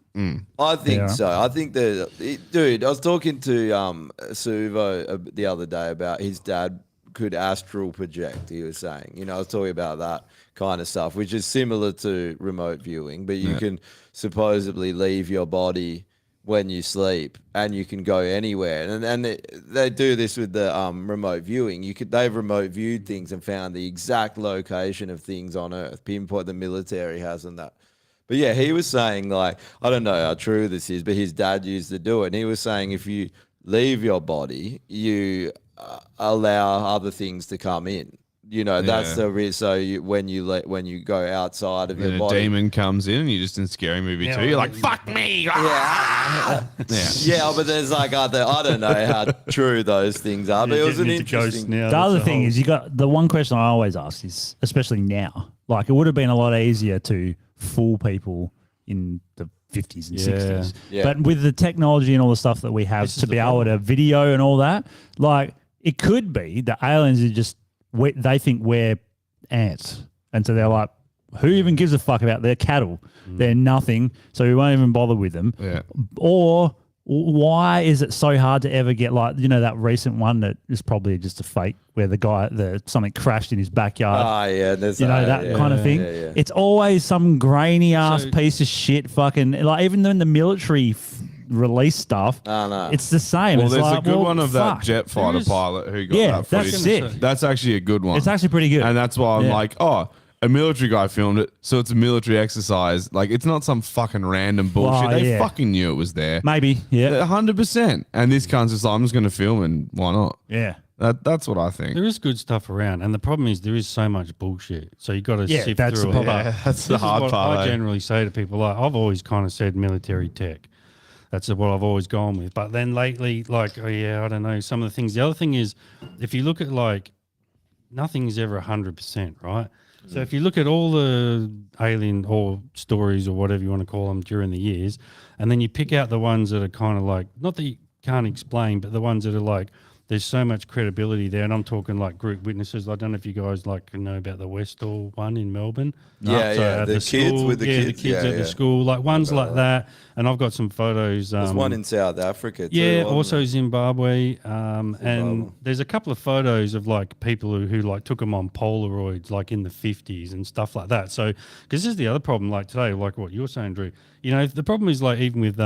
I think Yeah. so. I think dude, I was talking to Suvo the other day about his dad could astral project. He was saying, I was talking about that kind of stuff, which is similar to remote viewing, but you can supposedly leave your body when you sleep and you can go anywhere. And they do this with the remote viewing. They've remote viewed things and found the exact location of things on Earth, pinpoint the military has and that. But yeah, he was saying, like, I don't know how true this is, but his dad used to do it. And he was saying if you leave your body, you allow other things to come in. That's the risk. So when you go outside of Then your a body, demon comes in, and you're just in Scary Movie Yeah, 2. You're like, "Fuck me!" yeah, yeah. But there's like I don't know how true those things are. But it was an Getting into ghosts interesting. now. The other that's thing whole- is, you got the one question I always ask is, especially now, like it would have been a lot easier to fool people, in the 50s and Yeah. 60s. Yeah. But with the technology and all the stuff that we have This is to the be able to video and all that, like it could be the aliens are just they think we're ants, and so they're like, who even gives a fuck about their cattle? They're nothing, so we won't even bother with them. Yeah. Or why is it so hard to ever get, like, you know, that recent one that is probably just a fake where something crashed in his backyard. Ah, yeah. There's You know, that yeah, kind of thing. Yeah, yeah. It's always some grainy ass So- piece of shit fucking, like, even in the military release stuff, Oh, no. it's the same. Well, it's there's like, a good well, one of that fuck. jet fighter There is- pilot who got Yeah, that that's footage. sick. That's actually a good one. It's actually pretty good. And that's why I'm Yeah. like, oh, a military guy filmed it, so it's a military exercise. Like, it's not some fucking random bullshit. Well, They yeah. fucking knew it was there. Maybe, yeah. 100%. And this cunt's just like, I'm just going to film and why not? Yeah. That's what I think. There is good stuff around, and the problem is there is so much bullshit. So you got to Yeah, sift that's through the it. problem. But Yeah, that's the this is hard what part, I eh? generally say to people, like I've always kind of said military tech. That's what I've always gone with. But then lately, like, oh yeah, I don't know, some of the things. The other thing is, if you look at like, nothing's ever 100%, right? So if you look at all the alien or stories or whatever you want to call them during the years, and then you pick out the ones that are kind of like, not that you can't explain, but the ones that are like, there's so much credibility there. And I'm talking like group witnesses. I don't know if you guys like know about the Westall one in Melbourne. Yeah, yeah, at the kids with the yeah, kids. the kids Yeah, at yeah. the school, like ones like that. And I've got some photos. There's one in South Africa too. Yeah, wasn't also there? Zimbabwe. And there's a couple of photos of like people who like took them on Polaroids, like in the 50s and stuff like that. So, because this is the other problem, like today, like what you're saying, Drew. You know, the problem is like even with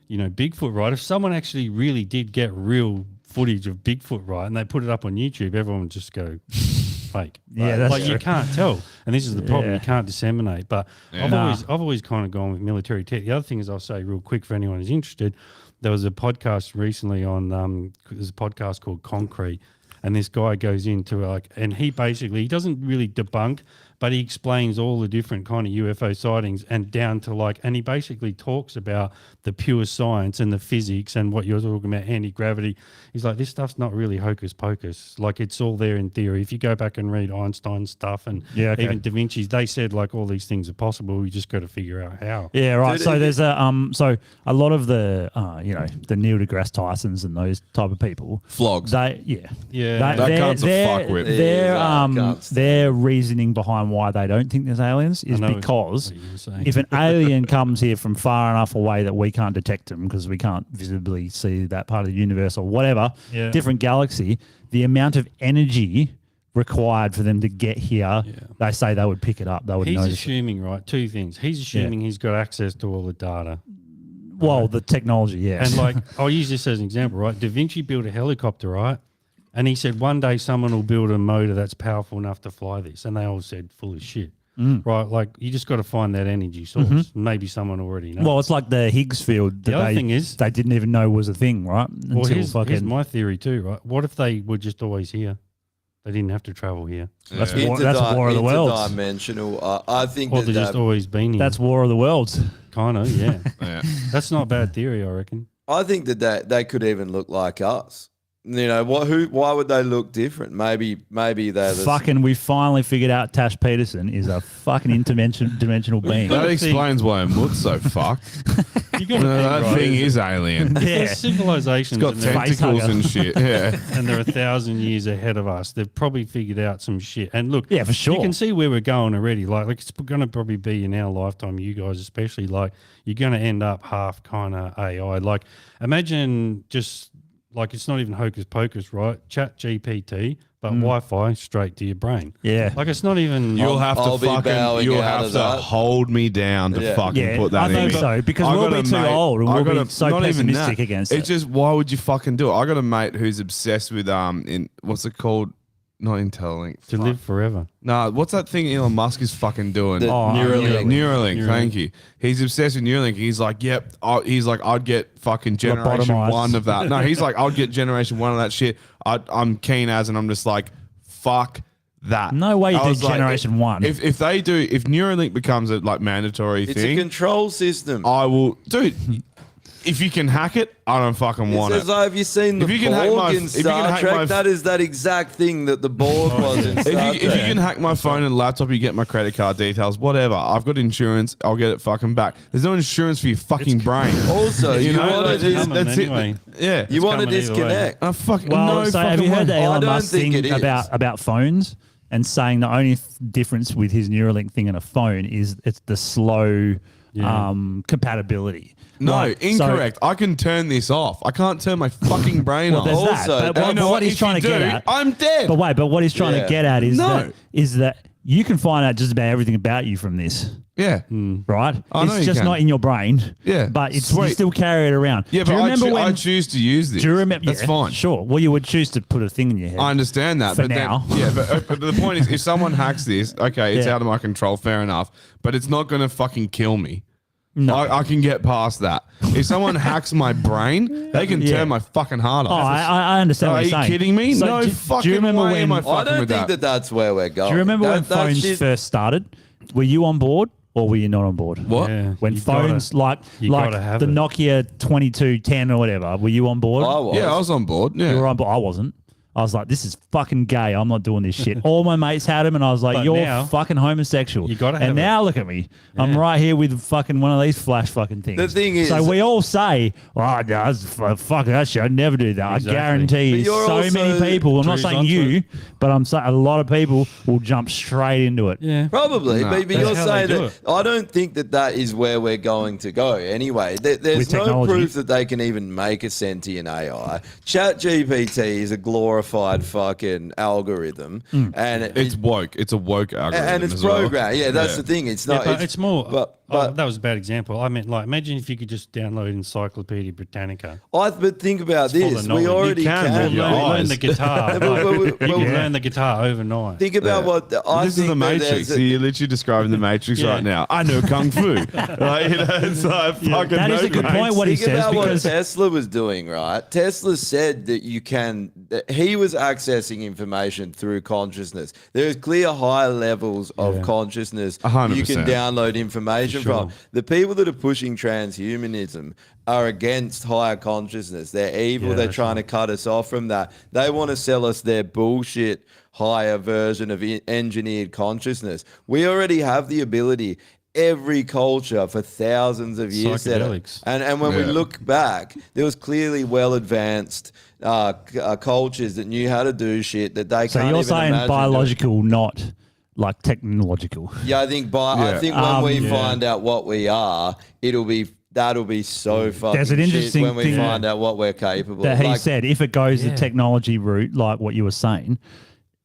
you know, Bigfoot, right? If someone actually really did get real footage of Bigfoot, right, and they put it up on YouTube, everyone would just go fake. Yeah, that's like true. you can't tell, and this is the problem. Yeah. You can't disseminate. But I've always kind of gone with military tech. The other thing is, I'll say real quick for anyone who's interested, there was a podcast recently on there's a podcast called Concrete, and this guy goes into like, and he doesn't really debunk, but he explains all the different kind of UFO sightings and down to like, and he basically talks about the pure science and the physics and what you're talking about, anti-gravity. He's like, this stuff's not really hocus pocus. Like, it's all there in theory. If you go back and read Einstein's stuff and even Da Vinci's, they said like all these things are possible. You just got to figure out how. Yeah, right. Did So it- there's so a lot of the you know, the Neil deGrasse Tysons and those type of people, Flogs. They Yeah. That cunt's a fuckwit. Their Yeah, that cunt's- their reasoning behind why they don't think there's aliens is know because what you were saying. if an alien comes here from far enough away that we can't detect them because we can't visibly see that part of the universe or whatever, Yeah. different galaxy, the amount of energy required for them to get here, they say they would pick it up. They would He's notice it. assuming, right, two things. He's assuming he's got access to all the data. Well, the technology, yes. And like, I'll use this as an example, right? Da Vinci built a helicopter, right? And he said, one day someone will build a motor that's powerful enough to fly this. And they all said, full of shit. Right? Like, you just got to find that energy source. Maybe someone already knows. Well, it's like the Higgs field. The other thing is- they didn't even know was a thing, right? Well, here's my theory too, right? What if they were just always here? They didn't have to travel here. That's War of the Worlds. Interdimensional. I think Or that they've just always been here. That's War of the Worlds. kind of, yeah. Yeah. That's not a bad theory, I reckon. I think that they could even look like us. You know what? Why would they look different? Maybe they're the Fucking, we finally figured out Tash Peterson is a fucking dimensional being. That explains why Moot's so fucked. You got to That think, right? thing is alien. It's Yeah. There's civilizations got and they're- tentacles hugger. and shit. Yeah. and they're 1,000 years ahead of us. They've probably figured out some shit. And look, Yeah, for sure. you can see where we're going already. Like it's going to probably be in our lifetime, you guys especially. Like you're going to end up half kind of AI. Like imagine just like it's not even hocus pocus, right? Chat GPT, but Wi-Fi straight to your brain. Yeah. Like it's not even. You'll have I'll to be bowing you'll out have of to that. hold me down to Yeah. fucking Yeah, put that I in think me. so, because I we'll got be a too old and I we'll got be so not even pessimistic that. against It's it. just why would you fucking do it? I got a mate who's obsessed with in what's it called? Not Interlink. to live forever. Nah, what's that thing Elon Musk is fucking doing? The Neuralink. Neuralink, thank you. He's obsessed with Neuralink. He's like, yep. He's like, I'd get fucking generation Lobotomized. 1 of that. No, he's like, I'd get generation 1 of that shit. I'm keen as, and I'm just like, fuck that. No way you I do was like, generation 1. If Neuralink becomes a like mandatory It's thing, a control system. I will, dude. if you can hack it, I don't fucking want It's it. like, have you seen the If you can hack Borg my- in if you can Star hack Trek? my- That is that exact thing that the Borg was in If Star you, Trek. if you can hack my phone and laptop, you get my credit card details, whatever. I've got insurance. I'll get it fucking back. There's no insurance for your fucking brain. Also, you know, want like, to coming that's anyway. it. Yeah. you want to coming either way. disconnect. I fucking Well, no so have fucking you heard way. the Elon don't Musk think thing it is. about phones and saying the only difference with his Neuralink thing in a phone is it's the slow compatibility. No, Like, so- incorrect. I can turn this off. I can't turn my fucking brain Well, off. there's Also, that. But and you know what he's If trying you to get do, at, I'm dead. but wait, but what he's trying Yeah. to get at No. is that you can find out just about everything about you from this. yeah. Right? I know it's you just can. not in your brain. Yeah, But it's sweet. you still carry it around. Yeah, do but you remember I when choose to use this. do you remember That's yeah, fine. Sure. Well, you would choose to put a thing in your head. I understand that. For but now. Then, yeah, but the point is, if someone hacks this, okay, it's Yeah. out of my control, fair enough. But it's not going to fucking kill me. No. I can get past that. If someone hacks my brain, they can Yeah. turn my fucking heart Oh, off. I understand Are what you you're saying. kidding me? So No do fucking you remember way when, am I I fucking don't with think that. that that's where we're going. Do you remember when That phones shit- first started? Were you on board or were you not on board? What? Yeah, When you phones gotta- you like gotta have the it. Nokia 2210 or whatever, were you on board? I was. Yeah, I was on board. Yeah. You were on board. I wasn't. I was like, this is fucking gay. I'm not doing this shit. All my mates had them, and I was like, But you're now, fucking homosexual. you gotta And have now look at me. I'm Yeah. right here with fucking one of these flash fucking things. The thing is- so we all say, oh, no, fuck that shit. I'd never do that. Exactly. I guarantee But you, you're so many also- people. I'm not Drew's saying onto you, it. but I'm saying a lot of people will jump straight into it. Yeah. Probably, No. but That's you're how saying they do that it. I don't think that that is where we're going to go. Anyway, there's With no technology. proof that they can even make a sentient AI. ChatGPT is a glorified fucking algorithm, and It's woke. It's a woke algorithm. and it's as well. programmed. Yeah, that's Yeah. the thing. It's Yeah, not. but it's more. But that was a bad example. I meant, like, imagine if you could just download Encyclopedia Britannica. but think about full of this. We knowledge. You already can, can. but your Learn eyes. the guitar. But- like, but- you but- can learn the guitar overnight. Think about Yeah. what I This is think the that Matrix. there's a- So you're literally describing the Matrix Yeah. right now. I know kung fu. Like, you know, it's like fucking That is a good no point, what he Think says, about because what Tesla was doing, right? Tesla said that you can. That he was accessing information through consciousness. There's clear high levels of consciousness 100%. you can download information Sure. from. The people that are pushing transhumanism are against higher consciousness. They're evil. Yeah, They're that's trying to cut us off from that. They want to sell us their bullshit higher version of engineered consciousness. We already have the ability. Every culture for thousands of years said it. Psychedelics. And when we Yeah. look back, there was clearly well advanced cultures that knew how to do shit that they So can't you're even saying imagine doing. biological, not like technological. Yeah, I think I Yeah. think when we Yeah. find out what we are, that'll be so fucking There's an shit interesting when we thing find out what we're capable That of. he Like, said, if it goes the Yeah. technology route, like what you were saying,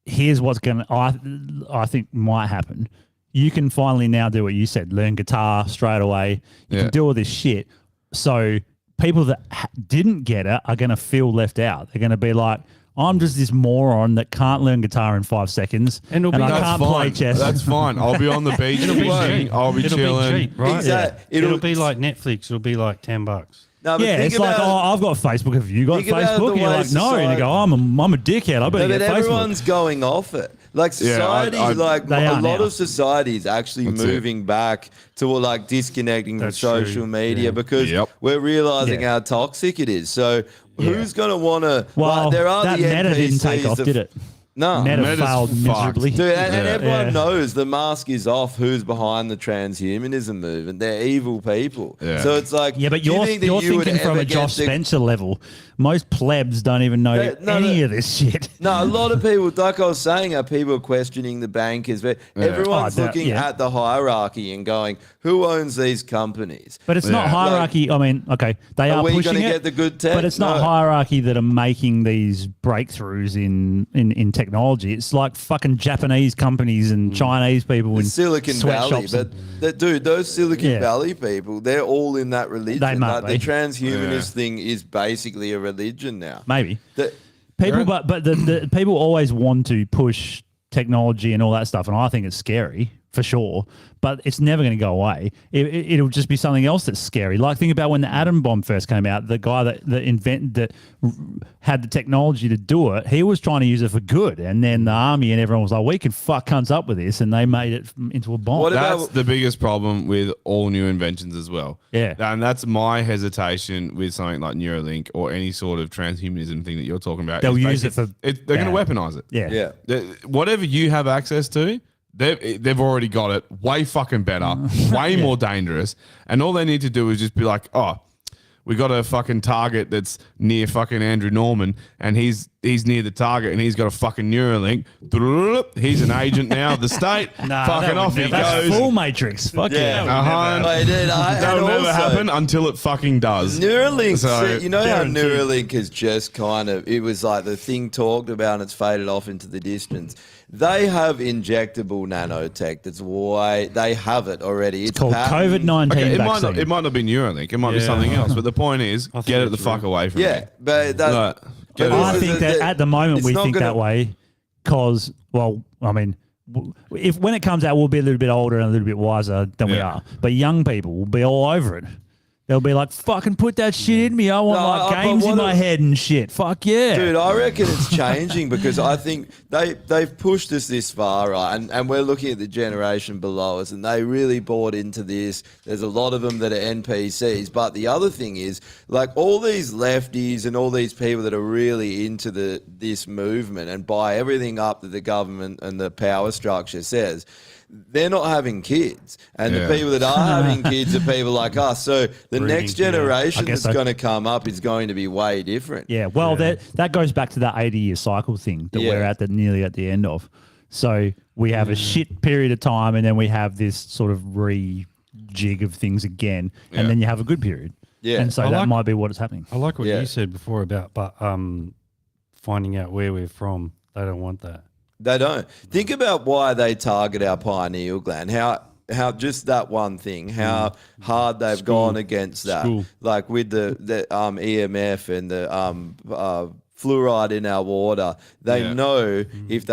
here's what's going to, I think might happen. You can finally now do what you said, learn guitar straight away. You Yeah. can do all this shit. So people that didn't get it are going to feel left out. They're going to be like, I'm just this moron that can't learn guitar in 5 seconds, And it'll be- I That's can't play chess. That's fine. I'll be on the beach. It'll be fishing. cheap. I'll be It'll chilling. be cheap, right? Exact- It'll it'll- be like Netflix. It'll be like $10. no, but Yeah, think it's like, about- oh, I've got Facebook. Have you got Think about Facebook? the And you're way like, no. And you society- go, I'm a dickhead. I better No, get but Facebook. everyone's going off it. Like Yeah, society, like They a are lot now. of society is actually That's it. moving back to like disconnecting That's from true. social media Yeah. because Yep. we're realizing Yeah. how toxic it is. So who's going to want to? Well, there are that the Meta didn't NPCs take off, of- did it? No. Meta Meta's failed fucked. miserably. Dude, and Yeah. everyone Yeah. knows the mask is off. Who's behind the transhumanism movement? They're evil people. Yeah. So it's like, Yeah, but do you you're think that you would thinking from ever a get Josh the- Spencer level. Most plebs don't even know No, any no. of this shit. No, a lot of people, like I was saying, are people questioning the bankers. But everyone's Oh, looking yeah. at the hierarchy and going, who owns these companies? But it's not Yeah. hierarchy. I mean, okay, they Are are we pushing gonna it, get the good tech? but it's not No. hierarchy that are making these breakthroughs in technology. It's like fucking Japanese companies and Chinese people in Silicon Valley, sweatshops. but dude, those Silicon Yeah. Valley people, they're all in that religion. They might Like, the be. transhumanist thing is basically a religion now. maybe The- people, but the people always want to push technology and all that stuff, and I think it's scary. for sure, but it's never going to go away. It'll just be something else that's scary. Like think about when the atom bomb first came out. The guy that had the technology to do it, he was trying to use it for good, and then the army and everyone was like, "We can fuck cunts up with this," and they made it into a bomb. That's the biggest problem with all new inventions as well. Yeah. And that's my hesitation with something like Neuralink or any sort of transhumanism thing that you're talking about. They'll is use it for they're going to weaponize it. Yeah. Whatever you have access to, they've already got it way fucking better, way more dangerous. And all they need to do is just be like, oh, we got a fucking target that's near fucking Andrew Norman, and he's near the target, and he's got a fucking Neuralink. He's an agent now of the state. Fucking off he That's goes. full Matrix. Fuck yeah. That'll never happen until it fucking does. Neuralink, So- you know how Guaranteed. Neuralink is just kind of, it was like the thing talked about and it's faded off into the distance. They have injectable nanotech that's they have it already. It's Called patented. COVID-19 Okay, vaccine. it might not be Neuralink. It might be Yeah. something else. But the point is, I think get it the it's fuck away from Yeah, me. but that, Like, but I this is think a- that at the moment it's we not think gonna- that way because, well, I mean, if when it comes out, we'll be a little bit older and a little bit wiser than we Yeah. are. But young people will be all over it. They'll be like, fucking put that shit in me. I want No, like but games in what my a- head and shit. Fuck yeah. Dude, I reckon it's changing because I think they've pushed us this far, right? And we're looking at the generation below us, and they really bought into this. There's a lot of them that are NPCs. But the other thing is, like all these lefties and all these people that are really into this movement and buy everything up that the government and the power structure says, they're not having kids. And Yeah. the people that are having kids are people like us. So the Breeding, next yeah. generation I guess that's so. going to come up is going to be way different. Yeah, well, that goes back to that 80-year cycle thing that Yeah. we're nearly at the end of. So we have a shit period of time, and then we have this sort of rejig of things again, Yeah. and then you have a good period. Yeah. And so I that like- might be what is happening. I like what Yeah. you said before about finding out where we're from. They don't want that. They don't. Think about why they target our pineal gland. How just that one thing, how hard they've gone against that. School. Like with the EMF and the fluoride in our water, they Yeah. know if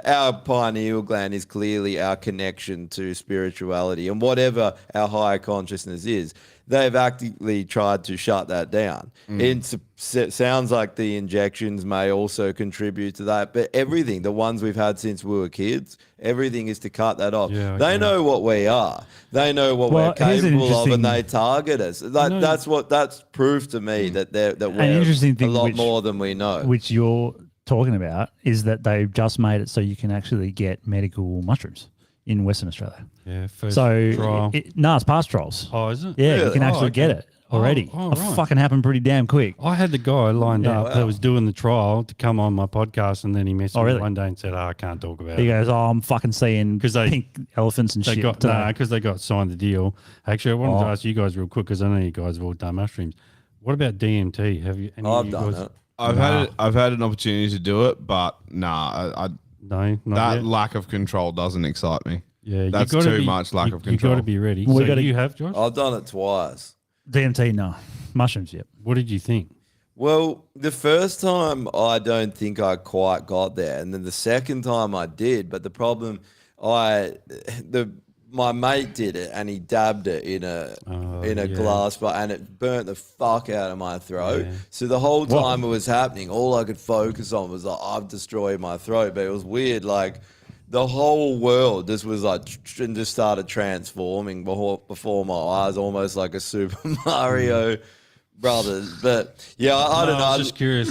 our pineal gland is clearly our connection to spirituality and whatever our higher consciousness is. They've actively tried to shut that down. It sounds like the injections may also contribute to that, but everything, the ones we've had since we were kids, everything is to cut that off. Yeah, they okay. know what we are. They know what Well, we're here's an capable of, and interesting- they target us. know- That's proof to me that we're interesting thing a lot which- more than we know. Which you're talking about is that they've just made it so you can actually get medical mushrooms in Western Australia. Yeah. First So, trial. it's past trials. Oh, is it? Yeah, you Really? can Oh, actually get okay. it already. Oh, It right. fucking happened pretty damn quick. I had the guy lined Yeah. up that was doing the trial to come on my podcast, and then he messaged Oh, really? me one day and said, I can't talk about He it. goes, I'm fucking seeing 'Cause they- pink elephants and They shit. got today." because they got signed the deal. Actually, I wanted to Oh. ask you guys real quick because I know you guys have all done mushrooms. What about DMT? Have you? Any of I've you done guys, it. I've had an opportunity to do it, but nah, No, not that yet. lack of control doesn't excite me. Yeah, that's you gotta too be, much lack of You control. got to be ready. We So gotta- you have, Josh? I've done it twice. DMT, no. Mushrooms, yep. What did you think? Well, the first time I don't think I quite got there, and then the second time I did. But the problem, my mate did it, and he dabbed it in a yeah. glass, and it burnt the fuck out of my throat. Yeah. So the whole time it was happening, all I could focus on was like, I've destroyed my throat. But it was weird, like. The whole world just was like, and just started transforming before my eyes, almost like a Super Mario Brothers. But yeah, I don't know. I was just curious.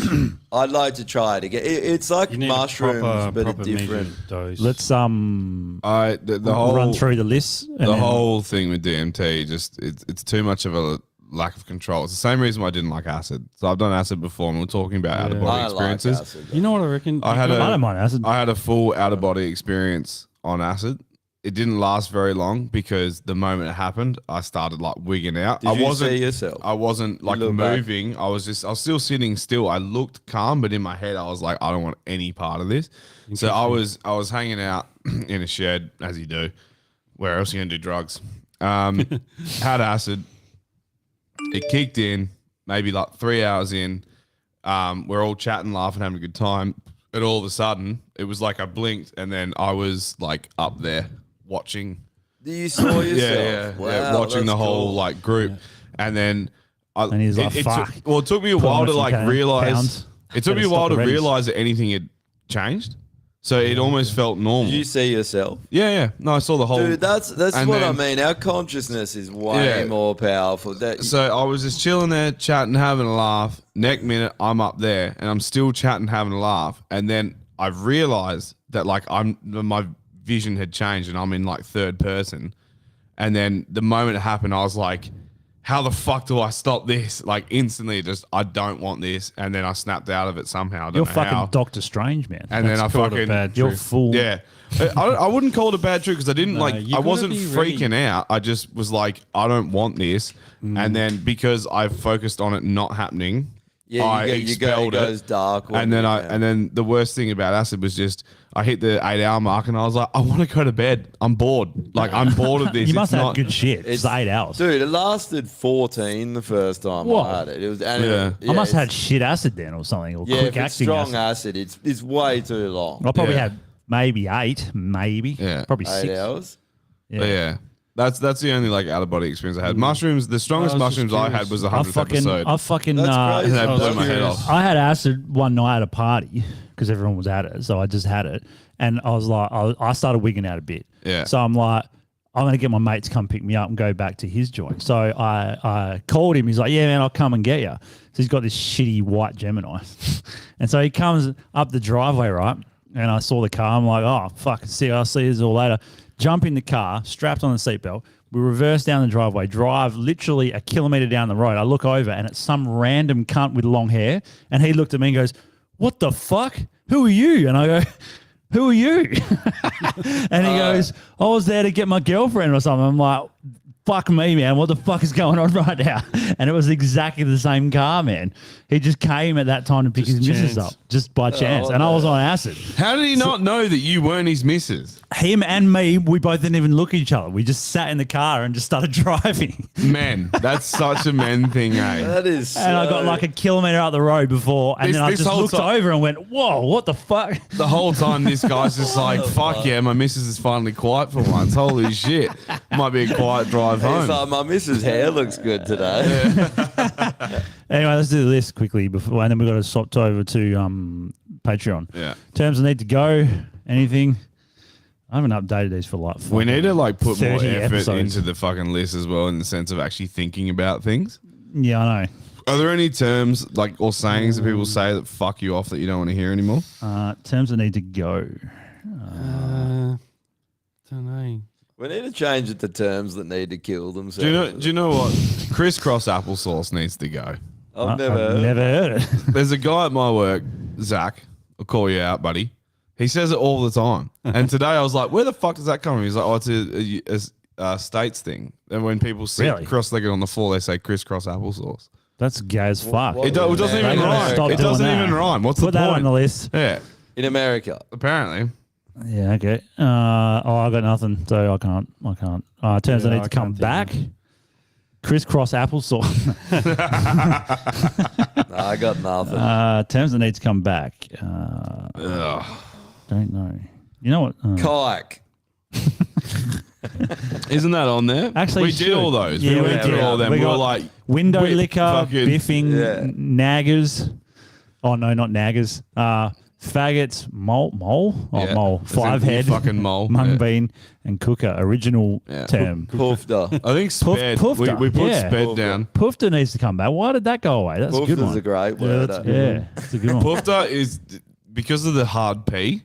I'd like to try it again. It's like You need mushrooms, a but a proper different. measured dose. Let's The whole run through the lists. and the then- whole thing with DMT just it's too much of a lack of control. It's the same reason why I didn't like acid. So I've done acid before, and we're talking about out of body I like experiences. acid. You know what I reckon? I had I don't mind acid. I had a full out of body experience on acid. It didn't last very long because the moment it happened, I started like wigging out. Did you see yourself? I wasn't like look back? moving. I was still sitting still. I looked calm, but in my head, I was like, I don't want any part of this. So I was hanging out in a shed, as you do. Where else are you gonna do drugs? Had acid. It kicked in maybe like 3 hours in. We're all chatting, laughing, having a good time. And all of a sudden, it was like I blinked, and then I was like up there, watching. You saw yourself. Yeah, Wow, watching the that's whole cool. like group, and then And he's like, "Fuck." Well, it took me a Put on while a to few like realize. pounds. It took me Better a while stop to the Reddies. realize that anything had changed. So it almost felt normal. Did you see yourself? Yeah. No, I saw the whole. Dude, that's and what I then- mean. Our consciousness is way Yeah. more powerful. So I was just chilling there, chatting, having a laugh. Next minute, I'm up there, and I'm still chatting, having a laugh. And then I've realized that like my vision had changed, and I'm in like third person. And then the moment it happened, I was like, "How the fuck do I stop this?" Like instantly, just I don't want this. And then I snapped out of it somehow. I don't You're know fucking how. Doctor Strange, man. And then I called a fucking bad You're trip. full. yeah. I wouldn't call it a bad trick because I didn't No, like. you I gotta wasn't be ready. freaking out. I just was like, I don't want this. And then because I focused on it not happening, I it expelled goes it. dark. And then and then the worst thing about acid was just I hit the 8-hour mark and I was like, I want to go to bed. I'm bored. Like I'm bored of this. You must It's have not- good shit. It's 8 hours. Dude, it lasted 14 the first time Whoa. I had it. It was, Yeah. I must have had it's- shit acid then or something, or Yeah, quick if it's acting strong acid. acid, it's way too long. I probably Yeah. had maybe 8, maybe. Yeah. Probably 8 6. hours. But yeah. That's the only like out of body experience I had. Mushrooms, the strongest I was just mushrooms I curious. had was the I 100th fucking, episode. I fucking, That's crazy. That I was blew my head curious. off. I had acid one night at a party because everyone was at it, so I just had it, and I was like, I started wigging out a bit. Yeah. So I'm like, I'm gonna get my mate to come pick me up and go back to his joint. So I called him. He's like, yeah, man, I'll come and get you. So he's got this shitty white Gemini, and so he comes up the driveway, right? And I saw the car. I'm like, oh fuck, I'll see you all later. Jump in the car, strapped on the seatbelt. We reverse down the driveway, drive literally a kilometer down the road. I look over and it's some random cunt with long hair. And he looked at me and goes, "What the fuck? Who are you?" And I go, "Who are you?" And he goes, "I was there to get my girlfriend or something." I'm like, "Fuck me, man. What the fuck is going on right now?" And it was exactly the same car, man. He just came at that time to pick Just his missus chance. up, just by chance. And I was on acid. How did he not know that you weren't his missus? Him and me, we both didn't even look at each other. We just sat in the car and just started driving. Men, that's such a men thing, eh? That is. And I got so- like a kilometer up the road before, and This- then I this just whole looked time- over and went, "Whoa, what the fuck?" The whole time, this guy's just like, fuck yeah, my missus is finally quiet for once. Holy shit. Might be a quiet drive He's home. like, my missus' hair looks good today. Anyway, let's do the list quickly before, and then we've got to swap over to Patreon. Yeah. Terms that need to go. Anything? I haven't updated these for like. We need to like put more 30 effort episodes. into the fucking list as well in the sense of actually thinking about things. Yeah, I know. Are there any terms like or sayings that people say that fuck you off that you don't want to hear anymore? Terms that need to go. Don't know. We need to change it to terms that need to kill themselves. Do you know what? Crisscross applesauce needs to go. I've never I've heard. never heard it. There's a guy at my work, Zach. I'll call you out, buddy. He says it all the time. And today I was like, where the fuck does that come from? He's like, oh, it's a States thing. And when people sit Really? cross-legged on the floor, they say crisscross applesauce. That's gay as fuck. what- It doesn't They even gotta rhyme. stop It doing doesn't that. even rhyme. What's Put the that point? on the list. Yeah, In America. apparently. Yeah, okay. I got nothing, so I can't. Terms that Yeah, need to I come can't think back. Crisscross applesauce. No, I got nothing. Terms that need to come back. Ugh. Don't know. You know what? Kayak. Isn't that on there? Actually, we it did should. all those. Yeah, we we went through did. all of them. We We were got like window whip, liquor, fucking- biffing, Yeah. naggers. Oh no, not naggers. Faggots, mole, Yeah. mole, As in five you head, fucking mole. mung Yeah. bean, and cooker. Original Yeah. term. Poofda. I think sped. Poofda, We put yeah. sped down. Poofda needs to come back. Why did that go away? That's a good Poofda's one. a great Yeah, word. that's, eh? yeah, that's a good one. Poofda is because of the hard P.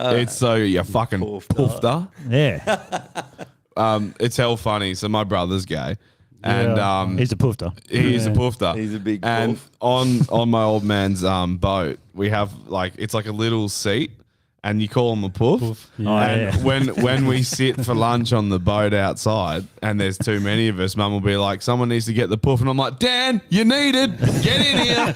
It's so you fucking poofda. Yeah, It's hell funny. So my brother's gay, and he's a poofda. he's a poofda. He's a big and poof. on my old man's boat, we have like it's like a little seat, and you call him a poof. Oh, And yeah. when we sit for lunch on the boat outside, and there's too many of us, Mum will be like, "Someone needs to get the poof," and I'm like, "Dan, you needed. Get in here."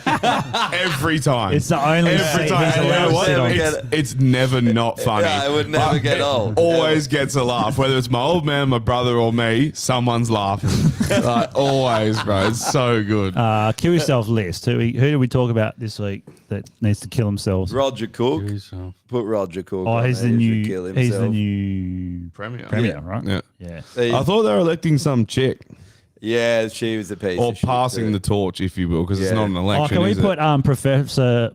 Every time. It's the only Every seat time. he's And you allowed know to what? sit on. It's never not funny. Yeah, it would never But get it old. Always gets a laugh. Whether it's my old man, my brother, or me, someone's laughing. Like, always, bro. It's so good. Kill yourself list. Who did we talk about this week that needs to kill themselves. Roger Cook. Kill yourself. Put Roger Cook. Oh, on he's there. the He should new. kill He's the himself. new Premier. premier, right? Yeah. Yeah. He- I thought they were electing some chick yeah, she was a piece. or of shit passing too. the torch, if you will, because it's Yeah. not an Oh, election. can we is it? put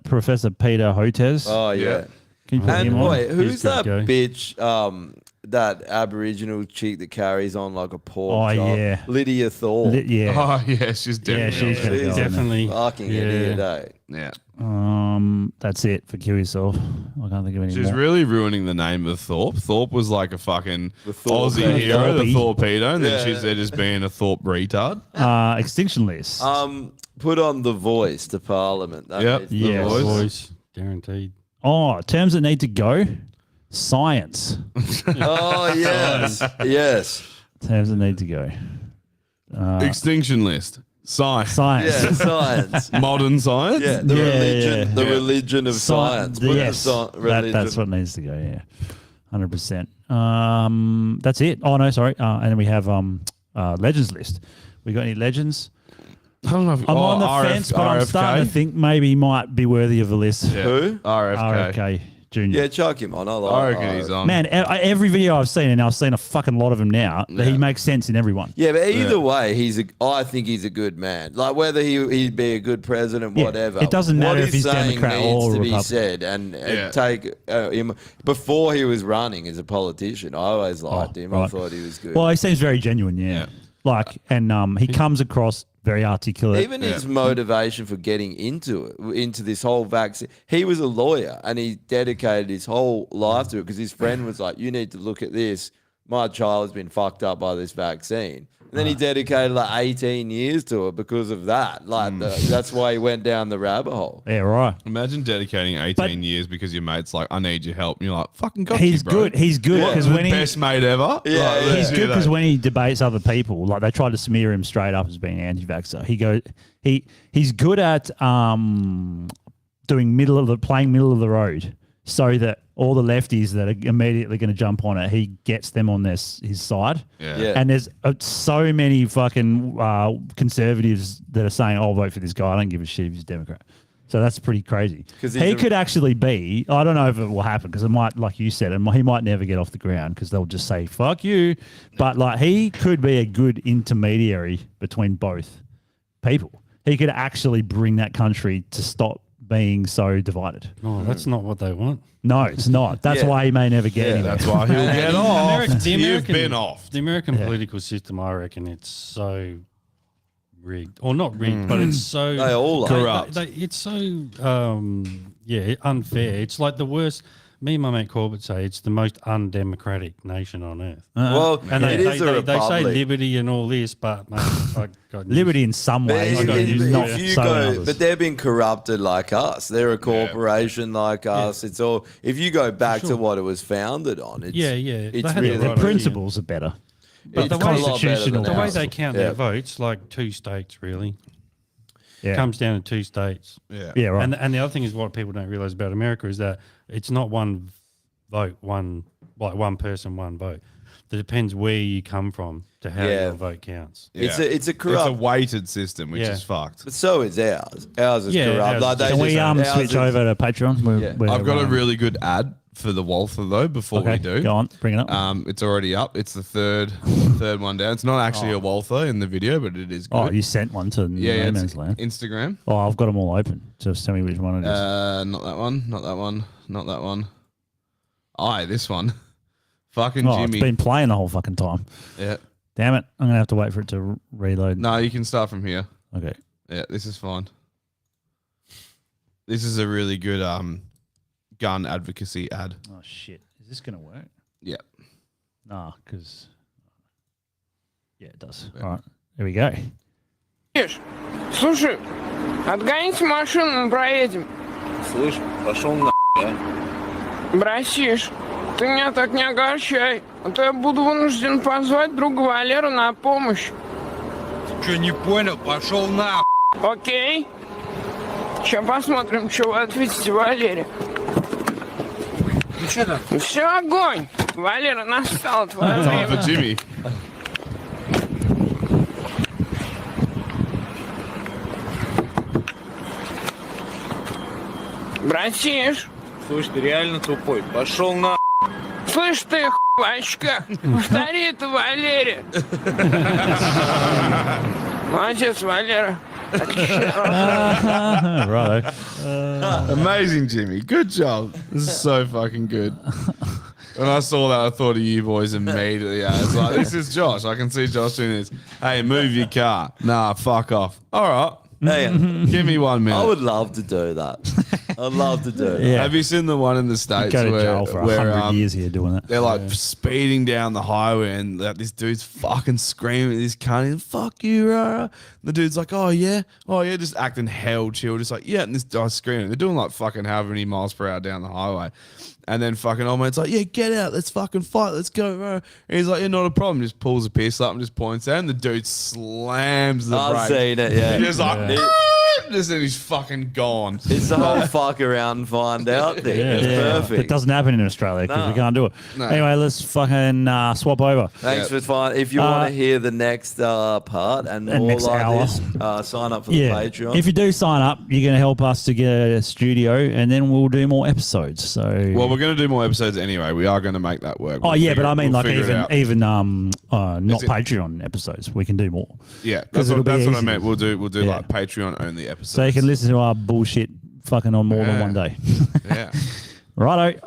Professor Peter Hotez? Oh yeah. Can you put him And on? wait, who's He's good that guy. bitch? That Aboriginal chick that carries on like a pork Oh, chop? yeah. Lydia Thorpe. Yeah. Oh yeah, she's definitely. she's gonna She's go on Definitely. fucking Yeah. idiot, eh? Yeah, That's it for Kill Yourself. I can't think of any she's more. really ruining the name of Thorpe. Thorpe was like a fucking The Thorpe. Aussie hero, the Thorpey. Torpedo, and then Yeah. she's there just being a Thorpe retard. Extinction List. Put on The Voice to Parliament. That Yep. needs The Yeah. Voice. Voice. Guaranteed. Terms that need to go. Science. Oh yes, yes. Terms that need to go. Extinction list. Science. Science. Yeah, science. Modern science. Yeah, the Yeah, religion, yeah. the Yeah. religion of science. Put the Yes, religion. that's what needs to go. Yeah, 100%. That's it. Oh no, sorry. And then we have legends list. We got any legends? I don't know. If, I'm on the fence, but I'm starting to think maybe he might be worthy of a list. Yeah. Who? RFK. RFK Jr. Yeah, chuck him on. I I like. reckon he's on. Man, every video I've seen, and I've seen a fucking lot of him now, that he Yeah. makes sense in everyone. Yeah, but either Yeah. way, I think he's a good man. Like whether he'd be a good president, Yeah, whatever. it doesn't matter what if he's saying Democrat needs or to be Republican. said, and Yeah. take him before he was running as a politician. I always liked him. I right. thought he was good. Well, he seems very genuine, yeah. Yeah. Like, and he comes across very articulate. Even his motivation for getting into this whole vaccine, he was a lawyer and he dedicated his whole life to it because his friend was like, "You need to look at this. My child has been fucked up by this vaccine." And then he dedicated like 18 years to it because of that. Like that's why he went down the rabbit hole. Yeah, right. Imagine dedicating 18 But- years because your mate's like, I need your help. And you're like, fucking got He's you, bro. good. He's good because The when he best mate ever. Yeah, Like, yeah. let's he's do good because that. when he debates other people, like they try to smear him straight up as being anti-vaxxer. He's good at playing middle of the road, so that all the lefties that are immediately going to jump on it, he gets them on his side. Yeah. And there's so many fucking conservatives that are saying, "I'll vote for this guy. I don't give a shit if he's a Democrat." So that's pretty crazy. 'Cause he's He a- could actually be. I don't know if it will happen because it might, like you said, he might never get off the ground because they'll just say "fuck you." But like he could be a good intermediary between both people. He could actually bring that country to stop being so divided. Oh, that's not what they want. No, it's not. That's Yeah. why he may never get anywhere. That's why he'll get off. The You've American- been off. The American political system, I reckon, it's so rigged, or not rigged, but it's so They all are. Corrupt. It's so unfair. It's like the worst. Me and my mate Corbett say it's the most undemocratic nation on earth. Well, And it is a they republic. say liberty and all this, but mate, I got news. Liberty in some But ways, if- but if- not if you so in go, others. but they've been corrupted like us. They're a corporation like us. It's all. If you go back to what it was founded on, it's, Yeah, yeah. It's They had really the the right idea. principles are better. But it's the a lot way- better constitutional than The way ours. they count Yeah. their votes, like 2 states, really. Yeah, Comes down to 2 states. Yeah. yeah, right. And the other thing is what people don't realize about America is that it's not one vote, one person, one vote. It depends where you come from to how Yeah. your vote counts. It's Yeah. a It's a corrupt. weighted system, which Yeah. is fucked. But so is ours. Ours is Yeah, corrupt. ours Like is- they Can we just- ours switch is- over to Patreon? Yeah. I've got a really good ad for the Walther though. Before okay. we do, Go on, bring it up. It's already up. It's the third one down. It's not actually a Walther in the video, but it is good. Oh, you sent one to yeah, No it's Man's Land. Instagram. Oh, I've got them all open. Just tell me which one it is. Not that one. Not that one. Not that one. Aye, this one. Fucking Oh, Jimmy. it's been playing the whole fucking time. Yeah. Damn it! I'm gonna have to wait for it to reload. No, you can start from here. Okay. Yeah, this is fine. This is a really good gun advocacy ad. Oh shit! Is this gonna work? Yeah. Nah, because yeah, it does. All right, here we go. Слушай, отгоните машину, мы проедем. Слышь, пошел на, Братиш, ты меня так не огорчай, а то я буду вынужден позвать друга Валеру на помощь. Че, не понял? Пошел на. Окей? Сейчас посмотрим, что вы ответите Валере. Ну что там? Все, огонь! Валера, настало твое Time for время. Jimmy. Братиш, Слышь, ты реально тупой. Пошел на. слышь ты, хуачка, повтори это, Валере. Молодец, Валера. Righto. Amazing, Jimmy. Good job. This is so fucking good. When I saw that, I thought of you boys immediately. I was like, this is Josh. I can see Josh doing this. Hey, move your car. Nah, fuck off. All right. Hey, Give me 1 minute. I would love to do that. I'd love to do it. Yeah. Have you seen the one in the States Go to where, jail for where 100 years here doing it. they're like speeding down the highway and this dude's fucking screaming at this cunt. He's, fuck you, rah. The dude's like, oh yeah, just acting hell chill, just like, yeah, and this guy's screaming. They're doing like fucking however many miles per hour down the highway. And then fucking old mate's like, yeah, get out, let's fucking fight, let's go, bro. And he's like, yeah, not a problem. Just pulls a piss up and just points out, and the dude slams the I've brakes. seen it, yeah. He's just like, Yeah. just and he's fucking gone. It's the whole fuck around and find out thing. It's perfect. It doesn't happen in Australia because we can't do it. No. Anyway, let's fucking swap over. Thanks for finding. If you want to hear the next part and more next like hour. this, sign up for the Patreon. If you do sign up, you're going to help us to get a studio, and then we'll do more episodes. So, Well, we're going to do more episodes anyway. We are going to make that work. oh yeah, but I mean, we'll like figure it even out. not Is it- Patreon episodes, we can do more. Yeah, 'Cause that's what it'll be I easy. meant. We'll do Yeah. like Patreon only episodes. So you can listen to our bullshit fucking on more than Yeah. one day. Yeah. Righto.